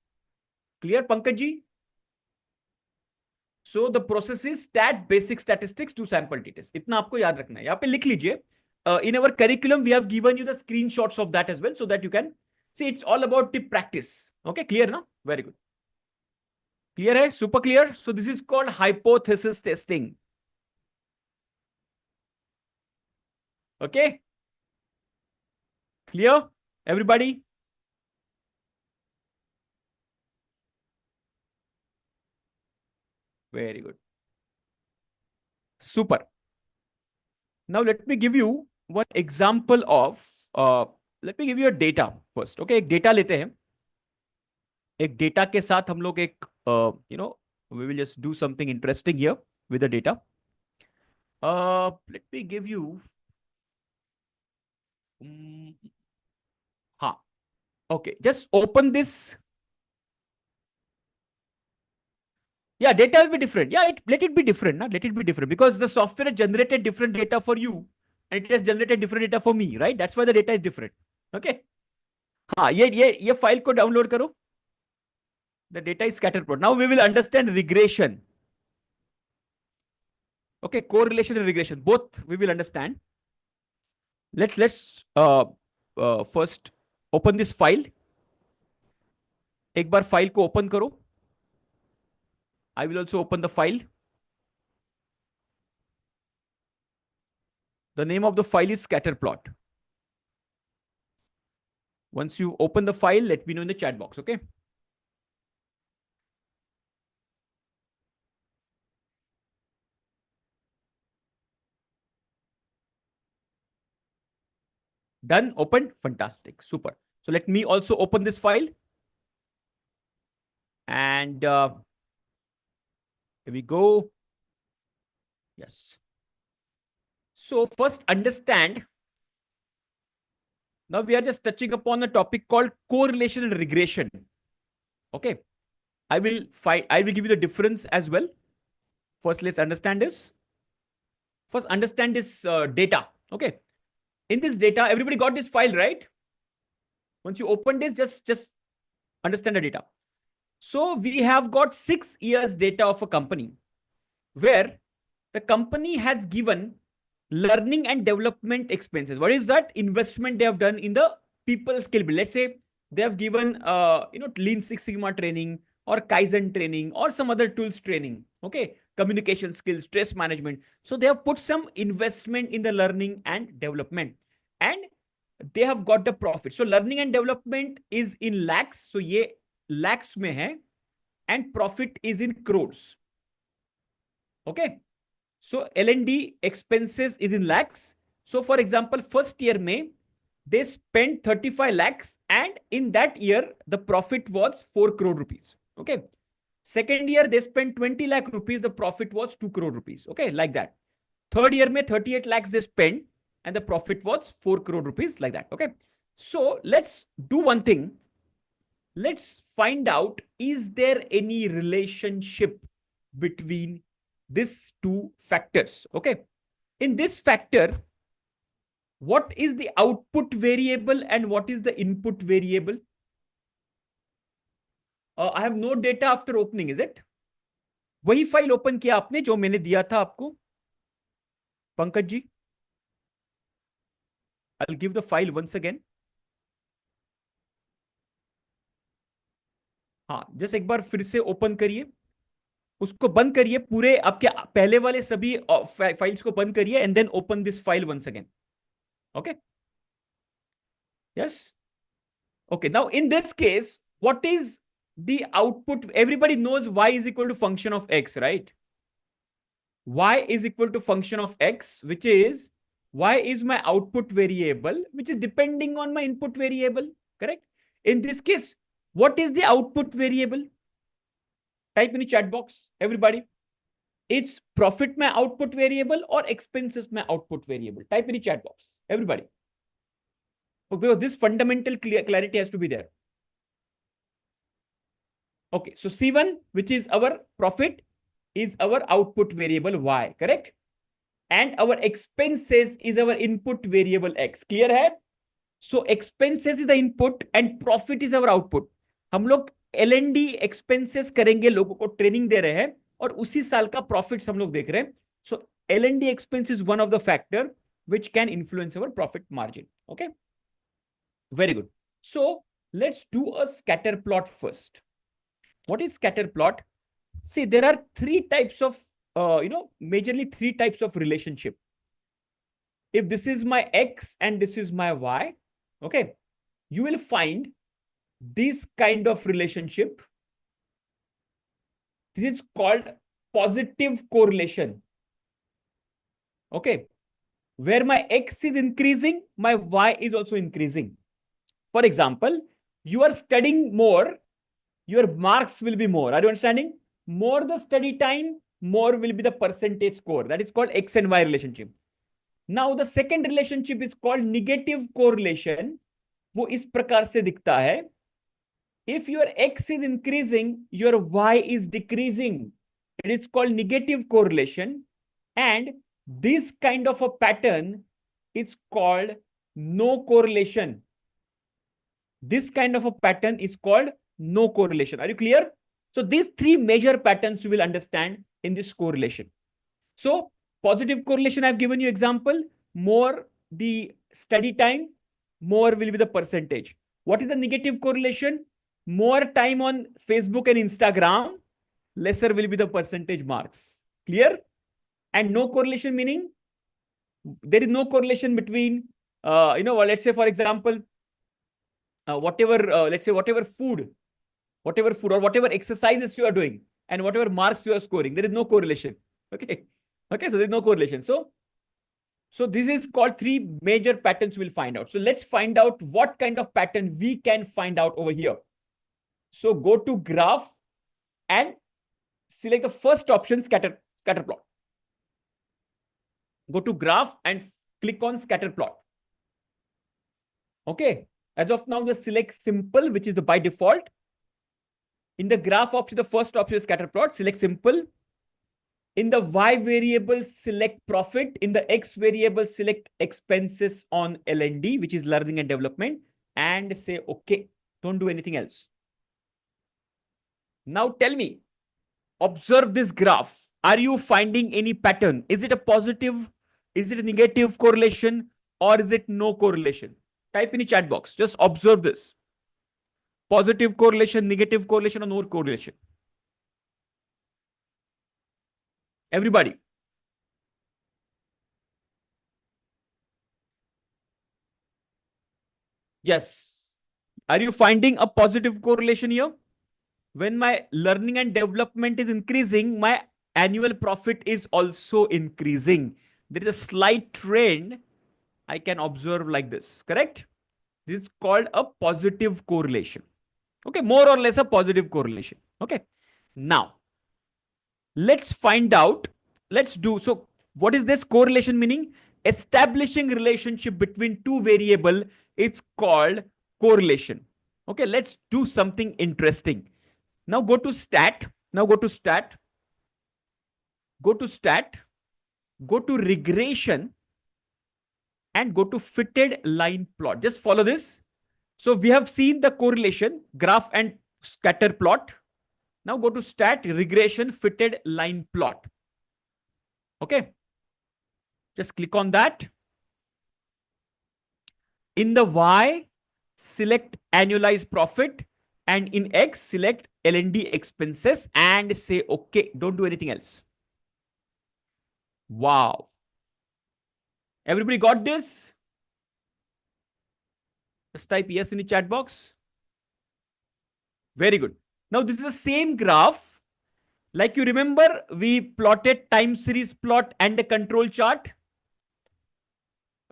Clear, Pankaj ji? So the process is stat basic statistics to sample t-test. इतना आपको याद रखना है. यहाँ पे लिख लीजिए. In our curriculum, we have given you the screenshots of that as well, so that you can see it's all about the practice. Okay, clear now? Very good. Clear hai? Super clear. So this is called hypothesis testing. Okay. Clear? Everybody? Very good. Super. Now let me give you one example of, let me give you a data first. Okay, एक data लेते हैं. एक data के साथ हम लोग एक, we will just do something interesting here with the data. Let me give you, okay, just open this. Yeah, data will be different. Yeah, let it be different. Let it be different because the software generated different data for you and it has generated different data for me, right? That's why the data is different. Okay. ये file को download करो. The data is scatter plot. Now we will understand regression. Okay, correlation and regression. Both we will understand. Let's first open this file. एक बार file को open करो. I will also open the file. The name of the file is scatterplot. Once you open the file, let me know in the chat box, okay? Done, opened, fantastic, super. So let me also open this file. And here we go. Yes. So first understand. Now we are just touching upon a topic called correlation and regression. Okay. I will give you the difference as well. First, let's understand this. First, understand this data. Okay. In this data, everybody got this file, right? Once you open this, just understand the data. So we have got 6 years data of a company where the company has given learning and development expenses. What is that? Investment they have done in the people skill build. Let's say they have given Lean Six Sigma training or Kaizen training or some other tools training. Okay, communication skills, stress management. So they have put some investment in the learning and development, and they have got the profit. So learning and development is in lakhs. So ye lakhs mein hai, and profit is in crores. Okay. So L&D expenses is in lakhs. So for example, first year May, they spent 35 lakhs, and in that year, the profit was 4 crore rupees. Okay. Second year, they spent 20 lakh rupees, the profit was 2 crore rupees. Okay, like that. Third year May, 38 lakhs they spent, and the profit was 4 crore rupees, like that. Okay. So let's do one thing. Let's find out, is there any relationship between these two factors? Okay. In this factor, what is the output variable and what is the input variable? I have no data after opening, is it? वही file open किया आपने जो मैंने दिया था आपको, Pankaj ji? I'll give the file once again. हाँ, just एक बार फिर से ओपन करिए, उसको बंद करिए, पूरे आपके पहले वाले सभी फाइल्स को बंद करिए, and then open this file once again. Okay. Yes. Okay. Now in this case, what is the output? Everybody knows y is equal to function of x, right? Y is equal to function of x, which is y is my output variable, which is depending on my input variable, correct? In this case, what is the output variable? Type in the chat box, everybody. It's profit my output variable or expenses my output variable. Type in the chat box, everybody. Because this fundamental clarity has to be there. Okay, so C1, which is our profit, is our output variable y, correct? And our expenses is our input variable x. Clear hai? So expenses is the input and profit is our output. हम लोग L&D expenses करेंगे, लोगों को training दे रहे हैं, और उसी साल का प्रॉफिट्स हम लोग देख रहे हैं. So L&D expense is one of the factor which can influence our profit margin. Okay, very good. So let's do a scatter plot first. What is scatter plot? See, there are three types of majorly three types of relationship. If this is my x and this is my y, okay, you will find this kind of relationship. This is called positive correlation. Okay, where my x is increasing, my y is also increasing. For example, you are studying more, your marks will be more. Are you understanding? More the study time, more will be the percentage score. That is called x and y relationship. Now the second relationship is called negative correlation. वो इस प्रकार से दिखता है. If your x is increasing, your y is decreasing. It is called negative correlation. And this kind of a pattern is called no correlation. This kind of a pattern is called no correlation. Are you clear? So these three major patterns you will understand in this correlation. So positive correlation, I've given you example. More the study time, more will be the percentage. What is the negative correlation? More time on Facebook and Instagram, lesser will be the percentage marks. Clear? And no correlation meaning there is no correlation between, let's say, for example, let's say whatever food or whatever exercises you are doing and whatever marks you are scoring, there is no correlation. Okay. Okay. So there's no correlation. So this is called three major patterns we'll find out. So let's find out what kind of pattern we can find out over here. So go to graph and select the first option, scatter plot. Go to graph and click on scatter plot. Okay. As of now, just select simple, which is the by default. In the graph option, the first option is scatter plot. Select simple. In the Y variable, select profit. In the X variable, select expenses on L&D, which is learning and development, and say okay. Don't do anything else. Now tell me, observe this graph. Are you finding any pattern? Is it a positive? Is it a negative correlation? Or is it no correlation? Type in the chat box. Just observe this. Positive correlation, negative correlation, or no correlation? Everybody. Yes. Are you finding a positive correlation here? When my learning and development is increasing, my annual profit is also increasing. There is a slight trend I can observe like this, correct? This is called a positive correlation. Okay, more or less a positive correlation. Okay. Now, let's find out. Let's do. So what is this correlation meaning? Establishing relationship between two variable is called correlation. Okay, let's do something interesting. Now go to stat. Now go to stat. Go to stat. Go to regression and go to fitted line plot. Just follow this. So we have seen the correlation, graph and scatter plot. Now go to stat, regression, fitted line plot. Okay. Just click on that. In the Y, select annualized profit, and in X, select L&D expenses and say okay. Don't do anything else. Wow. Everybody got this? Just type yes in the chat box. Very good. Now this is the same graph. Like you remember, we plotted time series plot and the control chart.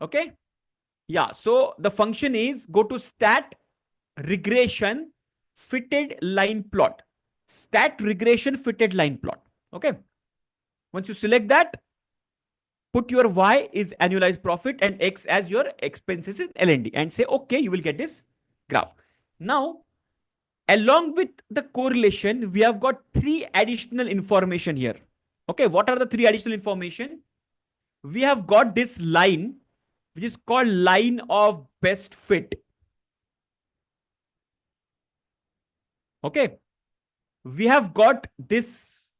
Okay. Yeah. So the function is go to stat, regression, fitted line plot. Stat, regression, fitted line plot. Okay. Once you select that, put your Y is annualized profit and X as your expenses in L&D and say okay, you will get this graph. Now, along with the correlation, we have got three additional information here. Okay, what are the three additional information? We have got this line, which is called line of best fit. Okay, we have got this,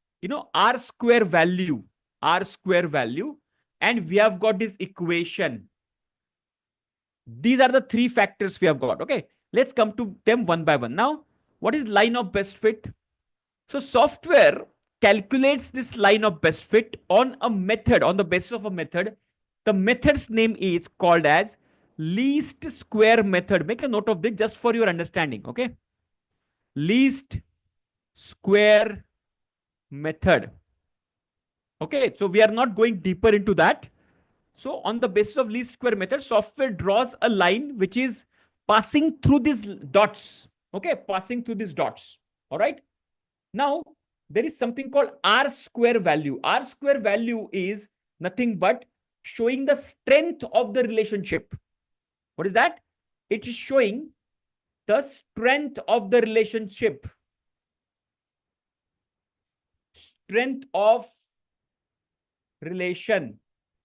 R square value, and we have got this equation. These are the three factors we have got. Okay, let's come to them one by one. Now, what is line of best fit? So software calculates this line of best fit on a method, on the basis of a method. The method's name is called as least square method. Make a note of this just for your understanding. Okay. Least square method. Okay. So we are not going deeper into that. So on the basis of least square method, software draws a line which is passing through these dots. Okay. Passing through these dots. All right. Now, there is something called R square value. R square value is nothing but showing the strength of the relationship. What is that? It is showing the strength of the relationship. Strength of relation.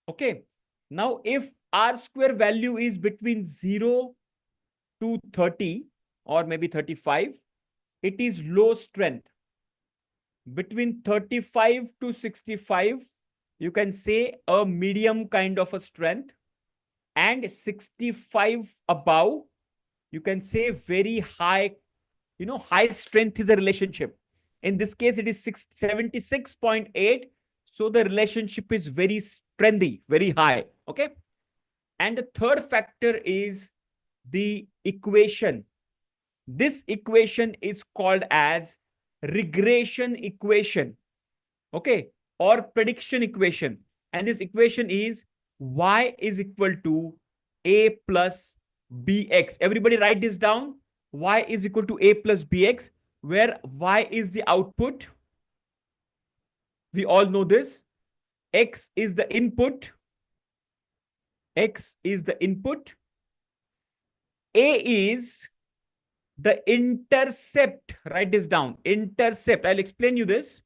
Okay. Now, if R square value is between 0 to 30 or maybe 35, it is low strength. Between 35 to 65, you can say a medium kind of a strength, and 65 above, you can say very high, high strength is a relationship. In this case, it is 76.8. So the relationship is very strengthy, very high. Okay. And the third factor is the equation. This equation is called as regression equation. Okay. Or prediction equation. And this equation is Y is equal to A plus BX. Everybody write this down. Y is equal to A plus BX. where y is the output. We all know this. X is the input. X is the input. A is the intercept. Write this down. Intercept. I'll explain you this.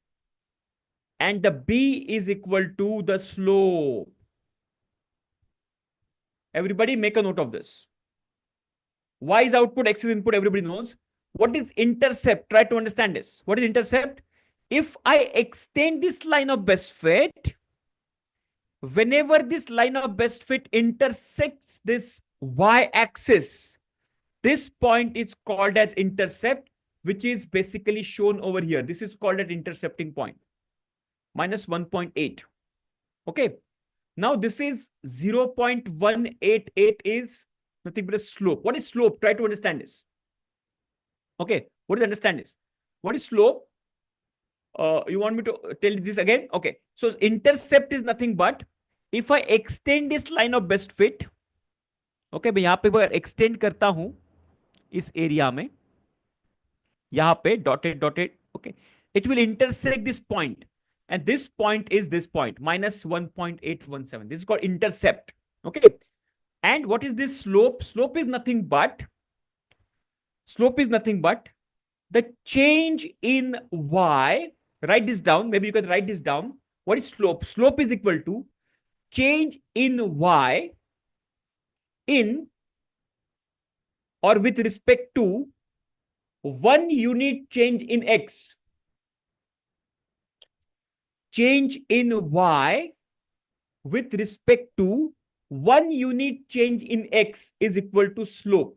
And the B is equal to the slope. Everybody make a note of this. Y is output, X is input, everybody knows. What is intercept? Try to understand this. What is intercept? If I extend this line of best fit, whenever this line of best fit intersects this y-axis, this point is called as intercept, which is basically shown over here. This is called an intercepting point, minus 1.8. Okay. Now this is 0.188 is nothing but a slope. What is slope? Try to understand this. Okay. What is understand this? What is slope? You want me to tell this again? Okay. So intercept is nothing but if I extend this line of best fit. Okay. मैं यहाँ पे अगर extend करता हूं इस area में, यहाँ पे dotted. Okay. It will intersect this point. And this point is this point, minus 1.817. This is called intercept. Okay. And what is this slope? Slope is nothing but the change in y. Write this down. Maybe you can write this down. What is slope? Slope is equal to change in y in or with respect to 1 unit change in x. Change in y with respect to 1 unit change in x is equal to slope.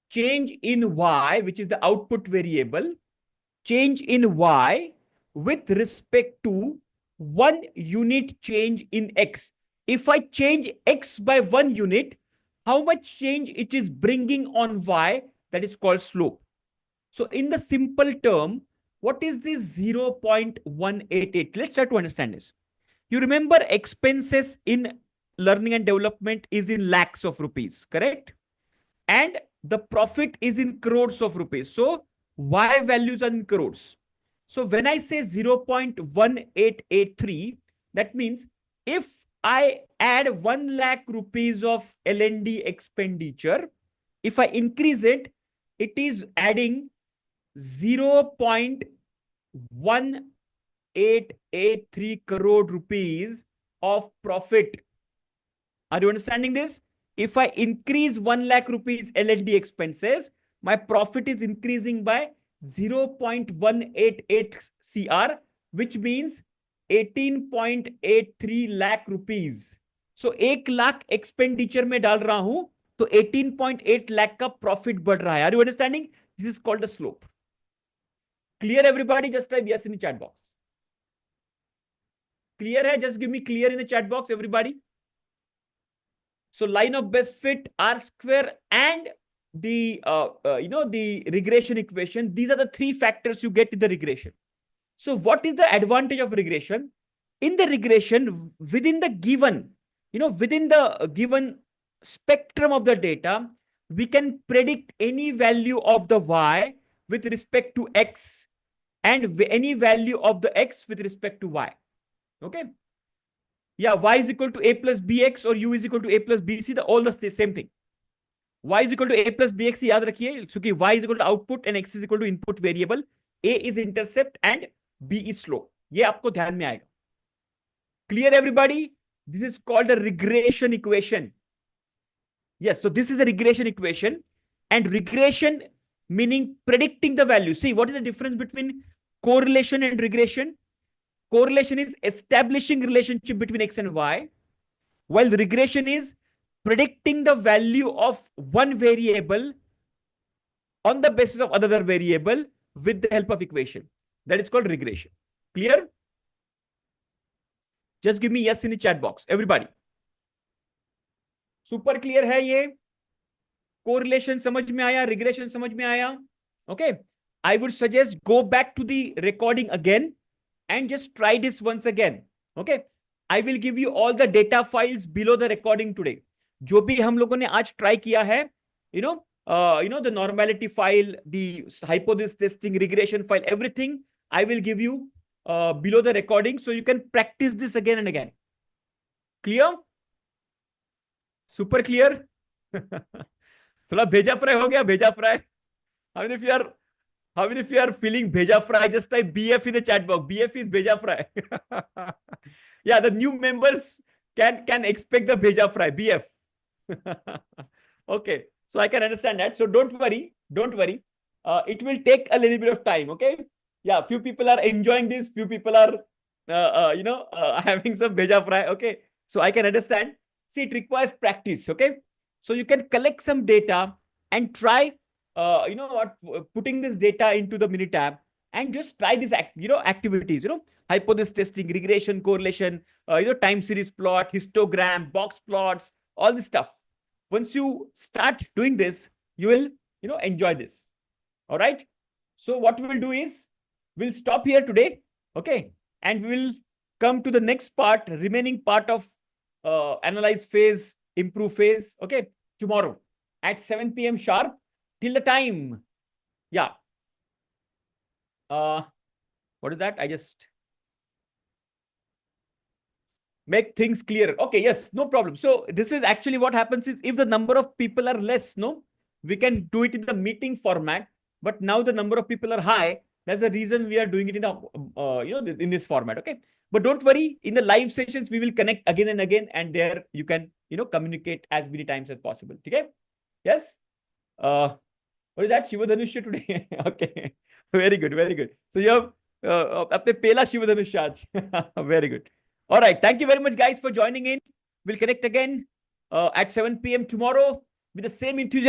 Change in y, which is the output variable, change in y with respect to 1 unit change in x. If I change x by 1 unit, how much change it is bringing on y? That is called slope. So in the simple term, what is this 0.188? Let's try to understand this. You remember expenses in learning and development is in lakhs of rupees, correct? And the profit is in crores of rupees. So y values are in crores. So when I say 0.1883, that means if I add 1 lakh rupees of L&D expenditure, if I increase it, it is adding 0.1883 crore rupees of profit. Are you understanding this? If I increase 1 lakh rupees L&D expenses, my profit is increasing by 0.188 CR, which means 18.83 lakh rupees. So 1 lakh expenditure में डाल रहा हूं तो 18.8 lakh का profit बढ़ रहा है. Are you understanding? This is called a slope. Clear everybody? Just type yes in the chat box. Clear hai? Just give me clear in the chat box, everybody. So line of best fit, R square, and the the regression equation. These are the 3 factors you get in the regression. So what is the advantage of regression? In the regression, within the given, within the given spectrum of the data, we can predict any value of the y with respect to x and any value of the x with respect to y. Okay. Yeah, y is equal to a plus bx or u is equal to a plus bc, all the same thing. Y is equal to a plus bx, याद रखिए, क्योंकि y is equal to output and x is equal to input variable. A is intercept and B is slope. ये आपको ध्यान में आएगा. Clear everybody? This is called the regression equation. Yes, so this is the regression equation, and regression meaning predicting the value. See, what is the difference between correlation and regression? Correlation is establishing relationship between x and y, while regression is predicting the value of one variable on the basis of another variable with the help of equation. That is called regression. Clear? Just give me yes in the chat box, everybody. Super clear है ये? Correlation समझ में आया? Regression समझ में आया? Okay. I would suggest go back to the recording again and just try this once again. Okay. I will give you all the data files below the recording today. जो भी हम लोगों ने आज try किया है, the normality file, the hypothesis testing, regression file, everything I will give you below the recording, so you can practice this again and again. Clear? Super clear? थोड़ा भेजा फ्राई हो गया, भेजा fry. How many of you are feeling bheja fry? Just type BF in the chat box. BF is bheja fry. Yeah, the new members can expect the bheja fry. BF. Okay, so I can understand that. So don't worry. Don't worry. It will take a little bit of time. Okay. Yeah, few people are enjoying this. Few people are, having some bheja fry. Okay. So I can understand. See, it requires practice. Okay. So you can collect some data and try putting this data into the Minitab and just try these activities, hypothesis testing, regression, correlation, time series plot, histogram, box plots, all this stuff. Once you start doing this, you will enjoy this. All right. So what we will do is we'll stop here today. Okay. And we will come to the next part, remaining part of analyze phase, improve phase. Okay. Tomorrow at 7 p.m. sharp. Till the time, yeah. What is that? I just make things clear. Okay, yes, no problem. So this is actually what happens is if the number of people are less, we can do it in the meeting format. But now the number of people are high. That's the reason we are doing it in the in this format. Okay, but don't worry. In the live sessions, we will connect again and again, and there you can communicate as many times as possible. Okay, yes. What is that? Shiva Dhanusha today. Okay. Very good. Very good. So you have apne pela Shiva Dhanusha. Very good. All right. Thank you very much, guys, for joining in. We'll connect again at 7 p.m. tomorrow with the same enthusiasm.